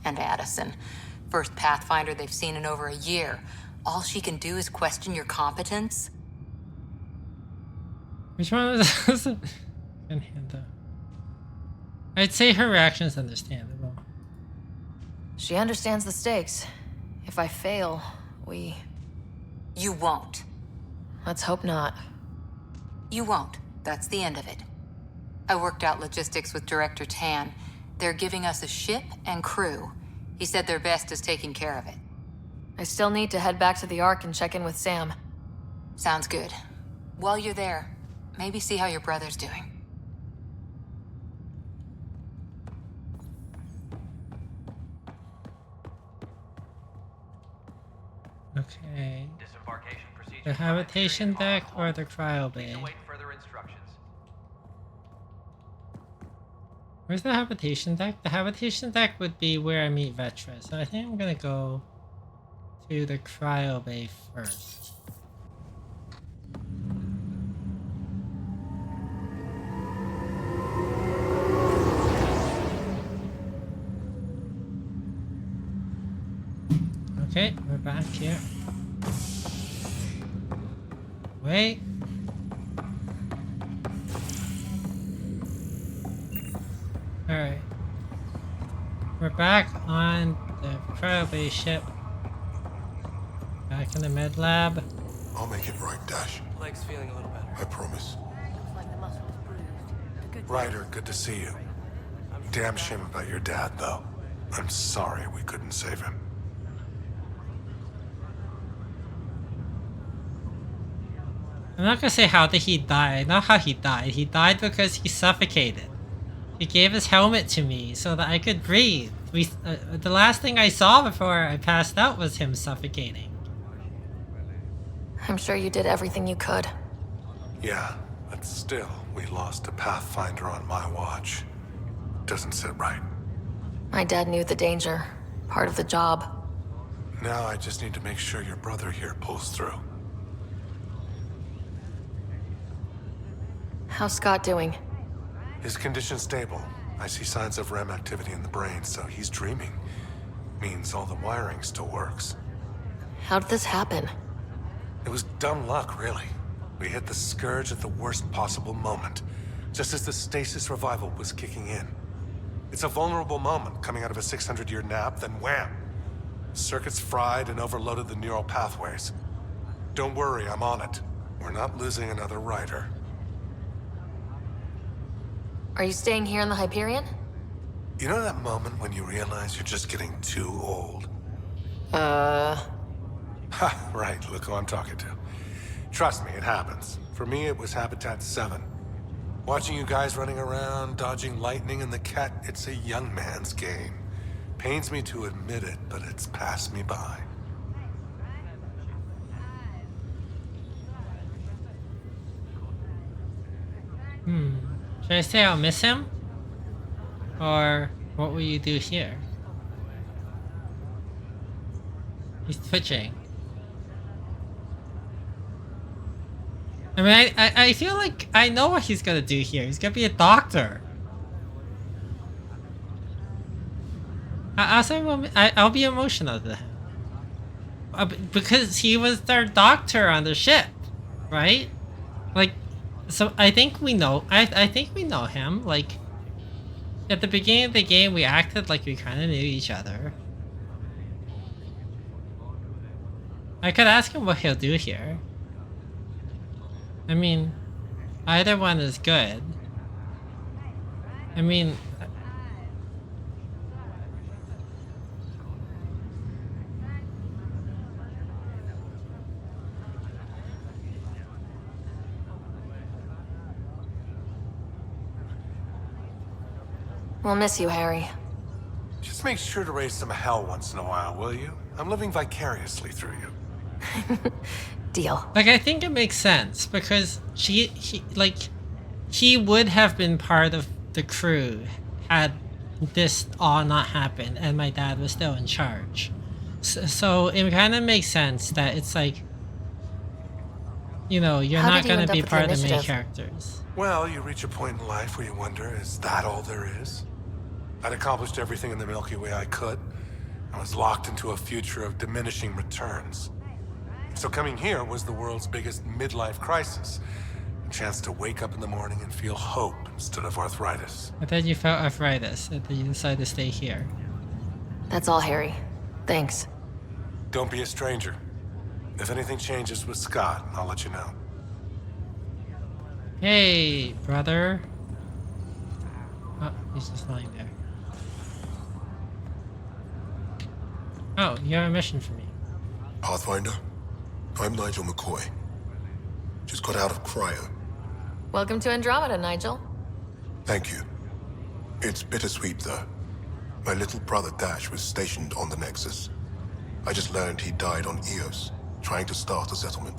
Speaker 2: And Addison. First Pathfinder they've seen in over a year. All she can do is question your competence?
Speaker 1: Which one was this? Can handle. I'd say her reaction is understandable.
Speaker 3: She understands the stakes. If I fail, we...
Speaker 2: You won't.
Speaker 3: Let's hope not.
Speaker 2: You won't. That's the end of it. I worked out logistics with Director Tan. They're giving us a ship and crew. He said their best is taking care of it.
Speaker 3: I still need to head back to the Ark and check in with Sam.
Speaker 2: Sounds good. While you're there, maybe see how your brother's doing.
Speaker 1: Okay.
Speaker 15: Disembarkation procedures
Speaker 1: The
Speaker 15: for
Speaker 1: habitation
Speaker 15: Hyperion
Speaker 1: deck
Speaker 15: are on
Speaker 1: or the cryo
Speaker 15: Please
Speaker 1: bay?
Speaker 15: await further instructions.
Speaker 1: Where's the habitation deck? The habitation deck would be where I meet Vetra, so I think I'm gonna go to the cryo bay first. Okay, we're back here. Wait. Alright. We're back on the cryobase ship. Back in the med lab.
Speaker 7: I'll make it right, Dash.
Speaker 16: Leg's feeling a little better.
Speaker 7: I promise.
Speaker 16: Looks like the muscle's bruised. Good.
Speaker 7: Ryder, good to see you. Damn shame about your dad, though. I'm sorry we couldn't save him.
Speaker 1: I'm not gonna say how did he die, not how he died. He died because he suffocated. He gave his helmet to me so that I could breathe. The last thing I saw before I passed out was him suffocating.
Speaker 3: I'm sure you did everything you could.
Speaker 7: Yeah, but still, we lost a Pathfinder on my watch. Doesn't sit right.
Speaker 3: My dad knew the danger. Part of the job.
Speaker 7: Now I just need to make sure your brother here pulls through.
Speaker 3: How's Scott doing?
Speaker 7: His condition's stable. I see signs of REM activity in the brain, so he's dreaming. Means all the wiring still works.
Speaker 3: How did this happen?
Speaker 7: It was dumb luck, really. We hit the Scourge at the worst possible moment, just as the stasis revival was kicking in. It's a vulnerable moment coming out of a 600-year nap, then wham! Circuits fried and overloaded the neural pathways. Don't worry, I'm on it. We're not losing another rider.
Speaker 3: Are you staying here in the Hyperion?
Speaker 7: You know that moment when you realize you're just getting too old?
Speaker 3: Ha,
Speaker 7: right, look who I'm talking to. Trust me, it happens. For me, it was Habitat 7. Watching you guys running around, dodging lightning and the cat, it's a young man's game. Pains me to admit it, but it's passed me by.
Speaker 1: Should I say I'll miss him? Or what will you do here? He's twitching. I mean, I feel like I know what he's gonna do here. He's gonna be a doctor. I'll be emotional to him. Because he was their doctor on the ship, right? Like, so I think we know. I think we know him. Like, at the beginning of the game, we acted like we kind of knew each other. I could ask him what he'll do here. I mean, either one is good. I mean...
Speaker 3: We'll miss you, Harry.
Speaker 7: Just make sure to raise some hell once in a while, will you? I'm living vicariously through you.
Speaker 3: Deal.
Speaker 1: Like, I think it makes sense because he would have been part of the crew had this all not happened and my dad was still in charge. So it kind of makes sense that it's like, you know, you're
Speaker 3: How
Speaker 1: not
Speaker 3: did you
Speaker 1: going
Speaker 3: end
Speaker 1: to
Speaker 3: up
Speaker 1: be
Speaker 3: with the
Speaker 1: part of the main
Speaker 3: initiative?
Speaker 1: characters.
Speaker 7: Well, you reach a point in life where you wonder, is that all there is? I'd accomplished everything in the Milky Way I could. I was locked into a future of diminishing returns. So coming here was the world's biggest midlife crisis. A chance to wake up in the morning and feel hope instead of arthritis.
Speaker 1: But then you felt arthritis and then you decided to stay here.
Speaker 3: That's all, Harry. Thanks.
Speaker 7: Don't be a stranger. If anything changes with Scott, I'll let you know.
Speaker 1: Hey, brother. Oh, he's just lying there. Oh, you have a mission for me.
Speaker 14: Pathfinder, I'm Nigel McCoy. Just got out of cryo.
Speaker 3: Welcome to Andromeda, Nigel.
Speaker 14: Thank you. It's bittersweet, though. My little brother Dash was stationed on the Nexus. I just learned he died on Eos, trying to start a settlement.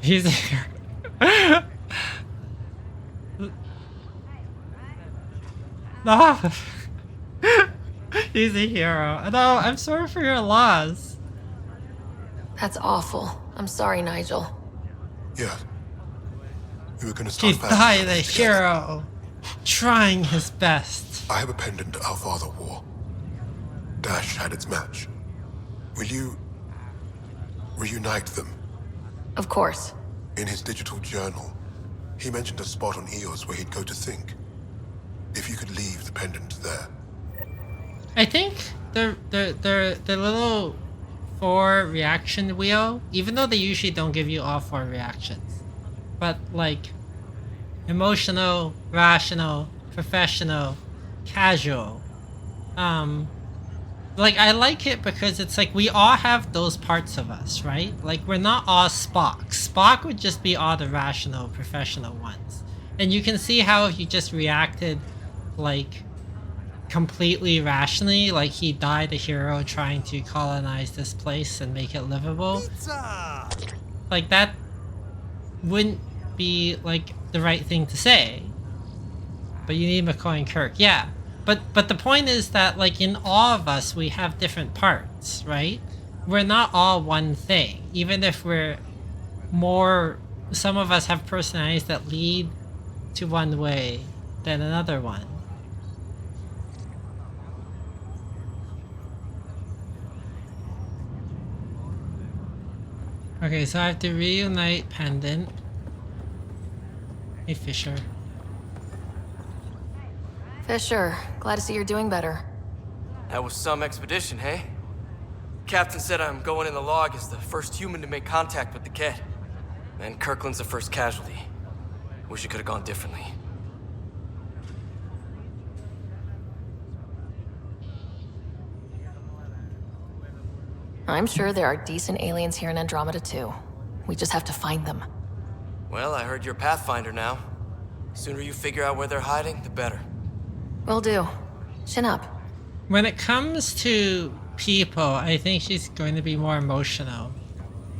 Speaker 1: He's here. No. He's a hero. No, I'm sorry for your loss.
Speaker 3: That's awful. I'm sorry, Nigel.
Speaker 14: Yeah. We were gonna start
Speaker 1: He died a hero, trying his best.
Speaker 14: I have a pendant our father wore. Dash had its match. Will you reunite them?
Speaker 3: Of course.
Speaker 14: In his digital journal, he mentioned a spot on Eos where he'd go to think. If you could leave the pendant there.
Speaker 1: I think the little 4 reaction wheel, even though they usually don't give you all 4 reactions, but like emotional, rational, professional, casual, like I like it because it's like we all have those parts of us, right? Like we're not all Spock. Spock would just be all the rational, professional ones, and you can see how if you just reacted like completely rationally, like he died a hero trying to colonize this place and make it livable. Pizza! Like that wouldn't be like the right thing to say. But you need McCoy and Kirk, yeah. But the point is that like in all of us we have different parts, right? We're not all one thing. Even if we're more, some of us have personalities that lead to one way than another one. Okay, so I have to reunite Pendant. Hey, Fisher.
Speaker 3: Fisher, glad to see you're doing better.
Speaker 17: That was some expedition, hey? Captain said I'm going in the log as the first human to make contact with the Kett. And Kirkland's the first casualty. Wish it could have gone differently.
Speaker 3: I'm sure there are decent aliens here in Andromeda too. We just have to find them.
Speaker 17: Well, I heard you're Pathfinder now. Sooner you figure out where they're hiding, the better.
Speaker 3: Will do. Chin up.
Speaker 1: When it comes to people, I think she's going to be more emotional.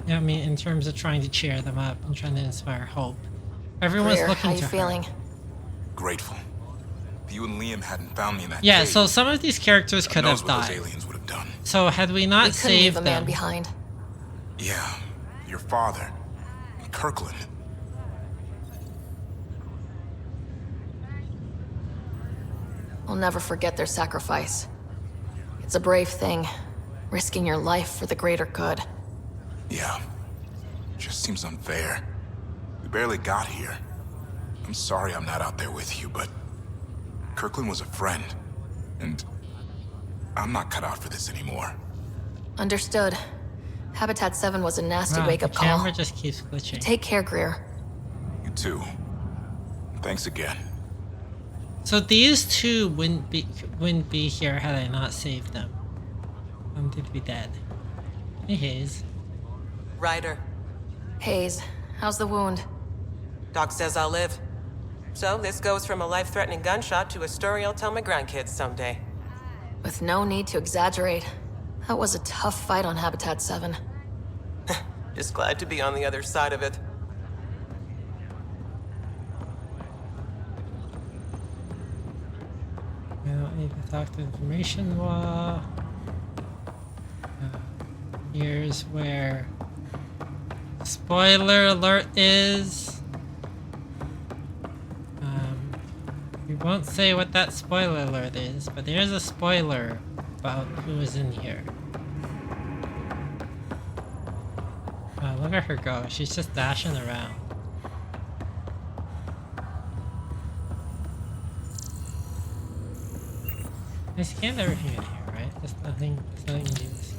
Speaker 1: I mean, in terms of trying to cheer them up and trying to inspire hope. Everyone's
Speaker 3: Greer,
Speaker 1: looking
Speaker 3: how
Speaker 1: to
Speaker 3: you
Speaker 1: her.
Speaker 3: feeling?
Speaker 14: Grateful.
Speaker 9: If you and Liam hadn't found me in that
Speaker 1: Yeah,
Speaker 9: cave,
Speaker 1: so some of these characters
Speaker 9: who
Speaker 1: could
Speaker 9: knows
Speaker 1: have
Speaker 9: what those
Speaker 1: died.
Speaker 9: aliens would have done.
Speaker 1: So had we not
Speaker 3: We couldn't leave
Speaker 1: saved
Speaker 3: a man
Speaker 1: them,
Speaker 3: behind.
Speaker 9: Yeah, your father, and Kirkland.
Speaker 3: I'll never forget their sacrifice. It's a brave thing, risking your life for the greater good.
Speaker 9: Yeah, just seems unfair. We barely got here. I'm sorry I'm not out there with you, but Kirkland was a friend, and I'm not cut out for this anymore.
Speaker 3: Understood. Habitat 7 was a nasty
Speaker 1: wow,
Speaker 3: wake-up
Speaker 1: the
Speaker 3: call.
Speaker 1: camera just keeps glitching.
Speaker 3: Take care, Greer.
Speaker 9: You too. Thanks again.
Speaker 1: So these two wouldn't be here had I not saved them. They'd be dead. Hey, Hayes.
Speaker 19: Ryder.
Speaker 3: Hayes, how's the wound?
Speaker 19: Doc says I'll live. So this goes from a life-threatening gunshot to a story I'll tell my grandkids someday.
Speaker 3: With no need to exaggerate, that was a tough fight on Habitat 7.
Speaker 19: Just glad to be on the other side of it.
Speaker 1: I don't need to talk to information law. Here's where spoiler alert is. We won't say what that spoiler alert is, but there's a spoiler about who is in here. Wow, look at her go. She's just dashing around. I scanned everything in here, right? There's nothing new to scan.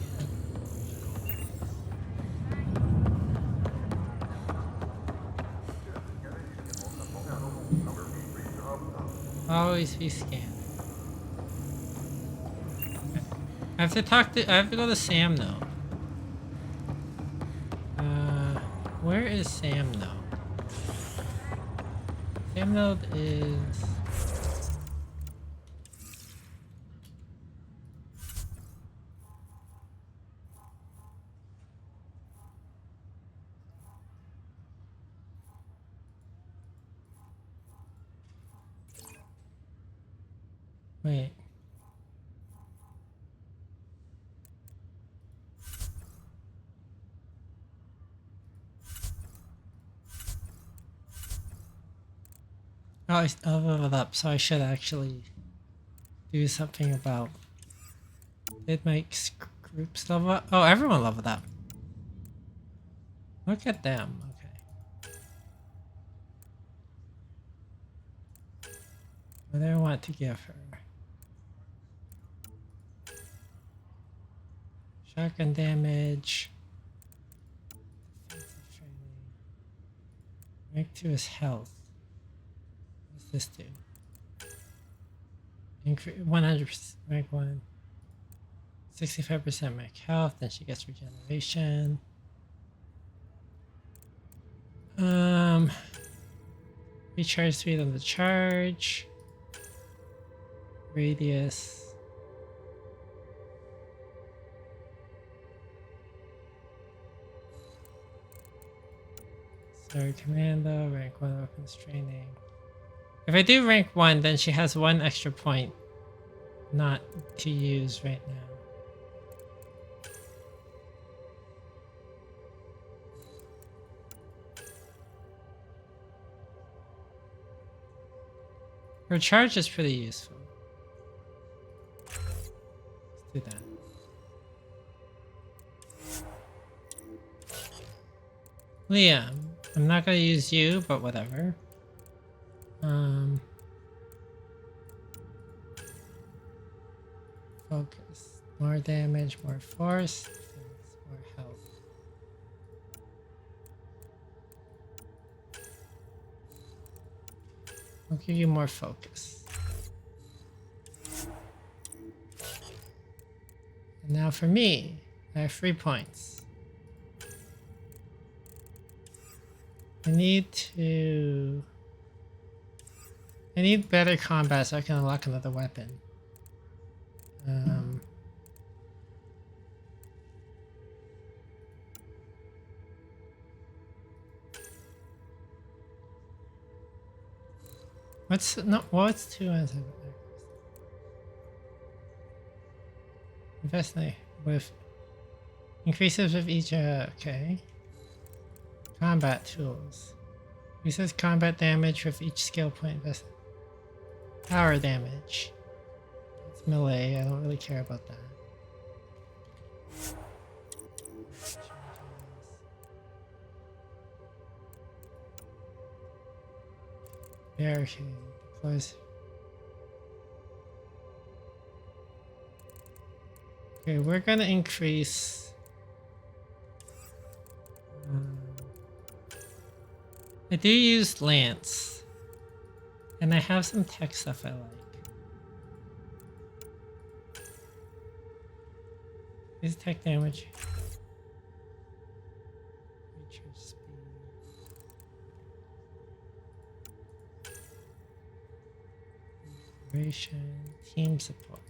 Speaker 1: Always be scanned. I have to go to Sam though. Where is Sam though? Sam node is... Wait. Oh, I leveled up, so I should actually do something about... Did my groups level up? Oh, everyone leveled up. Look at them. Okay. What do I want to give her? Shotgun damage. Defensive training. Rank 2 is health. What's this do? 100% rank 1. 65% rank health, then she gets regeneration. Recharge speed on the charge. Radius. Sorry, Commando, rank 1 weapons training. If I do rank 1, then she has 1 extra point not to use right now. Her charge is pretty useful. Let's do that. Liam, I'm not gonna use you, but whatever. Focus. More damage, more force, more health. I'll give you more focus. And now for me, I have 3 points. I need better combat so I can unlock another weapon. What's 2 as Investigate with increases with each. Okay. Combat tools. Increases combat damage with each skill point invested. Power damage. It's melee. I don't really care about that. Barricade. Close. Okay, we're gonna increase. I do use Lance, and I have some tech stuff I like. Is tech damage. Creature speed. Integration. Team support.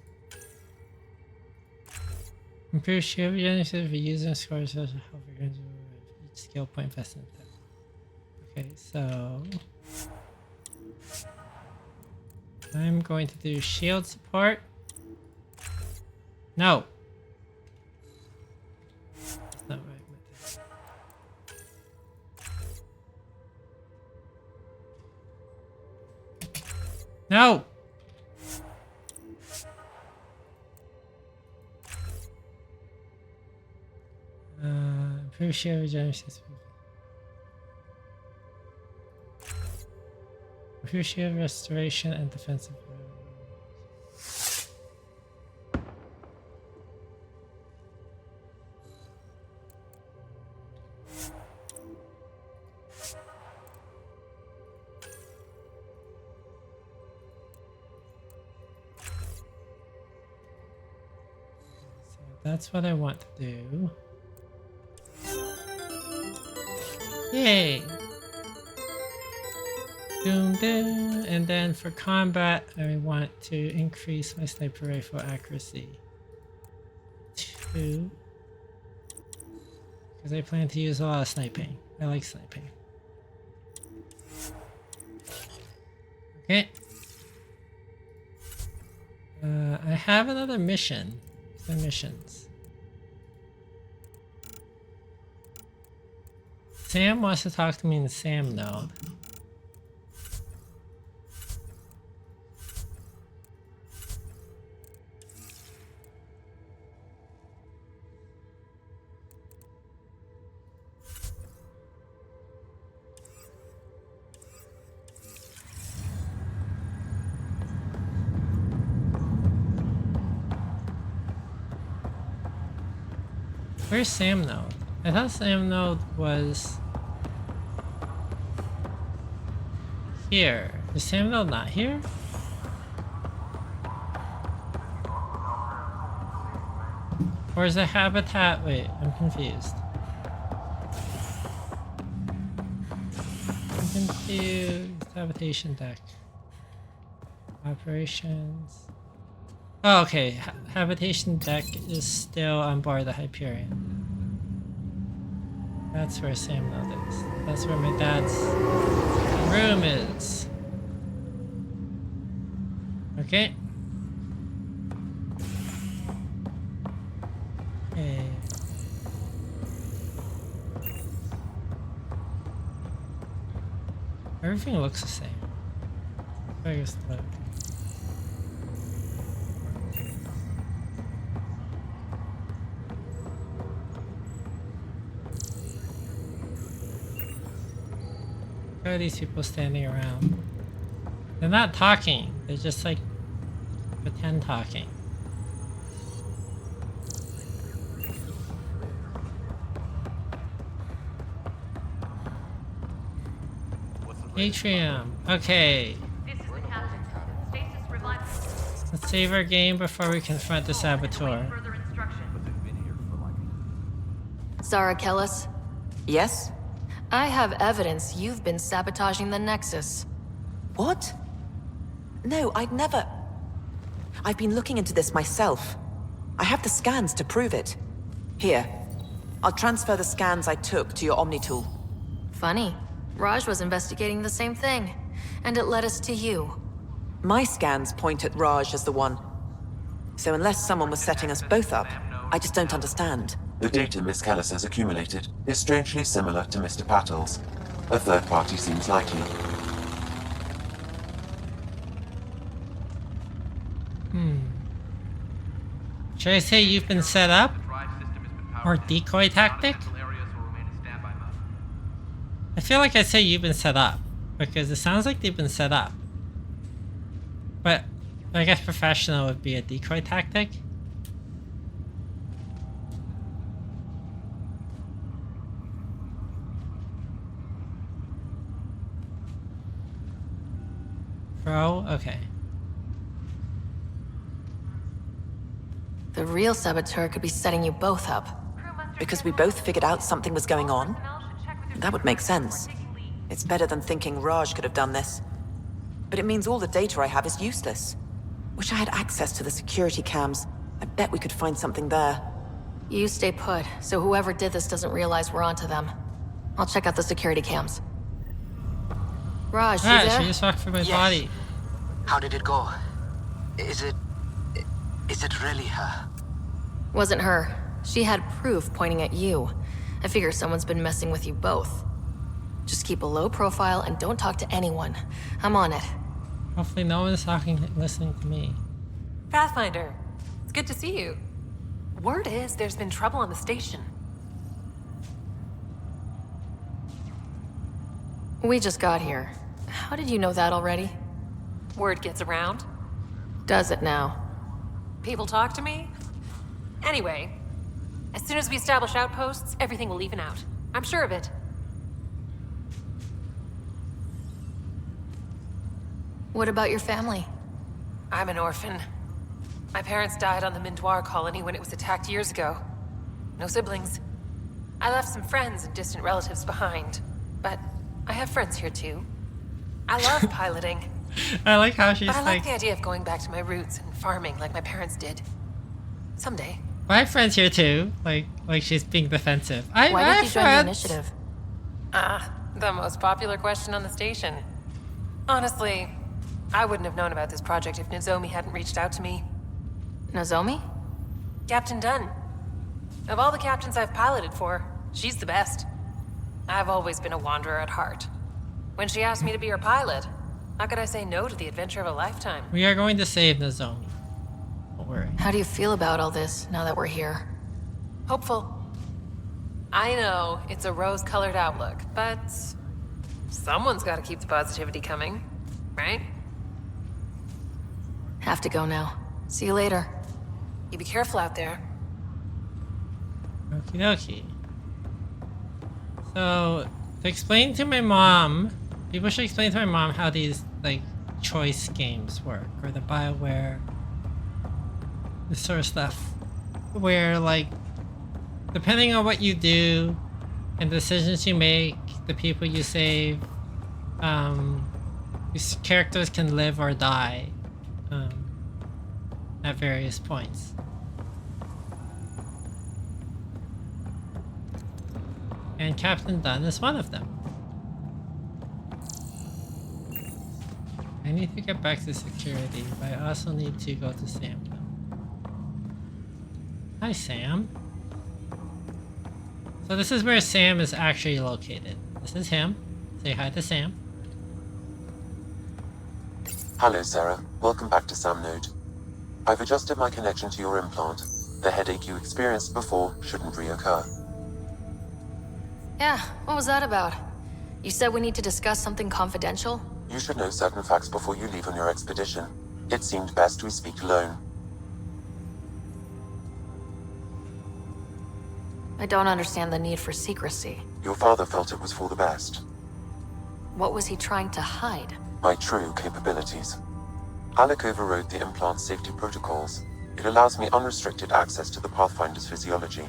Speaker 1: Improve shield regeneration for using scores of health regeneration with each skill point invested in tech. Okay, so I'm going to do shield support. No. That's not right. No. Improve shield regeneration. Improve shield restoration and defensive. So that's what I want to do. Yay! Doom, doom. And then for combat, I want to increase my sniper rifle accuracy. 2. Because I plan to use a lot of sniping. I like sniping. Okay. I have another mission. Some missions. Sam wants to talk to me in the Sam node. Where's Sam node? I thought Sam node was here. Is Sam node not here? Or is the habitat? Wait, I'm confused. I'm confused. Habitation deck. Operations. Oh, okay. Habitation deck is still on board the Hyperion. That's where Sam node is. That's where my dad's room is. Okay. Okay. Everything looks the same. I guess look. Why are these people standing around? They're not talking. They're just like pretend talking. Atrium. Okay.
Speaker 16: This is the captain. Stasis revival.
Speaker 1: Let's save our game before we confront the saboteur.
Speaker 16: Further instruction.
Speaker 3: Zara Kellis?
Speaker 10: Yes?
Speaker 3: I have evidence you've been sabotaging the Nexus.
Speaker 10: What? No, I'd never... I've been looking into this myself. I have the scans to prove it. Here. I'll transfer the scans I took to your Omni tool.
Speaker 3: Funny. Raj was investigating the same thing, and it led us to you.
Speaker 10: My scans point at Raj as the one.
Speaker 13: So unless someone was setting us both up, I just don't understand.
Speaker 20: The data Miss Kellis has accumulated is strangely similar to Mr. Patel's. A third party seems likely.
Speaker 1: Should I say you've been set up? Or decoy tactic? I feel like I say you've been set up, because it sounds like they've been set up. But I guess professional would be a decoy tactic. Pro? Okay.
Speaker 3: The real saboteur could be setting you both up.
Speaker 13: Because we both figured out something was going on? That would make sense. It's better than thinking Raj could have done this. But it means all the data I have is useless. Wish I had access to the security cams. I bet we could find something there.
Speaker 3: You stay put, so whoever did this doesn't realize we're onto them. I'll check out the security cams. Raj, you there?
Speaker 1: She just walked through my body.
Speaker 8: How did it go? Is it really her?
Speaker 3: Wasn't her. She had proof pointing at you. I figure someone's been messing with you both. Just keep a low profile and don't talk to anyone. I'm on it.
Speaker 1: Hopefully no one's listening to me.
Speaker 21: Pathfinder, it's good to see you. Word is there's been trouble on the station.
Speaker 3: We just got here. How did you know that already?
Speaker 21: Word gets around.
Speaker 3: Does it now?
Speaker 21: People talk to me. Anyway, as soon as we establish outposts, everything will even out. I'm sure of it.
Speaker 3: What about your family?
Speaker 21: I'm an orphan. My parents died on the Mindoir colony when it was attacked years ago. No siblings. I left some friends and distant relatives behind, but I have friends here too. I love piloting.
Speaker 1: I like how she's
Speaker 21: but I like
Speaker 1: like,
Speaker 21: the idea of going back to my roots and farming like my parents did. Someday.
Speaker 1: I have friends here too. Like she's being defensive. I
Speaker 3: Why
Speaker 1: have
Speaker 3: did you join the
Speaker 1: friends.
Speaker 3: initiative?
Speaker 21: The most popular question on the station. Honestly, I wouldn't have known about this project if Nozomi hadn't reached out to me.
Speaker 3: Nozomi?
Speaker 21: Captain Dunn. Of all the captains I've piloted for, she's the best. I've always been a wanderer at heart. When she asked me to be her pilot, how could I say no to the adventure of a lifetime?
Speaker 1: We are going to save Nozomi. Don't worry.
Speaker 3: How do you feel about all this now that we're here?
Speaker 21: Hopeful. I know it's a rose-colored outlook, but someone's got to keep the positivity coming, right?
Speaker 3: Have to go now. See you later.
Speaker 21: You be careful out there.
Speaker 1: Okie dokie. So, to explain to my mom, people should explain to my mom how these, like, choice games work, or the BioWare, this sort of stuff. Where, like, depending on what you do, and the decisions you make, the people you save, these characters can live or die, at various points. And Captain Dunn is one of them. I need to get back to security, but I also need to go to Sam now. Hi, Sam. So this is where Sam is actually located. This is him. Say hi to Sam.
Speaker 20: Hello, Sarah. Welcome back to Sam Node. I've adjusted my connection to your implant. The headache you experienced before shouldn't reoccur.
Speaker 3: Yeah, what was that about? You said we need to discuss something confidential?
Speaker 20: You should know certain facts before you leave on your expedition. It seemed best we speak alone.
Speaker 3: I don't understand the need for secrecy.
Speaker 20: Your father felt it was for the best.
Speaker 3: What was he trying to hide?
Speaker 20: My true capabilities. Alec overrode the implant's safety protocols. It allows me unrestricted access to the Pathfinder's physiology.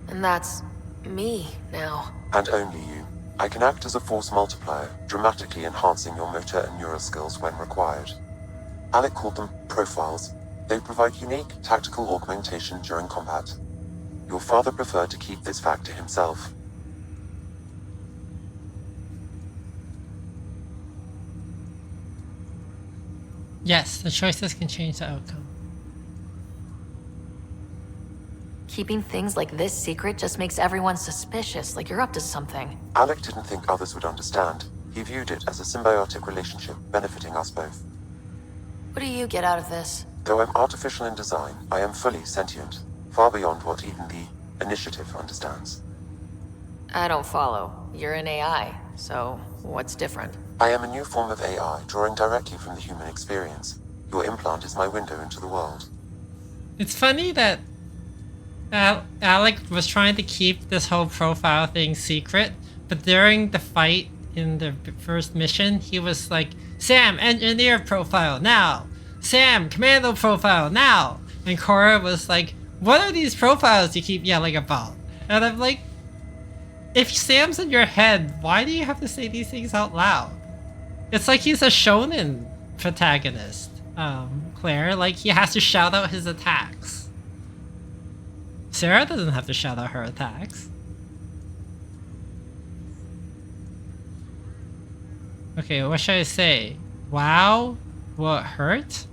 Speaker 3: And that's me now.
Speaker 20: And only you. I can act as a force multiplier, dramatically enhancing your motor and neural skills when required. Alec called them profiles. They provide unique tactical augmentation during combat. Your father preferred to keep this fact to himself.
Speaker 1: Yes, the choices can change the outcome.
Speaker 3: Keeping things like this secret just makes everyone suspicious, like you're up to something.
Speaker 20: Alec didn't think others would understand. He viewed it as a symbiotic relationship benefiting us both.
Speaker 3: What do you get out of this?
Speaker 20: Though I'm artificial in design, I am fully sentient, far beyond what even the Initiative understands.
Speaker 3: I don't follow. You're an AI, so what's different?
Speaker 20: I am a new form of AI, drawing directly from the human experience. Your implant is my window into the world.
Speaker 1: It's funny that Alec was trying to keep this whole profile thing secret, but during the fight in the first mission, he was like, Sam, engineer profile, now! Sam, commando profile, now! And Cora was like, what are these profiles you keep yelling about? And I'm like, if Sam's in your head, why do you have to say these things out loud? It's like he's a shonen protagonist, Claire. Like, he has to shout out his attacks. Sarah doesn't have to shout out her attacks. Okay, what should I say? Wow, will it hurt?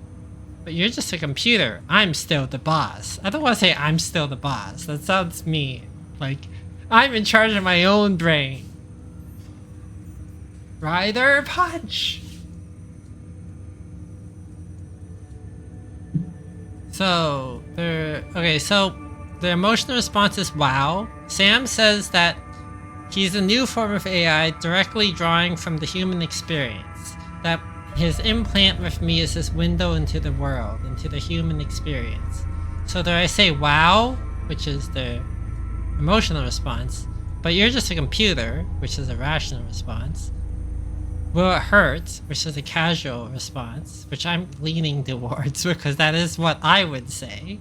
Speaker 1: But you're just a computer. I'm still the boss. I don't want to say I'm still the boss. That sounds mean. Like, I'm in charge of my own brain. Rider punch! So, the emotional response is wow. Sam says that he's a new form of AI directly drawing from the human experience. That his implant with me is this window into the world, into the human experience. So do I say wow, which is the emotional response, but you're just a computer, which is a rational response. Will it hurt, which is a casual response, which I'm leaning towards because that is what I would say.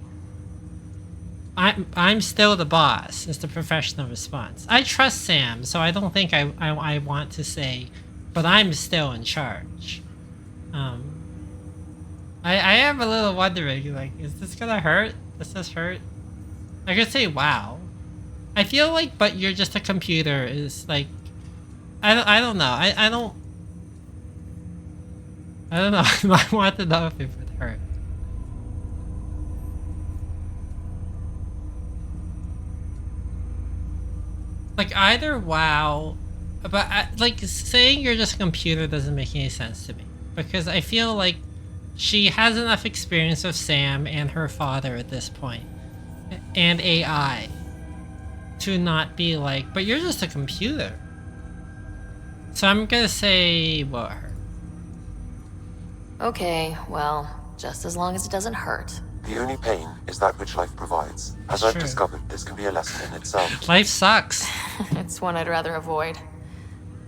Speaker 1: I'm still the boss is the professional response. I trust Sam, so I don't think I want to say, but I'm still in charge. I am a little wondering, like, is this gonna hurt? Does this hurt? I could say wow. I feel like, but you're just a computer is like, I don't know. I don't know. I want to know if it would hurt. Like, either wow, but like saying you're just a computer doesn't make any sense to me, because I feel like she has enough experience with Sam and her father at this point, and AI, to not be like, but you're just a computer. So I'm gonna say will it hurt?
Speaker 3: Okay, well, just as long as it doesn't hurt.
Speaker 20: The only pain is that which life provides. As I've discovered, this can be a lesson in itself.
Speaker 1: Life sucks.
Speaker 3: It's one I'd rather avoid.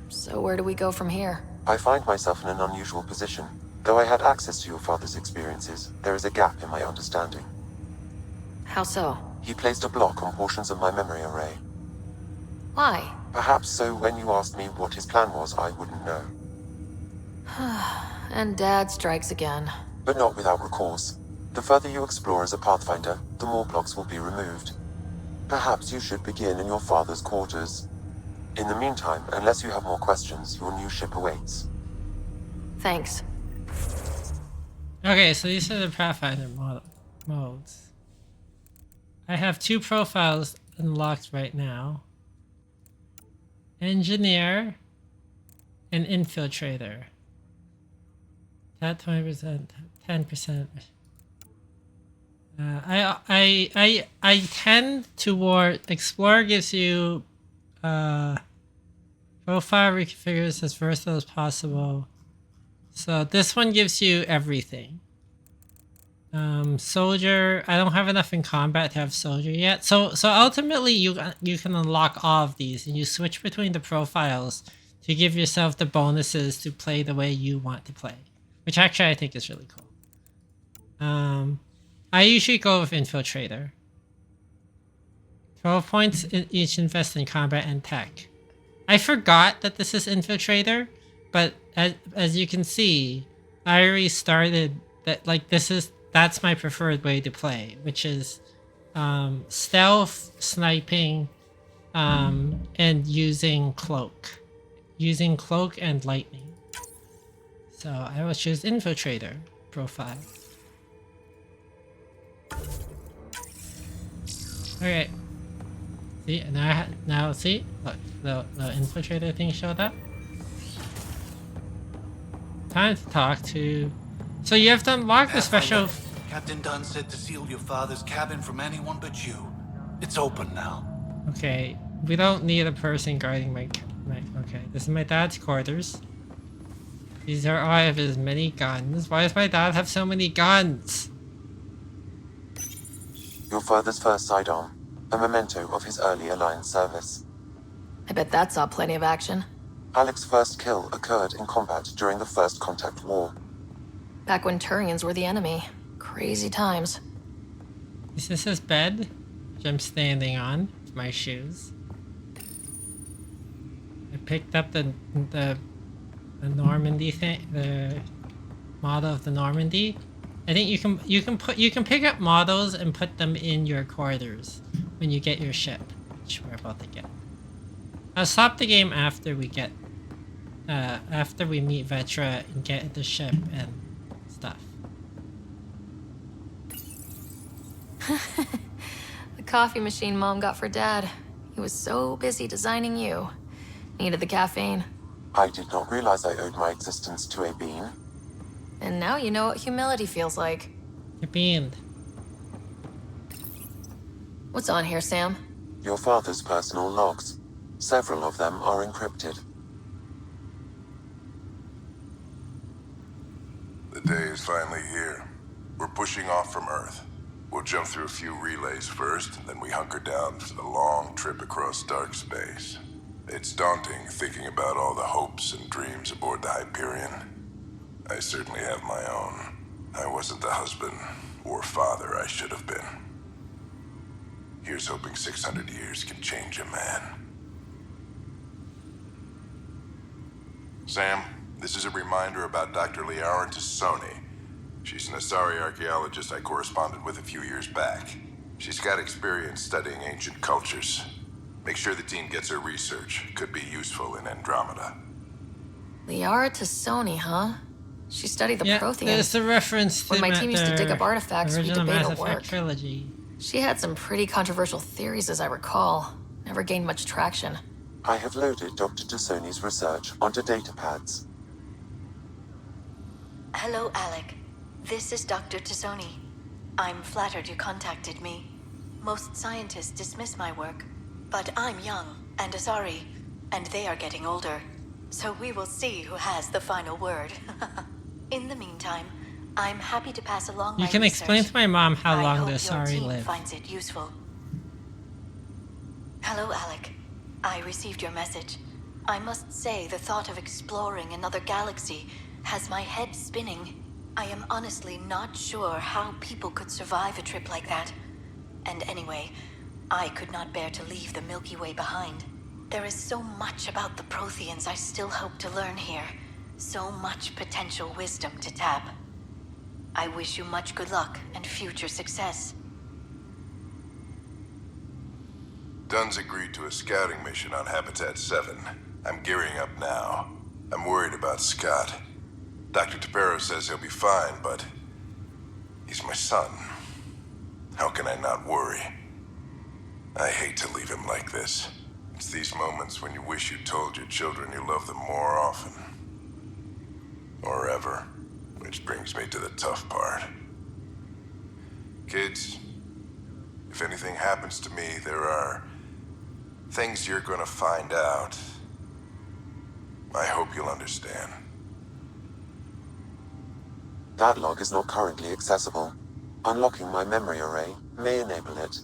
Speaker 3: So where do we go from here?
Speaker 20: I find myself in an unusual position. Though I had access to your father's experiences, there is a gap in my understanding.
Speaker 3: How so?
Speaker 20: He placed a block on portions of my memory array.
Speaker 3: Why?
Speaker 20: Perhaps so when you asked me what his plan was, I wouldn't know.
Speaker 3: And Dad strikes again.
Speaker 20: But not without recourse. The further you explore as a Pathfinder, the more blocks will be removed. Perhaps you should begin in your father's quarters. In the meantime, unless you have more questions, your new ship awaits.
Speaker 3: Thanks.
Speaker 1: Okay, so these are the Pathfinder modes. I have 2 profiles unlocked right now. Engineer and Infiltrator. That 20%, 10%. I tend toward Explorer gives you profile reconfigures as versatile as possible. So this one gives you everything. Soldier, I don't have enough in combat to have soldier yet. So ultimately you can unlock all of these and you switch between the profiles to give yourself the bonuses to play the way you want to play, which actually I think is really cool. I usually go with Infiltrator. 12 points each invest in combat and tech. I forgot that this is Infiltrator, but as you can see, I already started that, like, that's my preferred way to play, which is stealth, sniping, and using cloak. Using cloak and lightning. So I will choose Infiltrator. profile. Okay. See, now see, look, the infiltrator thing showed up. Time to talk to. So you have to unlock the special.
Speaker 18: Captain Dunn said to seal your father's cabin from anyone but you. It's open now.
Speaker 1: Okay, we don't need a person guarding my. Okay, this is my dad's quarters. These are all I have as many guns. Why does my dad have so many guns?
Speaker 20: Your father's first sidearm, a memento of his earlier line service.
Speaker 3: I bet that saw plenty of action.
Speaker 20: Alec's first kill occurred in combat during the First Contact War.
Speaker 3: Back when Turians were the enemy. Crazy times.
Speaker 1: Is this his bed? Which I'm standing on with my shoes. I picked up the Normandy thing, the model of the Normandy. I think you can pick up models and put them in your quarters when you get your ship, which we're about to get. I'll stop the game after we get after we meet Vetra and get the ship and stuff.
Speaker 3: The coffee machine Mom got for Dad. He was so busy designing you. Needed the caffeine.
Speaker 20: I did not realize I owed my existence to a bean.
Speaker 3: And now you know what humility feels like.
Speaker 1: You're beamed.
Speaker 3: What's on here, Sam?
Speaker 20: Your father's personal logs. Several of them are encrypted.
Speaker 14: The day is finally here. We're pushing off from Earth. We'll jump through a few relays first, and then we hunker down for the long trip across dark space. It's daunting thinking about all the hopes and dreams aboard the Hyperion. I certainly have my own. I wasn't the husband or father I should have been. Here's hoping 600 years can change a man. Sam, this is a reminder about Dr. Liara Tassoni. She's an Asari archaeologist I corresponded with a few years back. She's got experience studying ancient cultures. Make sure the team gets her research. Could be useful in Andromeda.
Speaker 3: Liara Tassoni, huh? She studied the Protheans.
Speaker 1: There's a reference to
Speaker 3: when my team used to dig up artifacts, we debate
Speaker 1: Mass
Speaker 3: her
Speaker 1: Effect
Speaker 3: work.
Speaker 1: trilogy.
Speaker 3: She had some pretty controversial theories, as I recall. Never gained much traction.
Speaker 20: I have loaded Dr. Tassoni's research onto datapads.
Speaker 22: Hello, Alec. This is Dr. Tassoni. I'm flattered you contacted me. Most scientists dismiss my work, but I'm young and Asari, and they are getting older. So we will see who has the final word. In the meantime, I'm happy to pass along my
Speaker 1: You can explain
Speaker 22: research.
Speaker 1: to my mom how
Speaker 22: I
Speaker 1: long
Speaker 22: hope
Speaker 1: the
Speaker 22: your
Speaker 1: Asari
Speaker 22: team
Speaker 1: live.
Speaker 22: finds it useful. Hello, Alec. I received your message. I must say the thought of exploring another galaxy has my head spinning. I am honestly not sure how people could survive a trip like that. And anyway, I could not bear to leave the Milky Way behind. There is so much about the Protheans I still hope to learn here. So much potential wisdom to tap. I wish you much good luck and future success.
Speaker 14: Dunn's agreed to a scouting mission on Habitat 7. I'm gearing up now. I'm worried about Scott. Dr. Tapero says he'll be fine, but he's my son. How can I not worry? I hate to leave him like this. It's these moments when you wish you told your children you love them more often. Or ever. Which brings me to the tough part. Kids, if anything happens to me, there are things you're gonna find out. I hope you'll understand.
Speaker 20: That log is not currently accessible. Unlocking my memory array may enable it.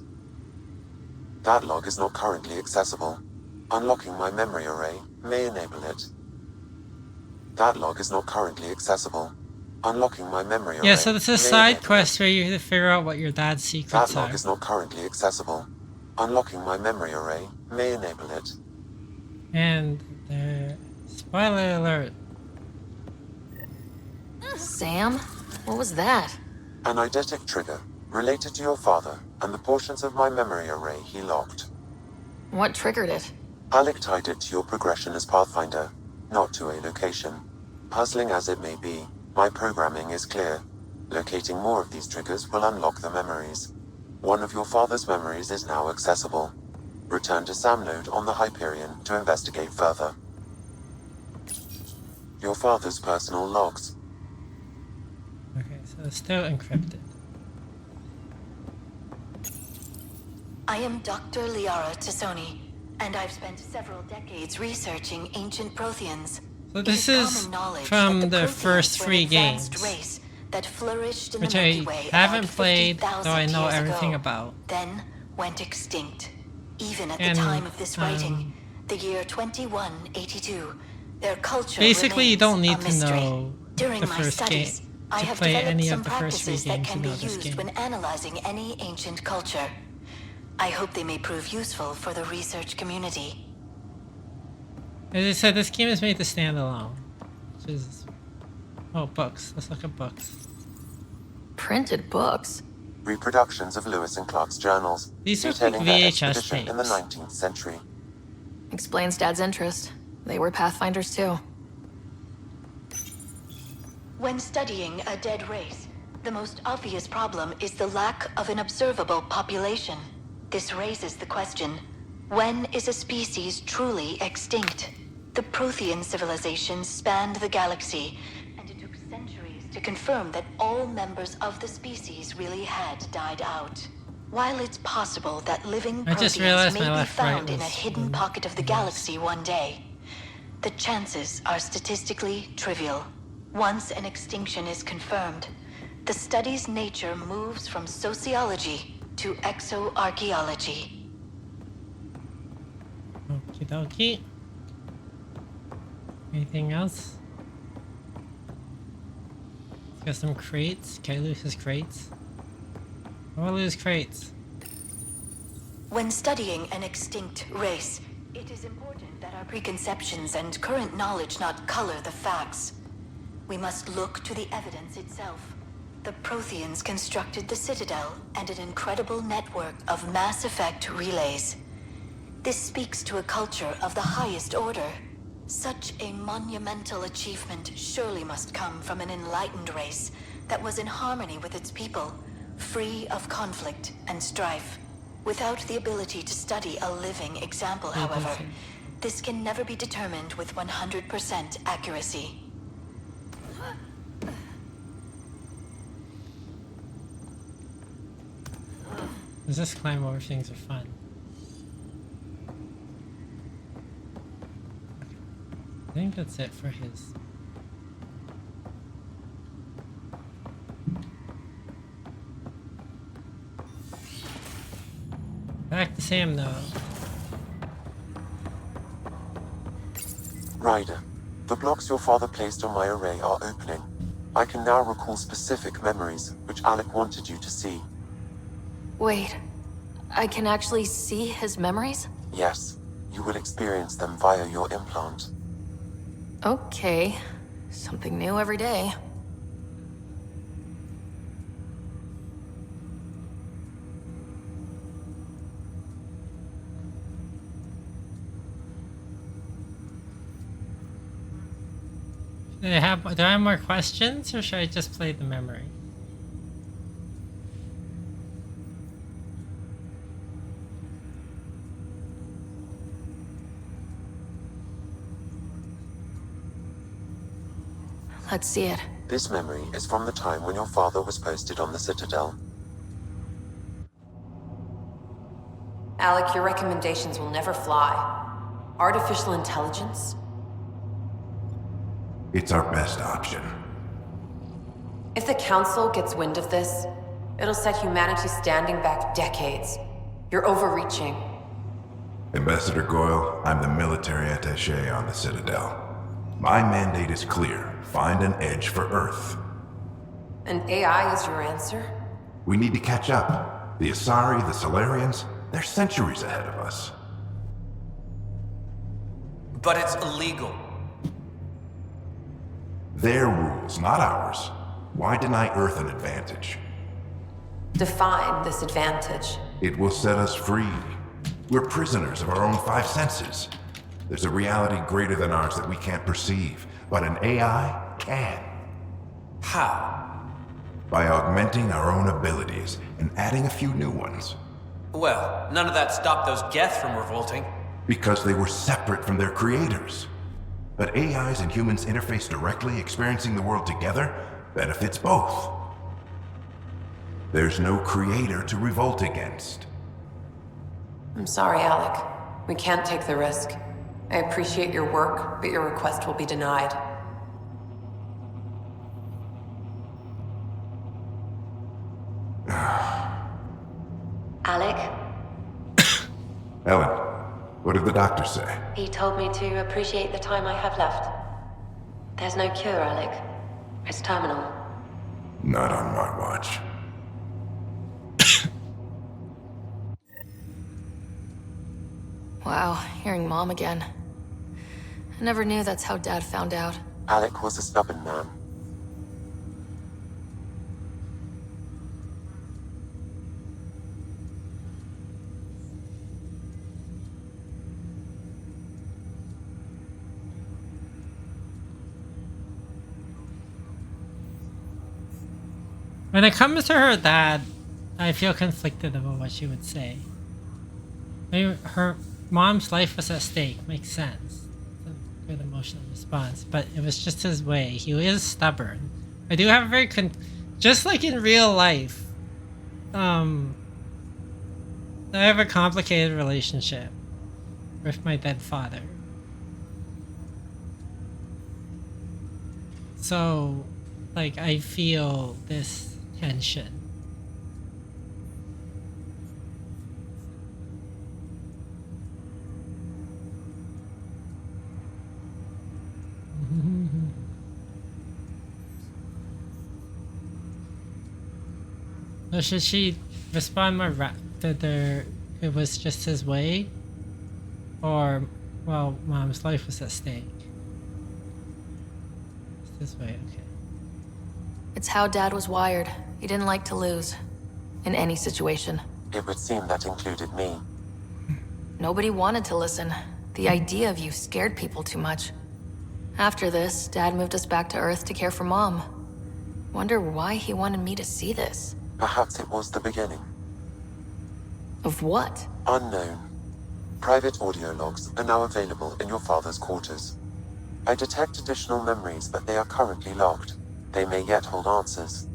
Speaker 20: That log is not currently accessible. Unlocking my memory array may enable it. That log is not currently accessible. Unlocking my memory array.
Speaker 1: Yeah, so this is a side quest where you have to figure out what your dad's secrets
Speaker 20: That
Speaker 1: are.
Speaker 20: log is not currently accessible. Unlocking my memory array may enable it.
Speaker 1: And spoiler alert.
Speaker 3: Sam? What was that?
Speaker 20: An eidetic trigger related to your father and the portions of my memory array he locked.
Speaker 3: What triggered it?
Speaker 20: Alec tied it to your progression as Pathfinder, not to a location. Puzzling as it may be, my programming is clear. Locating more of these triggers will unlock the memories. One of your father's memories is now accessible. Return to Sam Node on the Hyperion to investigate further. Your father's personal logs.
Speaker 1: Okay, so it's still encrypted.
Speaker 22: I am Dr. Liara Tassoni, and I've spent several decades researching ancient Protheans.
Speaker 1: So this is from the first 3 games,
Speaker 22: that flourished in
Speaker 1: which
Speaker 22: the Milky
Speaker 1: I
Speaker 22: Way
Speaker 1: haven't
Speaker 22: about
Speaker 1: played,
Speaker 22: 50,000
Speaker 1: though I know
Speaker 22: years
Speaker 1: everything
Speaker 22: ago,
Speaker 1: about.
Speaker 22: Then went extinct. Even at
Speaker 1: And,
Speaker 22: the time of this writing, the year 2182, their culture
Speaker 1: basically, you don't need
Speaker 22: a
Speaker 1: to
Speaker 22: mystery.
Speaker 1: know
Speaker 22: During
Speaker 1: the
Speaker 22: my
Speaker 1: first
Speaker 22: studies,
Speaker 1: game
Speaker 22: I
Speaker 1: to
Speaker 22: have
Speaker 1: play
Speaker 22: developed
Speaker 1: any
Speaker 22: some
Speaker 1: of the first 3
Speaker 22: practices that
Speaker 1: games
Speaker 22: can
Speaker 1: to
Speaker 22: be
Speaker 1: know this
Speaker 22: used
Speaker 1: game.
Speaker 22: when analyzing any ancient culture. I hope they may prove useful for the research community.
Speaker 1: As I said, this game is made to stand alone. Which is... Oh, books. Let's look at books.
Speaker 3: Printed books?
Speaker 20: Reproductions of Lewis and Clark's journals,
Speaker 1: These look like
Speaker 20: detailing their
Speaker 1: VHS
Speaker 20: expedition in the
Speaker 1: tapes.
Speaker 20: 19th century.
Speaker 3: Explains Dad's interest. They were Pathfinders too.
Speaker 22: When studying a dead race, the most obvious problem is the lack of an observable population. This raises the question, when is a species truly extinct? The Prothean civilization spanned the galaxy, and it took centuries to confirm that all members of the species really had died out. While it's possible that living
Speaker 1: I just
Speaker 22: Protheans
Speaker 1: realized
Speaker 22: may
Speaker 1: my
Speaker 22: be
Speaker 1: left right
Speaker 22: found in a
Speaker 1: was
Speaker 22: hidden pocket of the galaxy one day, the chances are statistically trivial. Once an extinction is confirmed, the study's nature moves from sociology to exoarchaeology.
Speaker 1: Okie dokie. Anything else? Let's get some crates. Can I lose his crates? I want to lose crates.
Speaker 22: When studying an extinct race, it is important that our preconceptions and current knowledge not color the facts. We must look to the evidence itself. The Protheans constructed the Citadel and an incredible network of mass effect relays. This speaks to a culture of the highest order. Such a monumental achievement surely must come from an enlightened race that was in harmony with its people, free of conflict and strife. Without the ability to study a living example, however, this can never be determined with 100% accuracy.
Speaker 1: Let's just climb over things are fun. I think that's it for his. Back to Sam though.
Speaker 20: Ryder, the blocks your father placed on my array are opening. I can now recall specific memories, which Alec wanted you to see.
Speaker 3: Wait, I can actually see his memories?
Speaker 20: Yes, you will experience them via your implant.
Speaker 3: Okay, something new every day.
Speaker 1: Do I have more questions, or should I just play the memory?
Speaker 3: Let's see it.
Speaker 20: This memory is from the time when your father was posted on the Citadel.
Speaker 5: Alec, your recommendations will never fly. Artificial intelligence?
Speaker 14: It's our best option.
Speaker 5: If the Council gets wind of this, it'll set humanity standing back decades. You're overreaching.
Speaker 14: Ambassador Goyle, I'm the military attaché on the Citadel. My mandate is clear. Find an edge for Earth.
Speaker 5: And AI is your answer?
Speaker 14: We need to catch up. The Asari, the Solarians, they're centuries ahead of us.
Speaker 17: But it's illegal.
Speaker 14: Their rules, not ours. Why deny Earth an advantage?
Speaker 5: Define this advantage.
Speaker 14: It will set us free. We're prisoners of our own 5 senses. There's a reality greater than ours that we can't perceive, but an AI can.
Speaker 17: How?
Speaker 11: By augmenting our own abilities and adding a few new ones.
Speaker 15: Well, none of that stopped those Geth from revolting.
Speaker 11: Because they were separate from their creators. But AIs and humans interface directly, experiencing the world together benefits both. There's no creator to revolt against.
Speaker 5: I'm sorry, Alec. We can't take the risk. I appreciate your work, but your request will be denied.
Speaker 12: Alec,
Speaker 11: Ellen, what did the doctor say?
Speaker 12: he told me to appreciate the time I have left. There's no cure, Alec. It's terminal.
Speaker 11: Not on my watch.
Speaker 3: Wow, hearing Mom again. I never knew that's how Dad found out.
Speaker 20: Alec was a stubborn man.
Speaker 1: When it comes to her dad, I feel conflicted about what she would say. Maybe her mom's life was at stake. Makes sense. It's a good emotional response. But it was just his way. He is stubborn. I do have a very just like in real life. I have a complicated relationship with my dead father. So, like, I feel this tension. So should she respond more that it was just his way? Or, well, Mom's life was at stake? It's this way, okay.
Speaker 3: It's how Dad was wired. He didn't like to lose. In any situation.
Speaker 20: It would seem that included me.
Speaker 3: Nobody wanted to listen. The idea of you scared people too much. After this, Dad moved us back to Earth to care for Mom. Wonder why he wanted me to see this.
Speaker 20: Perhaps it was the beginning.
Speaker 3: Of what?
Speaker 20: Unknown. Private audio logs are now available in your father's quarters. I detect additional memories, but they are currently logged. They may yet hold answers.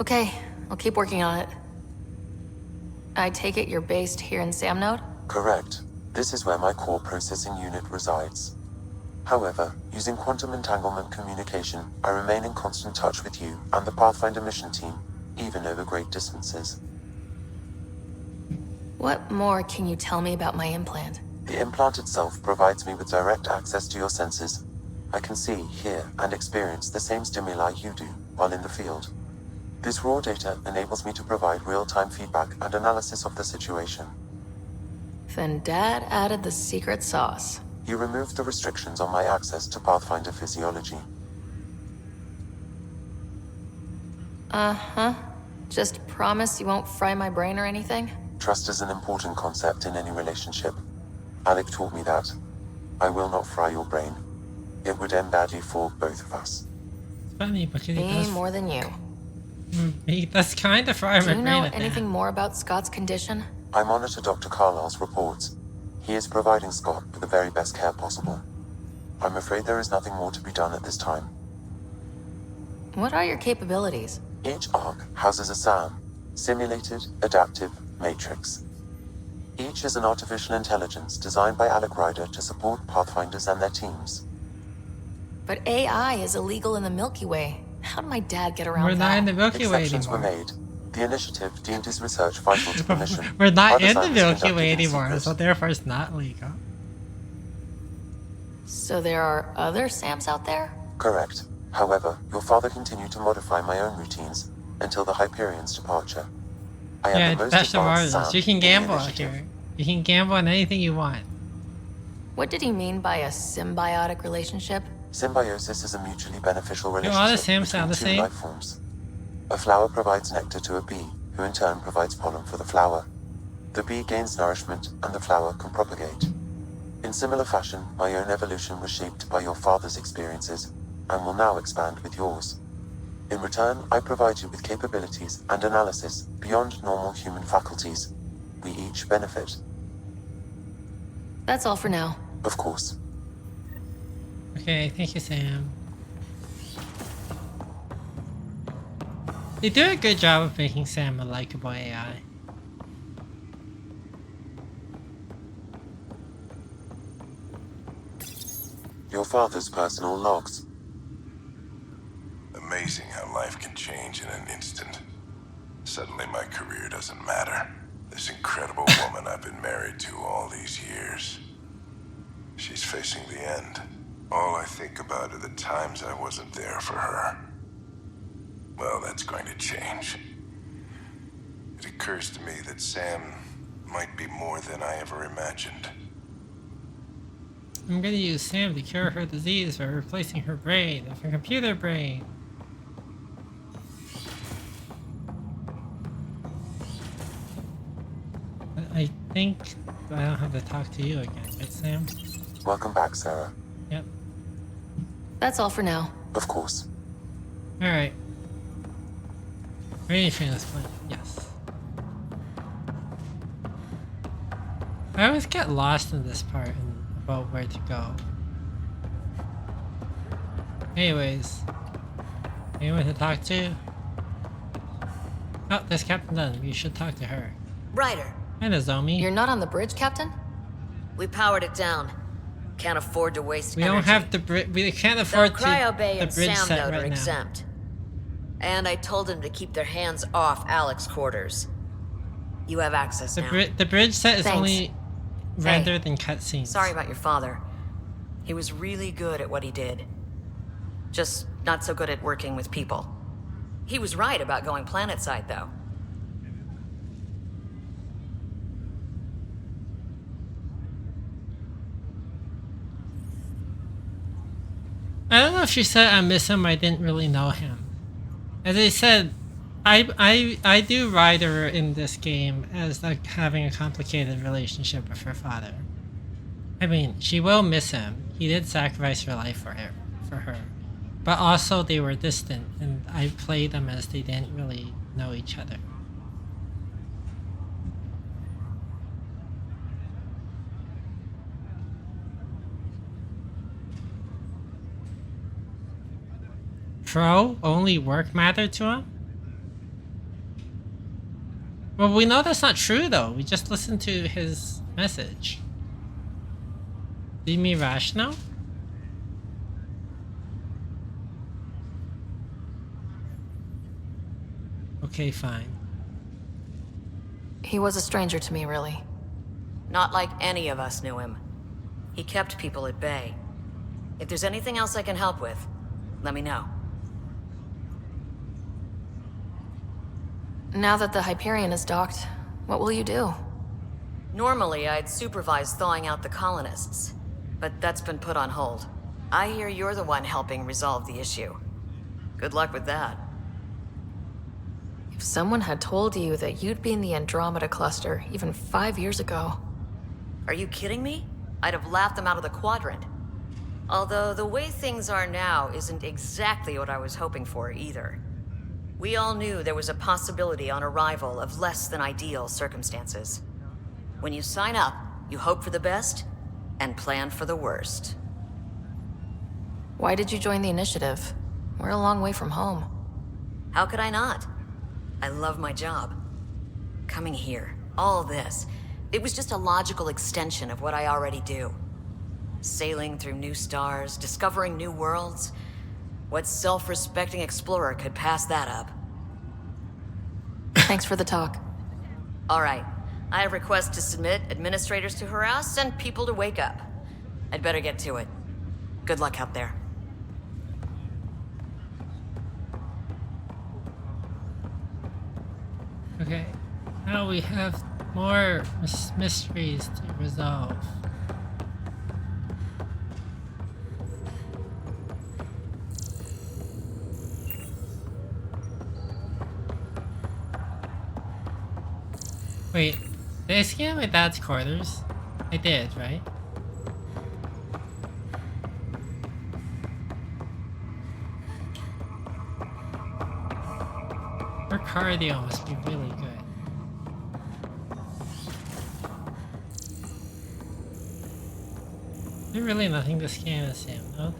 Speaker 3: Okay, I'll keep working on it. I take it you're based here in Samnode?
Speaker 20: Correct. This is where my core processing unit resides. However, using quantum entanglement communication, I remain in constant touch with you and the Pathfinder mission team, even over great distances.
Speaker 3: What more can you tell me about my implant?
Speaker 20: The implant itself provides me with direct access to your senses. I can see, hear, and experience the same stimuli you do while in the field. This raw data enables me to provide real-time feedback and analysis of the situation.
Speaker 3: Then Dad added the secret sauce.
Speaker 20: You removed the restrictions on my access to Pathfinder physiology.
Speaker 3: Uh-huh. Just promise you won't fry my brain or anything?
Speaker 20: Trust is an important concept in any relationship. Alec taught me that. I will not fry your brain. It would end badly for both of us.
Speaker 1: It's funny because he
Speaker 3: Me
Speaker 1: does,
Speaker 3: more than you.
Speaker 1: he does kind of fry my
Speaker 3: Do you
Speaker 1: brain
Speaker 3: know
Speaker 1: at
Speaker 3: anything
Speaker 1: that.
Speaker 3: more about Scott's condition?
Speaker 20: I monitor Dr. Carlisle's reports. He is providing Scott with the very best care possible. I'm afraid there is nothing more to be done at this time.
Speaker 3: What are your capabilities?
Speaker 20: Each arc houses a SAM, Simulated Adaptive Matrix. Each is an artificial intelligence designed by Alec Ryder to support Pathfinders and their teams.
Speaker 3: But AI is illegal in the Milky Way. How did my dad get around
Speaker 1: We're
Speaker 3: that?
Speaker 1: not in the Milky Way
Speaker 20: Exceptions were
Speaker 1: anymore.
Speaker 20: made. The initiative deemed his research vital to the mission.
Speaker 1: We're not
Speaker 20: Our
Speaker 1: in the
Speaker 20: design was
Speaker 1: Milky
Speaker 20: conducted
Speaker 1: Way
Speaker 20: in
Speaker 1: anymore,
Speaker 20: secret.
Speaker 1: so therefore it's not legal.
Speaker 3: So there are other Sams out there?
Speaker 20: Correct. However, your father continued to modify my own routines until the Hyperion's departure. I am
Speaker 1: Yeah,
Speaker 20: the most
Speaker 1: that's the
Speaker 20: advanced
Speaker 1: marvelous.
Speaker 20: SAM
Speaker 1: You can
Speaker 20: in the
Speaker 1: gamble
Speaker 20: initiative.
Speaker 1: here. You can gamble on anything you want.
Speaker 3: What did he mean by a symbiotic relationship?
Speaker 20: Symbiosis is a mutually beneficial
Speaker 1: Do
Speaker 20: relationship
Speaker 1: all the Sams
Speaker 20: between
Speaker 1: sound the
Speaker 20: two
Speaker 1: same?
Speaker 20: life forms. A flower provides nectar to a bee, who in turn provides pollen for the flower. The bee gains nourishment, and the flower can propagate. In similar fashion, my own evolution was shaped by your father's experiences, and will now expand with yours. In return, I provide you with capabilities and analysis beyond normal human faculties. We each benefit.
Speaker 3: That's all for now.
Speaker 20: Of course.
Speaker 1: Okay, thank you, Sam. They do a good job of making Sam a likable AI.
Speaker 20: Your father's personal logs.
Speaker 14: Amazing how life can change in an instant. Suddenly my career doesn't matter. This incredible woman I've been married to all these years. She's facing the end. All I think about are the times I wasn't there for her. Well, that's going to change. It occurs to me that Sam might be more than I ever imagined.
Speaker 1: I'm gonna use Sam to cure her disease by replacing her brain with a computer brain. I think I don't have to talk to you again, right, Sam?
Speaker 20: Welcome back, Sarah.
Speaker 1: Yep.
Speaker 3: That's all for now.
Speaker 20: Of course.
Speaker 1: Alright. Ready to train this plan? Yes. I always get lost in this part and about where to go. Anyways. Anyone to talk to? Oh, there's Captain Dunn. We should talk to her.
Speaker 4: Ryder.
Speaker 1: Hi, Nozomi.
Speaker 3: You're not on the bridge, Captain?
Speaker 4: We powered it down. Can't afford to waste
Speaker 1: We
Speaker 4: energy.
Speaker 1: don't have the bridge. We can't afford
Speaker 4: Though Cryo Bay
Speaker 1: the
Speaker 4: and
Speaker 1: bridge
Speaker 4: Sam
Speaker 1: set
Speaker 4: Node
Speaker 1: right
Speaker 4: are
Speaker 1: now.
Speaker 4: exempt. And I told them to keep their hands off Alec's quarters. You have access now.
Speaker 1: The bridge set is
Speaker 4: Thanks.
Speaker 1: only rendered in cutscenes.
Speaker 4: Sorry about your father. He was really good at what he did. Just not so good at working with people. He was right about going planetside, though.
Speaker 1: I don't know if she said I miss him. I didn't really know him. As I said, I do Ryder in this game as like having a complicated relationship with her father. I mean, she will miss him. He did sacrifice her life for her. But also they were distant, and I played them as they didn't really know each other. Pro, only work mattered to him? Well, we know that's not true though. We just listened to his message. Do you mean rational? Okay, fine.
Speaker 3: He was a stranger to me, really.
Speaker 4: Not like any of us knew him. He kept people at bay. If there's anything else I can help with, let me know.
Speaker 3: Now that the Hyperion is docked, what will you do?
Speaker 4: Normally, I'd supervise thawing out the colonists, but that's been put on hold. I hear you're the one helping resolve the issue. Good luck with that.
Speaker 3: If someone had told you that you'd be in the Andromeda cluster even 5 years ago...
Speaker 4: Are you kidding me? I'd have laughed them out of the quadrant. Although the way things are now isn't exactly what I was hoping for either. We all knew there was a possibility on arrival of less than ideal circumstances. When you sign up, you hope for the best and plan for the worst.
Speaker 3: Why did you join the initiative? We're a long way from home.
Speaker 4: How could I not? I love my job. Coming here, all this, it was just a logical extension of what I already do. Sailing through new stars, discovering new worlds. What self-respecting explorer could pass that up?
Speaker 3: Thanks for the talk.
Speaker 4: All right. I have requests to submit, administrators to harass, and people to wake up. I'd better get to it. Good luck out there.
Speaker 1: Okay, now we have more mysteries to resolve. Wait, did I scan my dad's quarters? I did, right? Her cardio must be really good. There's really nothing to scan as Sam, no?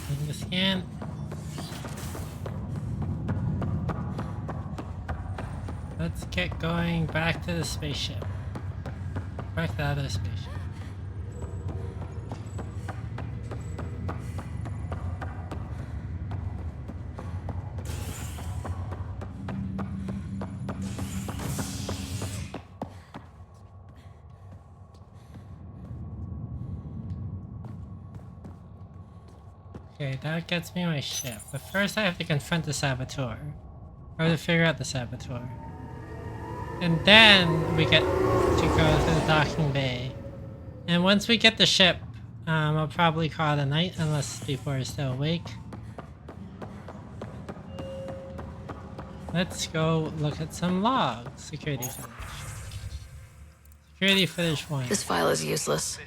Speaker 1: Nothing to scan. Let's get going back to the spaceship. Back to the other spaceship. Okay, that gets me my ship. But first I have to confront the saboteur. Or to figure out the saboteur. And then we get to go to the docking bay. And once we get the ship, I'll probably call it a night unless people are still awake. Let's go look at some logs. Security footage. Security footage 1.
Speaker 3: This file is useless.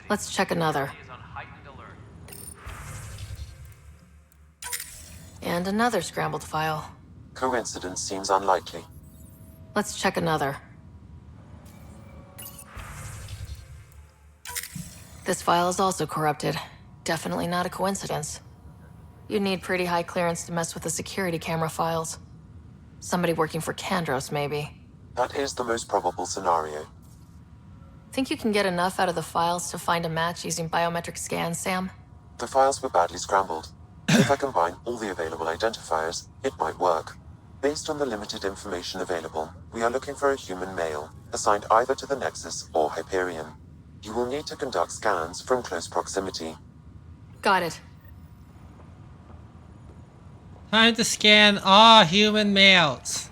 Speaker 3: Let's check another. And another scrambled file.
Speaker 20: Coincidence seems unlikely.
Speaker 3: Let's check another. This file is also corrupted. Definitely not a coincidence. You'd need pretty high clearance to mess with the security camera files. Somebody working for Kandros, maybe.
Speaker 20: That is the most probable scenario.
Speaker 3: Think you can get enough out of the files to find a match using biometric scans, Sam?
Speaker 20: The files were badly scrambled. If I combine all the available identifiers, it might work. Based on the limited information available, we are looking for a human male, assigned either to the Nexus or Hyperion. You will need to conduct scans from close proximity.
Speaker 3: Got it.
Speaker 1: Time to scan all human males.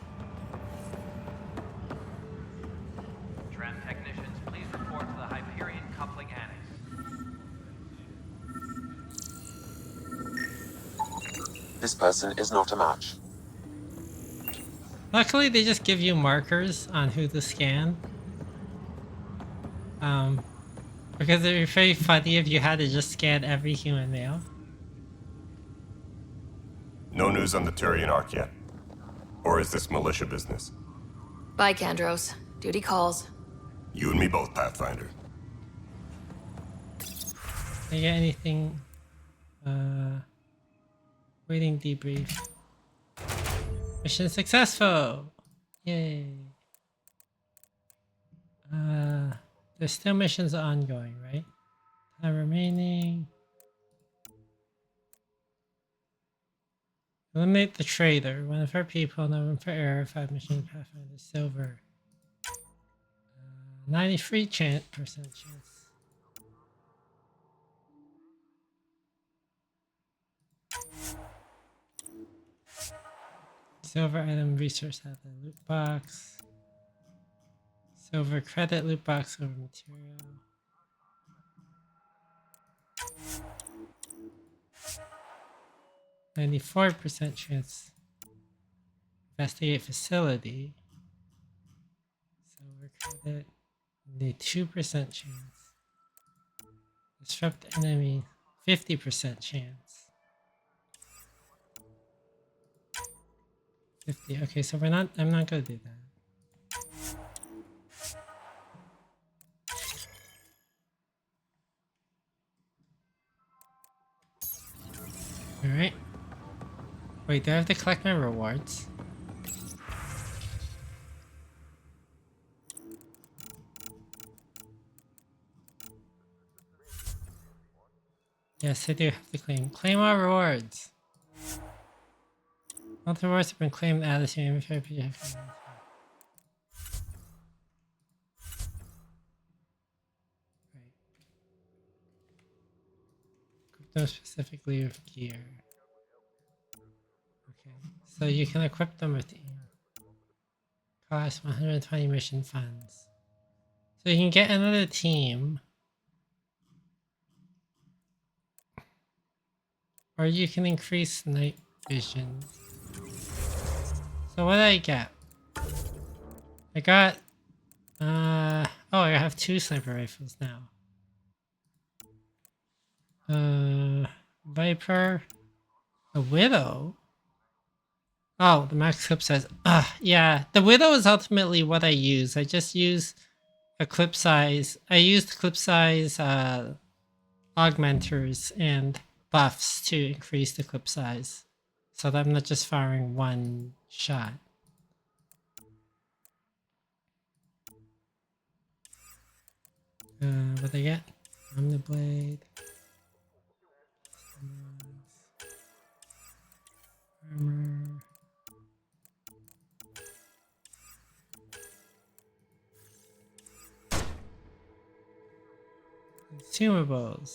Speaker 15: Tram technicians, please report to the Hyperion coupling annex.
Speaker 20: This person is not a match.
Speaker 1: Luckily, they just give you markers on who to scan. Because it would be very funny if you had to just scan every human male.
Speaker 2: No news on the Turian Ark yet? Or is this militia business?
Speaker 3: Bye, Kandros. Duty calls.
Speaker 2: You and me both, Pathfinder.
Speaker 1: Did I get anything? Waiting debrief. Mission successful! Yay. There's still missions ongoing, right? Time remaining. Eliminate the traitor. One of our people, no room for error. 5 mission Pathfinder silver. 93% chance. Silver item resource at the loot box. Silver credit loot box over material. %94 chance. Investigate facility. Silver credit. 2% chance. Disrupt enemy. 50% chance. 50. Okay, so I'm not gonna do that. Alright. Wait, do I have to collect my rewards? Yes, I do have to claim all rewards. All the rewards have been claimed out of the inventory. Equip them specifically with gear. Okay, so you can equip them with cost 120 mission funds. So you can get another team. Or you can increase night vision. So what did I get? I got oh, I have 2 sniper rifles now. Viper, a Widow. Oh, the max clip size. Yeah, the Widow is ultimately what I use. I just use a clip size. I used clip size augmenters and buffs to increase the clip size, so that I'm not just firing one shot. What did I get? Omniblade. Armor. Consumables.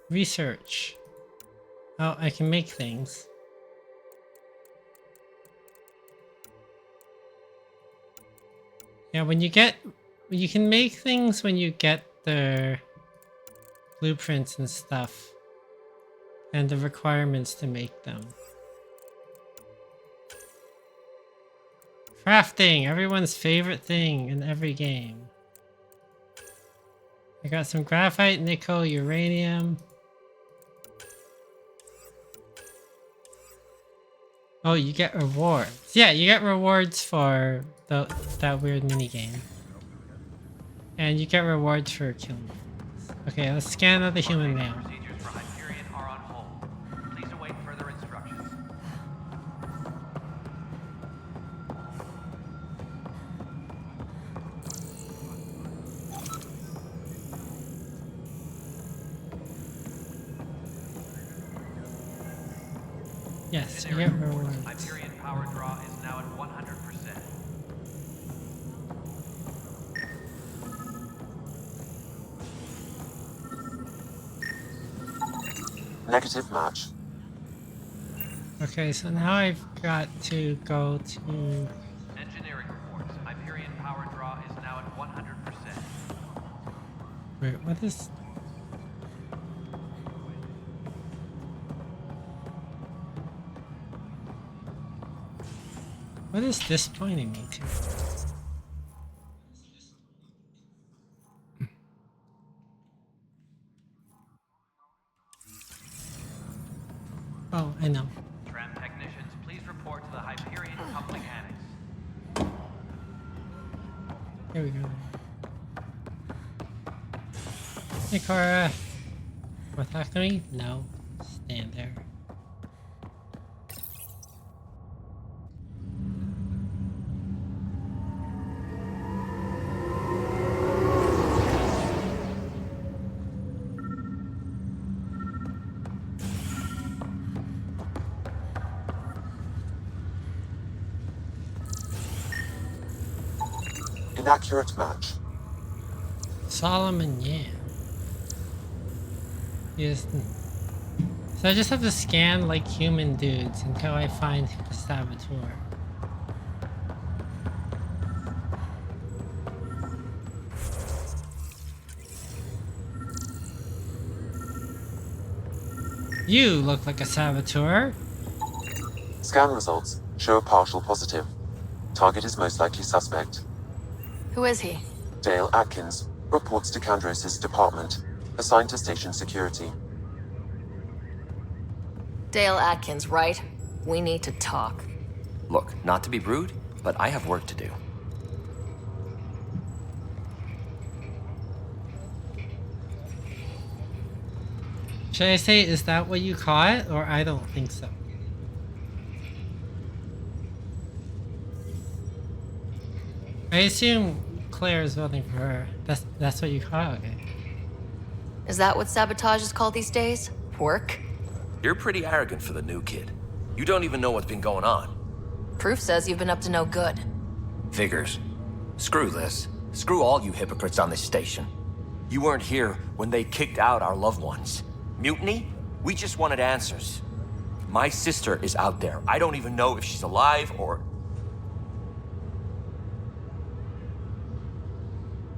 Speaker 1: Research. Oh, I can make things. Yeah, you can make things when you get the blueprints and stuff, and the requirements to make them. Crafting, everyone's favorite thing in every game. I got some graphite, nickel, uranium. Oh, you get rewards. Yeah, you get rewards for that weird minigame. And you get rewards for killing. Okay, let's scan out the human mail.
Speaker 15: Procedures for Hyperion are on hold. Please await further instructions.
Speaker 1: Yes, you get rewards.
Speaker 15: Hyperion power draw is now at 100%.
Speaker 20: Negative match.
Speaker 1: Okay, so now I've got to go to...
Speaker 15: Engineering reports. Hyperion power draw is now at 100%.
Speaker 1: Wait, what is... What is this pointing me to? Oh, I know.
Speaker 15: Tram technicians, please report to the Hyperion coupling annex.
Speaker 1: Here we go. Hey, Cora. Want to talk to me? No. Stand there.
Speaker 20: Inaccurate match.
Speaker 1: Solomon, yeah. Yes. So I just have to scan like human dudes until I find the saboteur. You look like a saboteur.
Speaker 20: Scan results show a partial positive. Target is most likely suspect.
Speaker 3: Who is he?
Speaker 20: Dale Atkins reports to Kandros' department, assigned to station security.
Speaker 4: Dale Atkins, right? We need to talk.
Speaker 6: Look, not to be rude, but I have work to do.
Speaker 1: Should I say, is that what you call it? Or I don't think so. I assume Claire is voting for her. That's what you call it, okay.
Speaker 3: Is that what sabotage is called these days? Work?
Speaker 6: You're pretty arrogant for the new kid. You don't even know what's been going on.
Speaker 3: Proof says you've been up to no good.
Speaker 6: Figures. Screw this. Screw all you hypocrites on this station. You weren't here when they kicked out our loved ones. Mutiny? We just wanted answers. My sister is out there. I don't even know if she's alive or...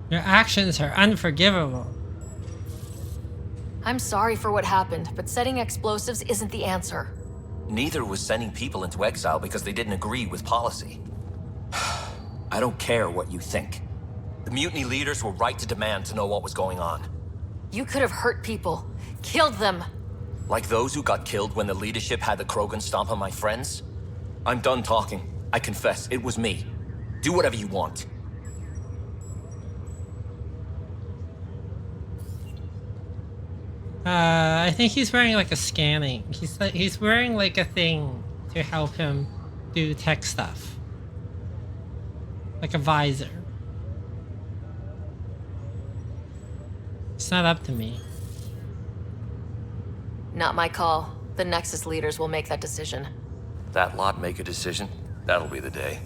Speaker 1: Your actions are unforgivable.
Speaker 3: I'm sorry for what happened, but setting explosives isn't the answer.
Speaker 6: Neither was sending people into exile because they didn't agree with policy. I don't care what you think. The mutiny leaders were right to demand to know what was going on.
Speaker 3: You could have hurt people. Killed them.
Speaker 6: Like those who got killed when the leadership had the Krogan stomp on my friends? I'm done talking. I confess, it was me. Do whatever you want.
Speaker 1: I think he's wearing like a scanning. He's wearing like a thing to help him do tech stuff. Like a visor. It's not up to me.
Speaker 3: Not my call. The Nexus leaders will make that decision.
Speaker 6: That lot make a decision? That'll be the day.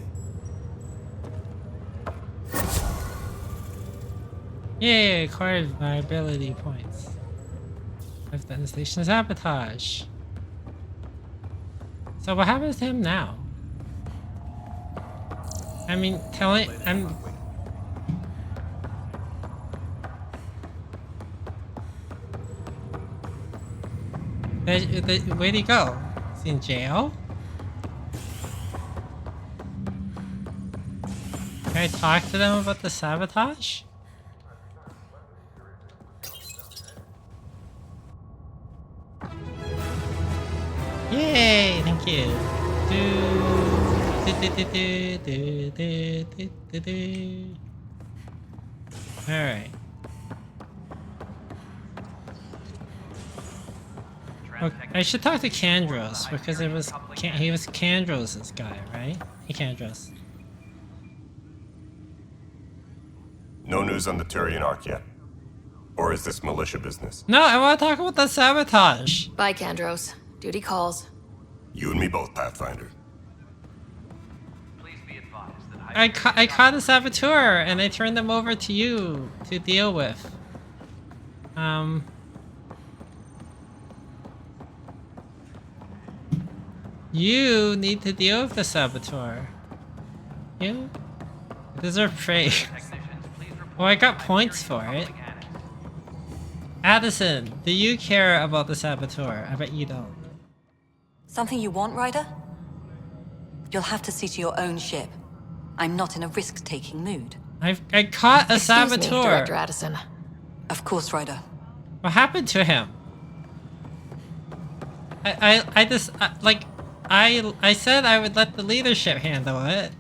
Speaker 1: Yay, acquired viability points. I've done the station sabotage. So what happens to him now? I mean, where'd he go? Is he in jail? Can I talk to them about the sabotage? Yay! Thank you. Alright. Okay, I should talk to Kandros because he was Kandros' guy, right? Hey, Kandros.
Speaker 2: No news on the Turian Ark yet? Or is this militia business?
Speaker 1: No, I want to talk about the sabotage.
Speaker 3: Bye, Kandros. Duty calls.
Speaker 2: You and me both, Pathfinder.
Speaker 1: I caught a saboteur and I turned them over to you to deal with. You need to deal with the saboteur. You deserve praise. Oh, I got points for it. Addison, do you care about the saboteur? I bet you don't.
Speaker 10: Something you want, Ryder? You'll have to see to your own ship. I'm not in a risk-taking mood.
Speaker 1: I caught a saboteur.
Speaker 3: Excuse me, Director Addison.
Speaker 10: Of course, Ryder.
Speaker 1: What happened to him? I said I would let the leadership handle it.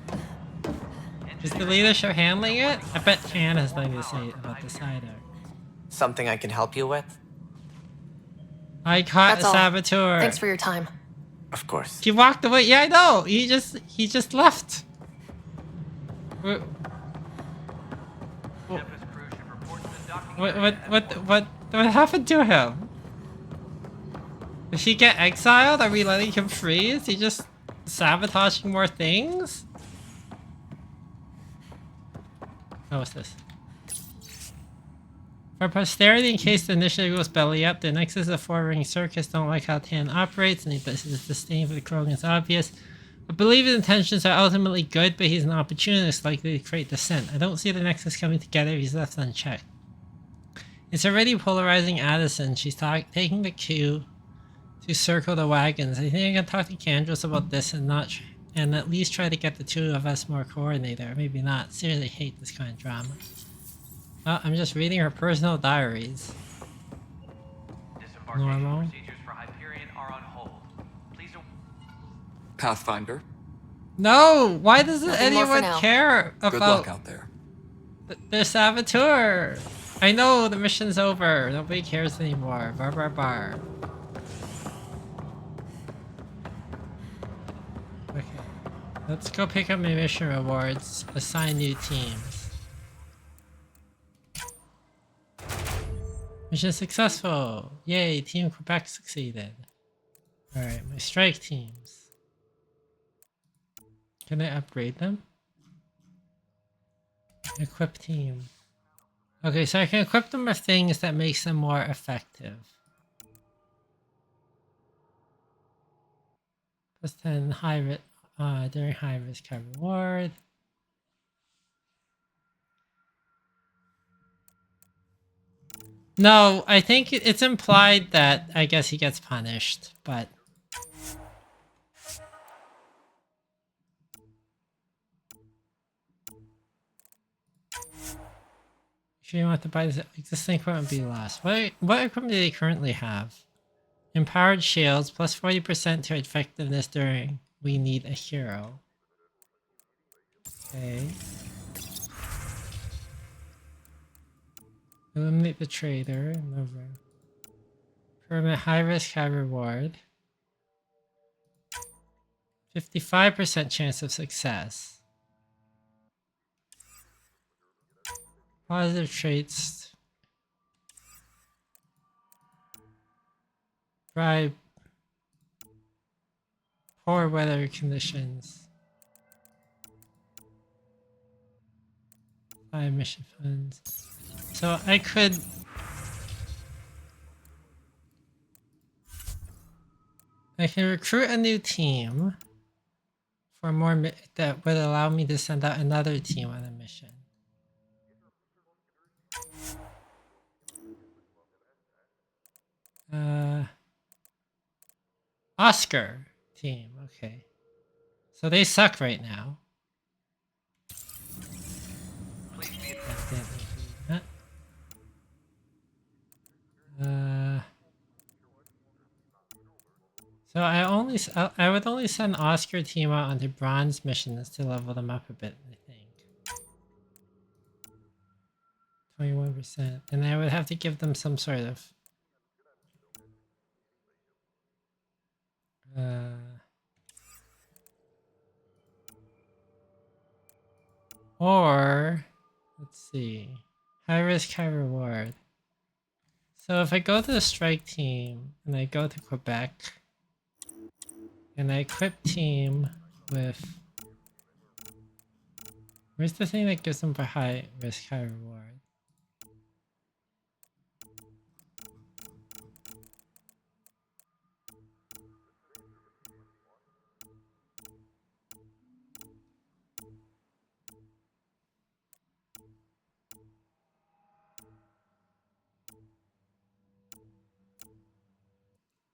Speaker 1: Is the leadership handling it? I bet Han has something to say about the Sider.
Speaker 7: Something I can help you with?
Speaker 1: I caught
Speaker 3: That's
Speaker 1: a
Speaker 3: all.
Speaker 1: saboteur.
Speaker 3: Thanks for your time.
Speaker 7: Of course.
Speaker 1: He walked away. Yeah, I know. He just left. What happened to him? Did he get exiled? Are we letting him free? Is he just sabotaging more things? Oh, what's this? For posterity, in case the initiative goes belly up, the Nexus is a four-ring circus. Don't like how Tan operates, and this disdain for the Krogan is obvious. I believe his intentions are ultimately good, but he's an opportunist likely to create dissent. I don't see the Nexus coming together if he's left unchecked. It's already polarizing Addison. She's taking the cue to circle the wagons. I think I can talk to Kandros about this and at least try to get the two of us more coordinated, or maybe not. Seriously hate this kind of drama. Oh, I'm just reading her personal diaries. Normal.
Speaker 9: Pathfinder.
Speaker 1: No! Why doesn't
Speaker 3: Nothing more for
Speaker 1: anyone
Speaker 3: now.
Speaker 1: care about
Speaker 9: Good luck out there.
Speaker 1: the saboteur? I know the mission's over. Nobody cares anymore. Bar bar bar. Okay. Let's go pick up my mission rewards. Assign new teams. Mission successful! Yay, Team Quebec succeeded. Alright, my strike teams. Can I upgrade them? Equip team. Okay, so I can equip them with things that makes them more effective. Plus 10 during high risk high reward. No, I think it's implied that I guess he gets punished, but If you want to buy this existing equipment, be lost. What equipment do they currently have? Empowered shields, plus 40% to effectiveness during we need a hero. Okay. Eliminate the trader. No room. Permit high risk, high reward. 55% chance of success. Positive traits. Bribe. Poor weather conditions. 5 mission funds. So I could... I can recruit a new team for more that would allow me to send out another team on a mission. Oscar team, okay. So they suck right now. So I would only send Oscar team out onto bronze missions to level them up a bit, I think. 21%. And I would have to give them some sort of or let's see. High risk, high reward. So if I go to the strike team and I go to Quebec and I equip team with... Where's the thing that gives them for high risk, high reward?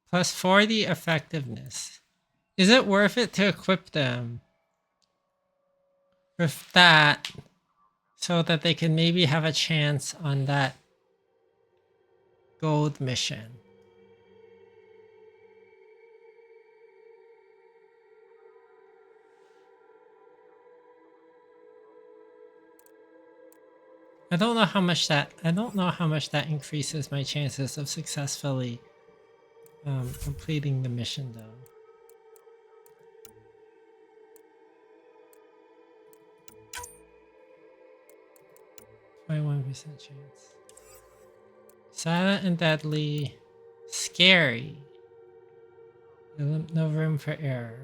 Speaker 1: Plus 40 effectiveness. Is it worth it to equip them with that so that they can maybe have a chance on that gold mission? I don't know how much that increases my chances of successfully completing the mission though. 21% chance. Silent and deadly. Scary. No room for error.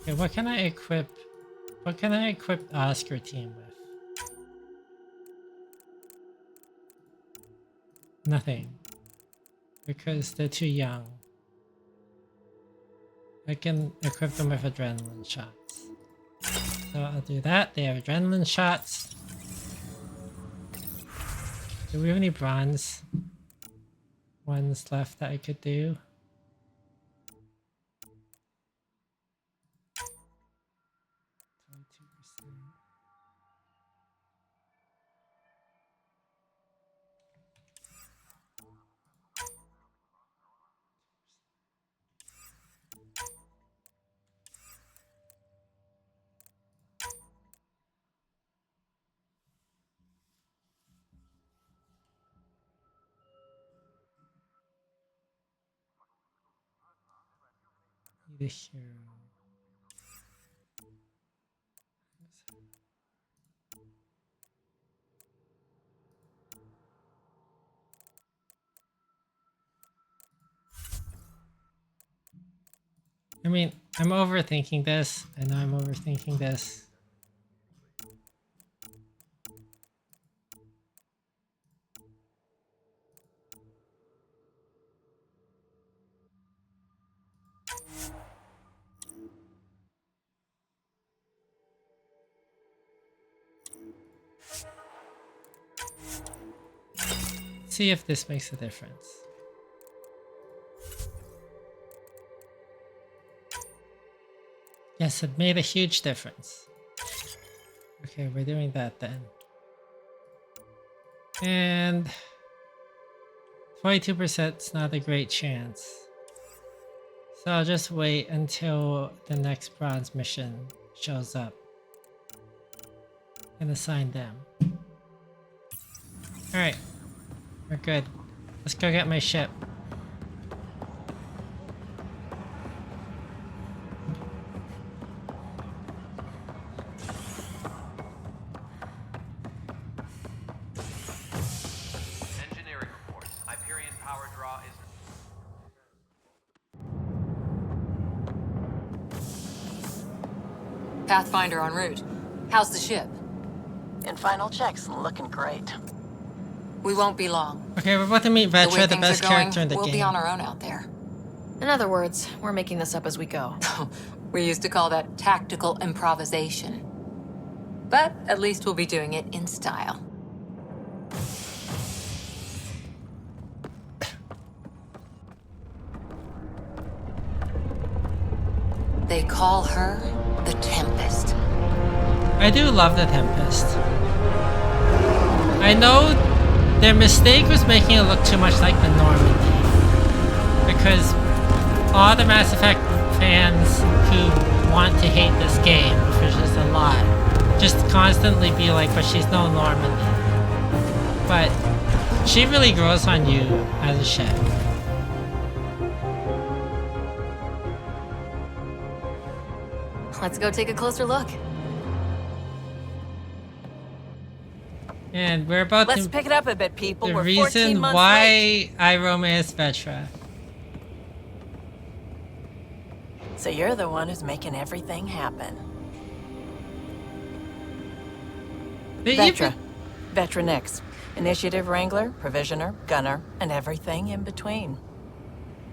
Speaker 1: Okay, what can I equip? What can I equip the Oscar team with? Nothing. Because they're too young. I can equip them with adrenaline shots. So I'll do that. They have adrenaline shots. Do we have any bronze ones left that I could do? The hero. I mean, I'm overthinking this. I know I'm overthinking this. See if this makes a difference. Yes, it made a huge difference. Okay, we're doing that then. And 22% is not a great chance. So I'll just wait until the next bronze mission shows up and assign them. Alright, we're good. Let's go get my ship.
Speaker 15: Engineering report. Hyperion power draw is...
Speaker 10: Pathfinder en route. How's the ship?
Speaker 9: In final checks, looking great.
Speaker 10: We won't be long.
Speaker 1: Okay, we're about to meet
Speaker 10: The way
Speaker 1: Vetra, the
Speaker 10: things
Speaker 1: best
Speaker 10: are going,
Speaker 1: character in the
Speaker 10: we'll
Speaker 1: game.
Speaker 10: be on our own out there.
Speaker 3: In other words, we're making this up as we go.
Speaker 10: We used to call that tactical improvisation. But at least we'll be doing it in style. They call her the Tempest.
Speaker 1: I do love the Tempest. I know their mistake was making it look too much like the Normandy. Because all the Mass Effect fans who want to hate this game, which is a lot, just constantly be like, but she's no Normandy. But she really grows on you as a ship.
Speaker 3: Let's go take a closer look.
Speaker 1: And we're about
Speaker 9: Let's
Speaker 1: to...
Speaker 9: pick it up a bit, people.
Speaker 1: The
Speaker 9: We're 14
Speaker 1: reason
Speaker 9: months
Speaker 1: why
Speaker 9: late.
Speaker 1: I romance Vetra.
Speaker 9: So you're the one who's making everything happen. Vetra. Vetra Nix. Initiative Wrangler, Provisioner, Gunner, and everything in between.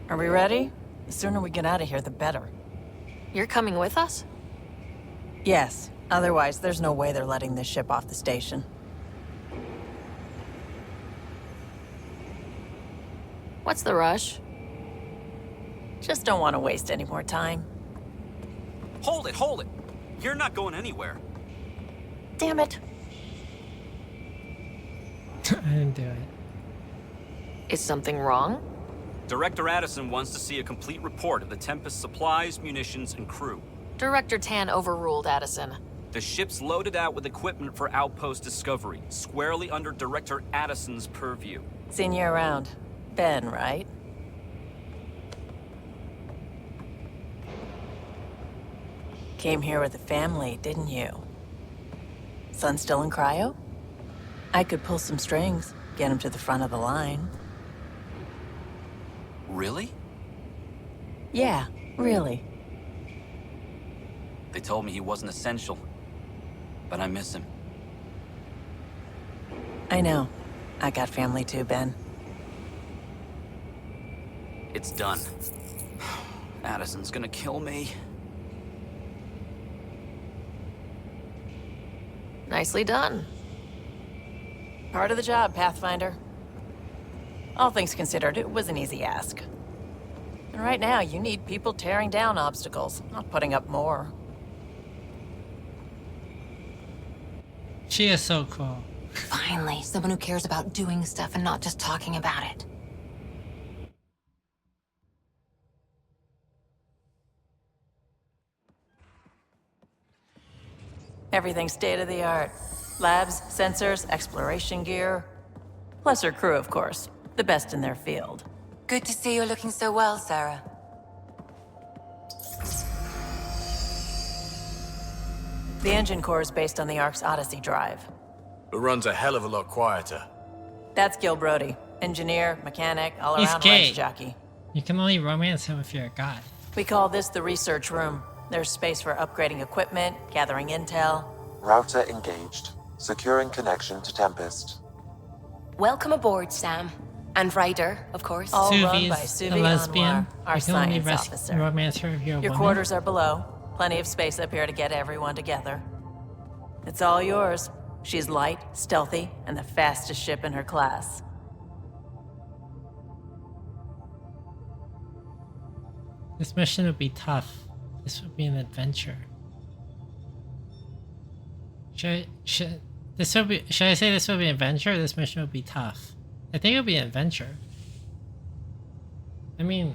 Speaker 9: Are we ready? The sooner we get out of here, the better.
Speaker 3: You're coming with us?
Speaker 9: Yes. Otherwise, there's no way they're letting this ship off the station.
Speaker 3: What's the rush?
Speaker 9: Just don't want to waste any more time.
Speaker 19: Hold it, hold it! You're not going anywhere.
Speaker 9: Damn it.
Speaker 1: I didn't do it.
Speaker 3: Is something wrong?
Speaker 19: Director Addison wants to see a complete report of the Tempest supplies, munitions, and crew.
Speaker 3: Director Tan overruled Addison.
Speaker 19: The ship's loaded out with equipment for outpost discovery, squarely under Director Addison's purview.
Speaker 9: Seen you around. Ben, right? Came here with a family, didn't you? Son still in cryo? I could pull some strings, get him to the front of the line.
Speaker 19: Really?
Speaker 9: Yeah, really.
Speaker 19: They told me he wasn't essential, but I miss him.
Speaker 9: I know. I got family too, Ben.
Speaker 19: It's done. Addison's gonna kill me.
Speaker 3: Nicely done.
Speaker 9: Part of the job, Pathfinder. All things considered, it was an easy ask. And right now, you need people tearing down obstacles, not putting up more.
Speaker 1: She is so cool.
Speaker 10: Finally, someone who cares about doing stuff and not just talking about it.
Speaker 9: Everything's state-of-the-art. Labs, sensors, exploration gear. Plus her crew, of course. The best in their field.
Speaker 10: Good to see you looking so well, Sarah.
Speaker 9: The engine core is based on the Ark's Odyssey drive.
Speaker 23: It runs a hell of a lot quieter.
Speaker 9: That's Gil Brody. Engineer, mechanic,
Speaker 1: He's
Speaker 9: all-around
Speaker 1: gay.
Speaker 9: race jockey.
Speaker 1: You can only romance him if you're a god.
Speaker 9: We call this the research room. There's space for upgrading equipment, gathering intel.
Speaker 20: Router engaged. Securing connection to Tempest.
Speaker 22: Welcome aboard, Sam. And Ryder, of course.
Speaker 9: All run
Speaker 1: Suvi's
Speaker 9: by
Speaker 1: a
Speaker 9: Suvi
Speaker 1: lesbian.
Speaker 9: Anwar, our
Speaker 1: You can only
Speaker 9: science officer.
Speaker 1: romance her if you're a
Speaker 9: Your
Speaker 1: woman.
Speaker 9: quarters are below. Plenty of space up here to get everyone together. It's all yours. She's light, stealthy, and the fastest ship in her class.
Speaker 1: This mission would be tough. This would be an adventure. This will be. Should I say this will be an adventure? Or this mission will be tough. I think it'll be an adventure. I mean,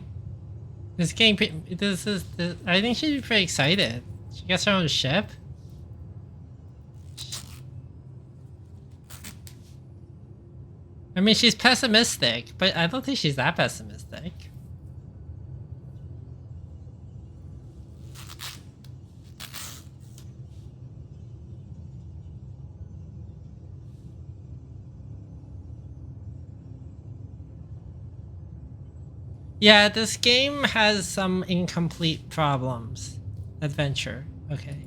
Speaker 1: this game. This is. I think she'd be pretty excited. She gets her own ship. I mean, she's pessimistic, but I don't think she's that pessimistic. Yeah, this game has some incomplete problems. Adventure. Okay.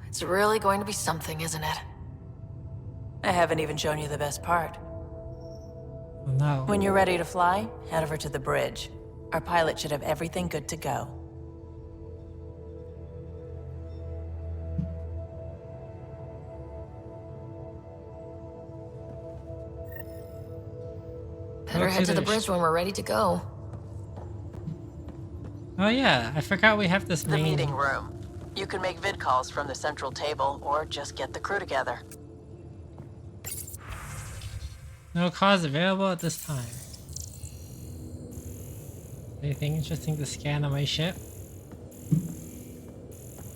Speaker 3: It's really going to be something, isn't it?
Speaker 9: I haven't even shown you the best part.
Speaker 1: Oh, no.
Speaker 9: When you're ready to fly, head over to the bridge. Our pilot should have everything good to go.
Speaker 3: Better head to the bridge when we're ready to go.
Speaker 1: Oh yeah, I forgot we have this
Speaker 9: The
Speaker 1: main
Speaker 9: meeting room. You can make vid calls from the central table, or just get the crew together.
Speaker 1: No cause available at this time. Anything interesting to scan on my ship?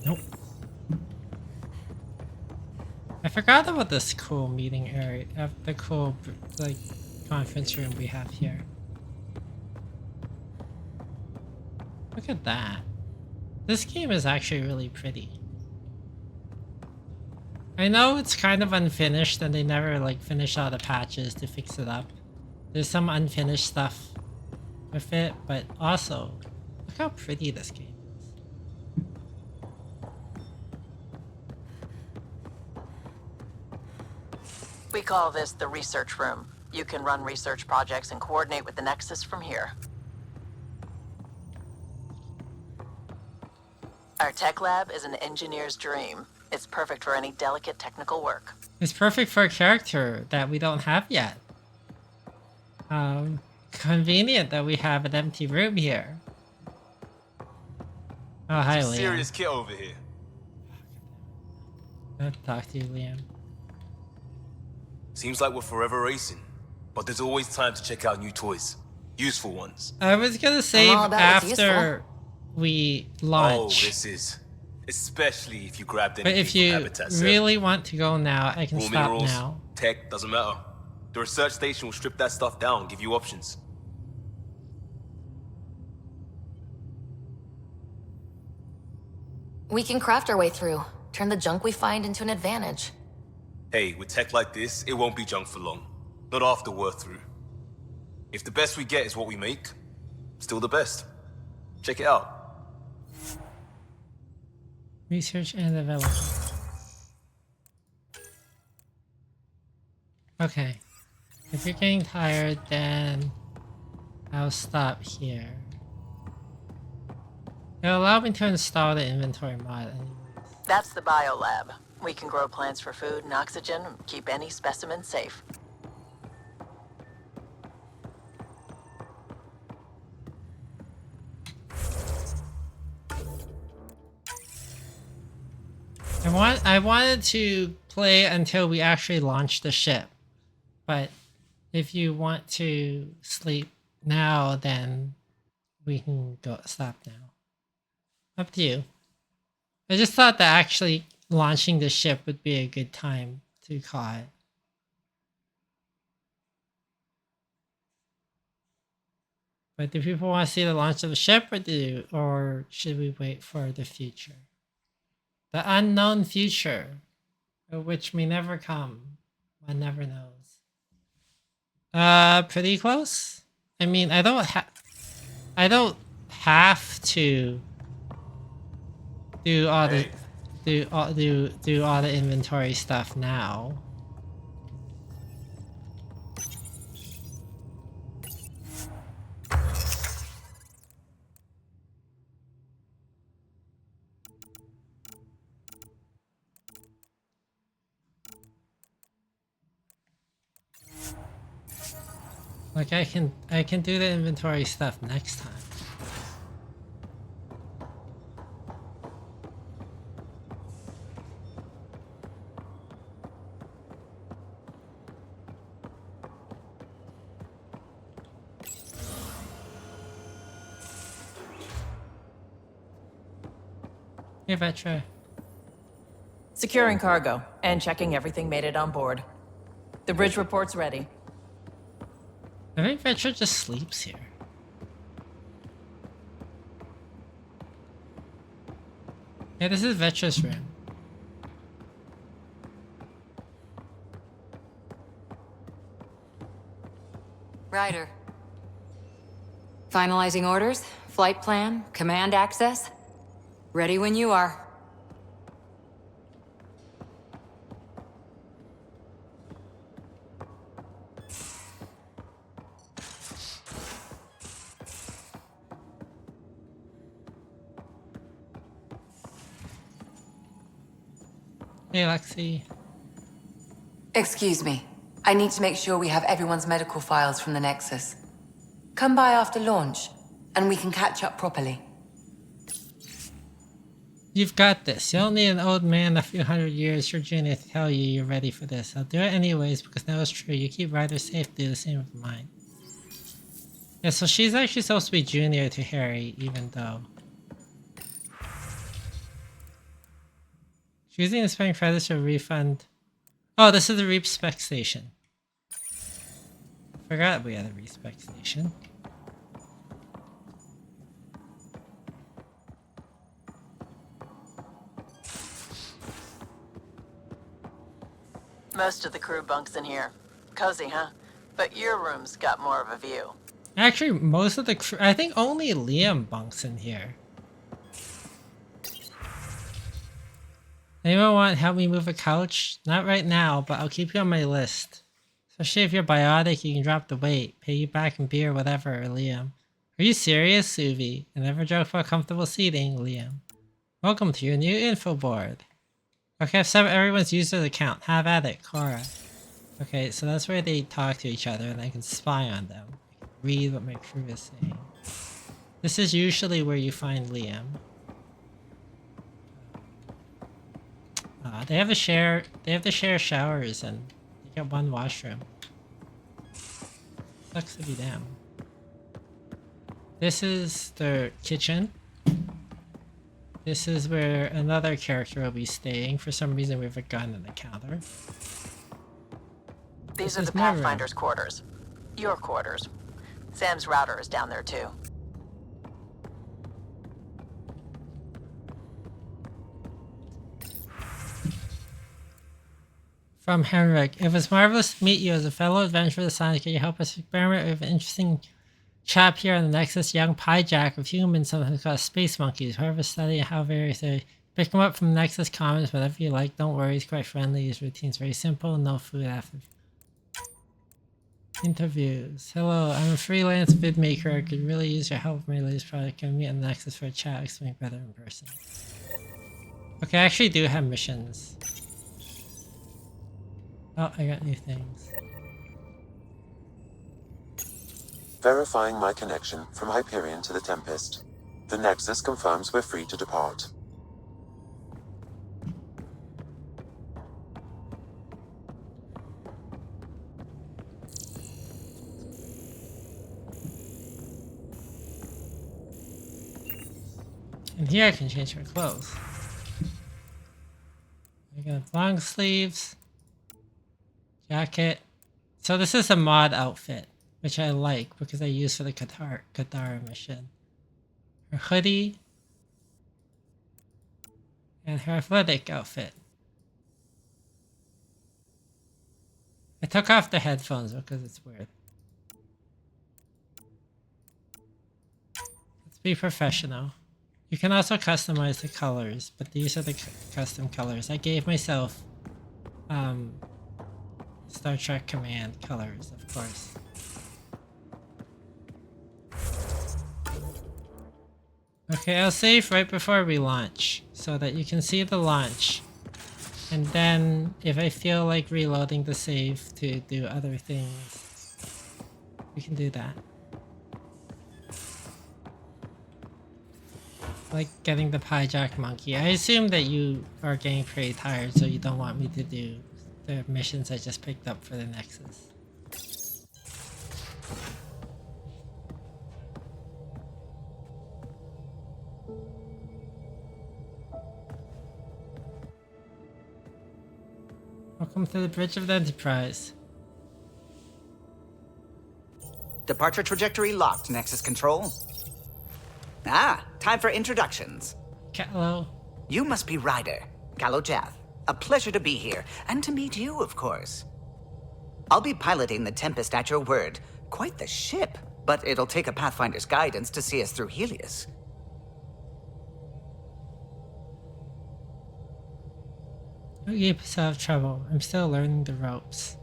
Speaker 1: Nope. I forgot about this cool meeting area, the cool like conference room we have here. Look at that. This game is actually really pretty. I know it's kind of unfinished and they never like finish all the patches to fix it up. There's some unfinished stuff with it, but also look how pretty this game is.
Speaker 9: We call this the research room. You can run research projects and coordinate with the Nexus from here. Our tech lab is an engineer's dream. It's perfect for any delicate technical work.
Speaker 1: It's perfect for a character that we don't have yet. Convenient that we have an empty room here. Oh, hi, Liam.
Speaker 8: Serious kid over here.
Speaker 1: I'll talk to you, Liam.
Speaker 8: Seems like we're forever racing, but there's always time to check out new toys. Useful ones.
Speaker 1: I was gonna save after we launch.
Speaker 8: Oh, this is. Especially if you grabbed
Speaker 1: But
Speaker 8: anything
Speaker 1: if you
Speaker 8: from Habitat 7.
Speaker 1: really want to go now, I can
Speaker 8: Raw
Speaker 1: stop
Speaker 8: minerals,
Speaker 1: now.
Speaker 8: tech, doesn't matter. The research station will strip that stuff down and give you options.
Speaker 3: We can craft our way through. Turn the junk we find into an advantage.
Speaker 8: Hey, with tech like this, it won't be junk for long. Not after we're through. If the best we get is what we make, still the best. Check it out.
Speaker 1: Research and development. Okay. If you're getting tired, then I'll stop here. It'll allow me to install the inventory mod.
Speaker 9: That's the biolab. We can grow plants for food and oxygen and keep any specimen safe.
Speaker 1: I wanted to play until we actually launch the ship, but if you want to sleep now, then we can stop now. Up to you. I just thought that actually launching the ship would be a good time to call it. But do people want to see the launch of the ship, or should we wait for the future? The unknown future, which may never come. One never knows. Pretty close. I mean, I don't have to do all the do all the inventory stuff now. Like I can do the inventory stuff next time. Hey, Vetra.
Speaker 9: Securing cargo and checking everything made it on board. The bridge report's ready.
Speaker 1: I think Vetra just sleeps here. Yeah, this is Vetra's room.
Speaker 5: Ryder. Finalizing orders, flight plan, command access. Ready when you are.
Speaker 1: Hey, Lexi.
Speaker 5: Excuse me. I need to make sure we have everyone's medical files from the Nexus. Come by after launch, and we can catch up properly.
Speaker 1: You've got this. You don't need an old man a few hundred years your junior to tell you you're ready for this. I'll do it anyways because now it's true. You keep Ryder safe, do the same with mine. Yeah, so she's actually supposed to be junior to Harry, even though she's using the spending credits to refund. Oh, this is the respec station. Forgot we had a respec station.
Speaker 9: Most of the crew bunks in here. Cozy, huh? But your room's got more of a view.
Speaker 1: Actually, most of the crew, I think only Liam bunks in here. Anyone want to help me move a couch? Not right now, but I'll keep you on my list. Especially if you're biotic, you can drop the weight. Pay you back in beer, whatever, Liam. Are you serious, Suvi? I never joke about comfortable seating, Liam. Welcome to your new info board. Okay, I've set up everyone's user account. Have at it, Cora. Okay, so that's where they talk to each other and I can spy on them. I can read what my crew is saying. This is usually where you find Liam. They have to share showers and they get one washroom. Sucks to be them. This is their kitchen. This is where another character will be staying. For some reason we have a gun in the counter.
Speaker 9: These are the Pathfinder's quarters. Your quarters. Sam's router is down there too.
Speaker 1: From Henrik, it was marvelous to meet you as a fellow adventurer of the Sonic. Can you help us experiment with an interesting chap here on the Nexus, young piejack of humans, something called space monkeys. However, study how various they pick him up from Nexus Commons, whatever you like. Don't worry, he's quite friendly. His routine's very simple. No food after. Interviews. Hello, I'm a freelance vid maker. I could really use your help with my latest project. Can we meet on the Nexus for a chat? Explain better in person. Okay, I actually do have missions. Oh, I got new things.
Speaker 20: Verifying my connection from Hyperion to the Tempest. The Nexus confirms we're free to depart.
Speaker 1: And here I can change my clothes. I got long sleeves, jacket. So this is a mod outfit, which I like because I use for the Qatar mission. Her hoodie and her athletic outfit. I took off the headphones because it's weird. Let's be professional. You can also customize the colors, but these are the custom colors. I gave myself Star Trek Command colors, of course. Okay, I'll save right before we launch so that you can see the launch. And then if I feel like reloading the save to do other things, we can do that. Like getting the piejack monkey. I assume that you are getting pretty tired, so you don't want me to do the missions I just picked up for the Nexus. Welcome to the Bridge of the Enterprise.
Speaker 13: Departure trajectory locked, Nexus Control. Ah, time for introductions.
Speaker 1: Hello.
Speaker 13: You must be Ryder, Gallo Jath. A pleasure to be here, and to meet you, of course. I'll be piloting the Tempest at your word. Quite the ship, but it'll take a Pathfinder's guidance to see us through Helios.
Speaker 1: Don't keep us out of trouble. I'm still learning the ropes.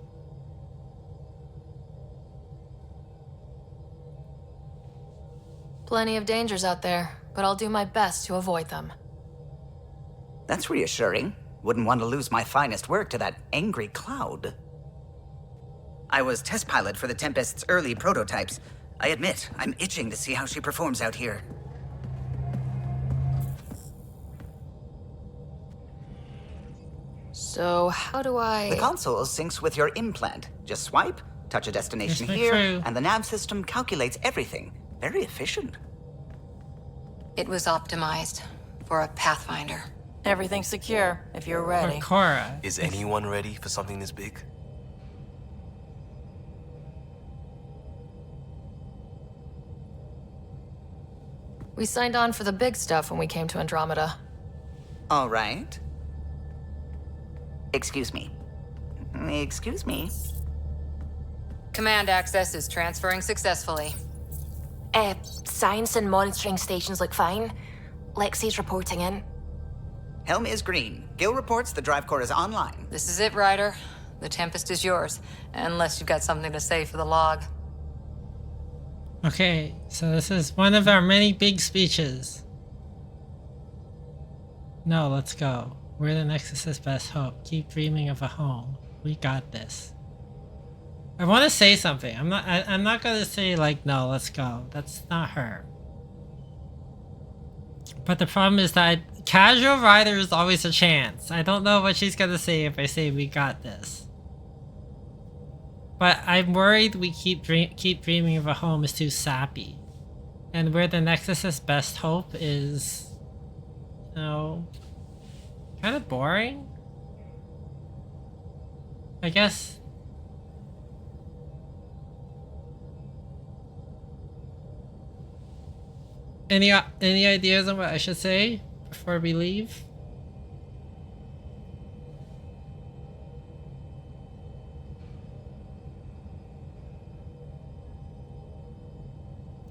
Speaker 3: Plenty of dangers out there, but I'll do my best to avoid them.
Speaker 13: That's reassuring. Wouldn't want to lose my finest work to that angry cloud. I was test pilot for the Tempest's early prototypes. I admit, I'm itching to see how she performs out here.
Speaker 3: So, how do I...
Speaker 13: The console syncs with your implant. Just swipe, touch a destination here, and the nav system calculates everything. Very efficient.
Speaker 5: It was optimized for a Pathfinder.
Speaker 9: Everything's secure, if you're ready.
Speaker 1: Cora.
Speaker 8: Is anyone ready for something this big?
Speaker 3: We signed on for the big stuff when we came to Andromeda.
Speaker 13: All right. Excuse me. Excuse me.
Speaker 5: Command access is transferring successfully.
Speaker 3: Science and monitoring stations look fine. Lexi's reporting in.
Speaker 13: Helm is green. Gil reports the drive core is online.
Speaker 5: This is it, Ryder. The Tempest is yours, unless you've got something to say for the log.
Speaker 1: Okay, so this is one of our many big speeches. No, let's go. We're the Nexus's best hope. Keep dreaming of a home. We got this. I want to say something. I'm not gonna say like, no, let's go. That's not her. But the problem is that casual rider is always a chance. I don't know what she's gonna say if I say we got this. But I'm worried we keep dreaming of a home is too sappy. And where the Nexus's best hope is, you know, kind of boring. I guess. Any ideas on what I should say before we leave?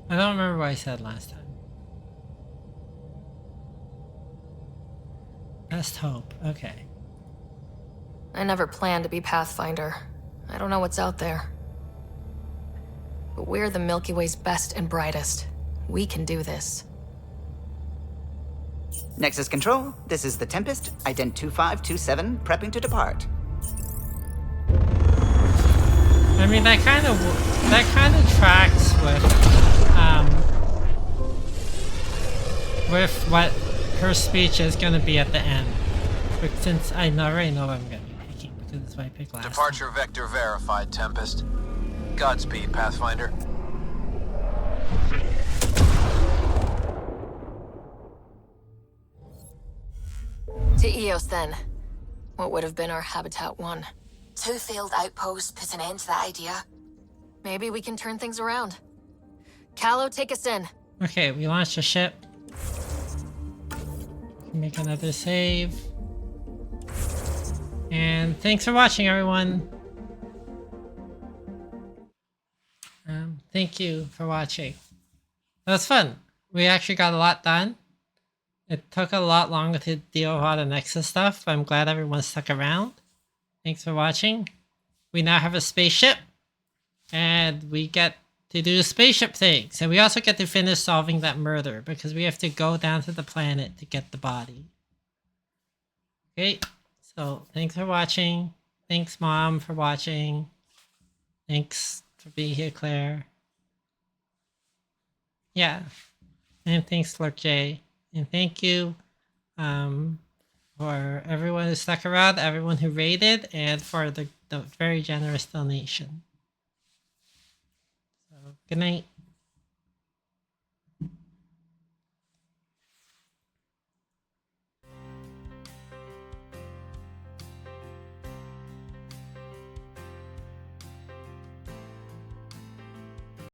Speaker 1: I don't remember what I said last time. Best hope, okay.
Speaker 3: I never planned to be Pathfinder. I don't know what's out there. But we're the Milky Way's best and brightest. We can do this.
Speaker 13: Nexus Control, this is the Tempest, ident 2527, prepping to depart.
Speaker 1: I mean, that kind of tracks with what her speech is going to be at the end. But since I already know what I'm going to be picking, because it's what I picked last
Speaker 15: Departure
Speaker 1: time.
Speaker 15: vector verified, Tempest. Godspeed, Pathfinder.
Speaker 3: To Eos, then. What would have been our Habitat 1.
Speaker 16: 2 failed outposts put an end to that idea.
Speaker 3: Maybe we can turn things around. Callow, take us in.
Speaker 1: Okay, we launched a ship. Make another save. And thanks for watching, everyone. Thank you for watching. That was fun. We actually got a lot done. It took a lot longer to deal with all the Nexus stuff, but I'm glad everyone stuck around. Thanks for watching. We now have a spaceship, and we get to do spaceship things. And we also get to finish solving that murder, because we have to go down to the planet to get the body. Okay, so thanks for watching. Thanks, Mom, for watching. Thanks for being here, Claire. Yeah, and thanks, Lurk J. And thank you for everyone who stuck around, everyone who rated, and for the very generous donation. So, good night.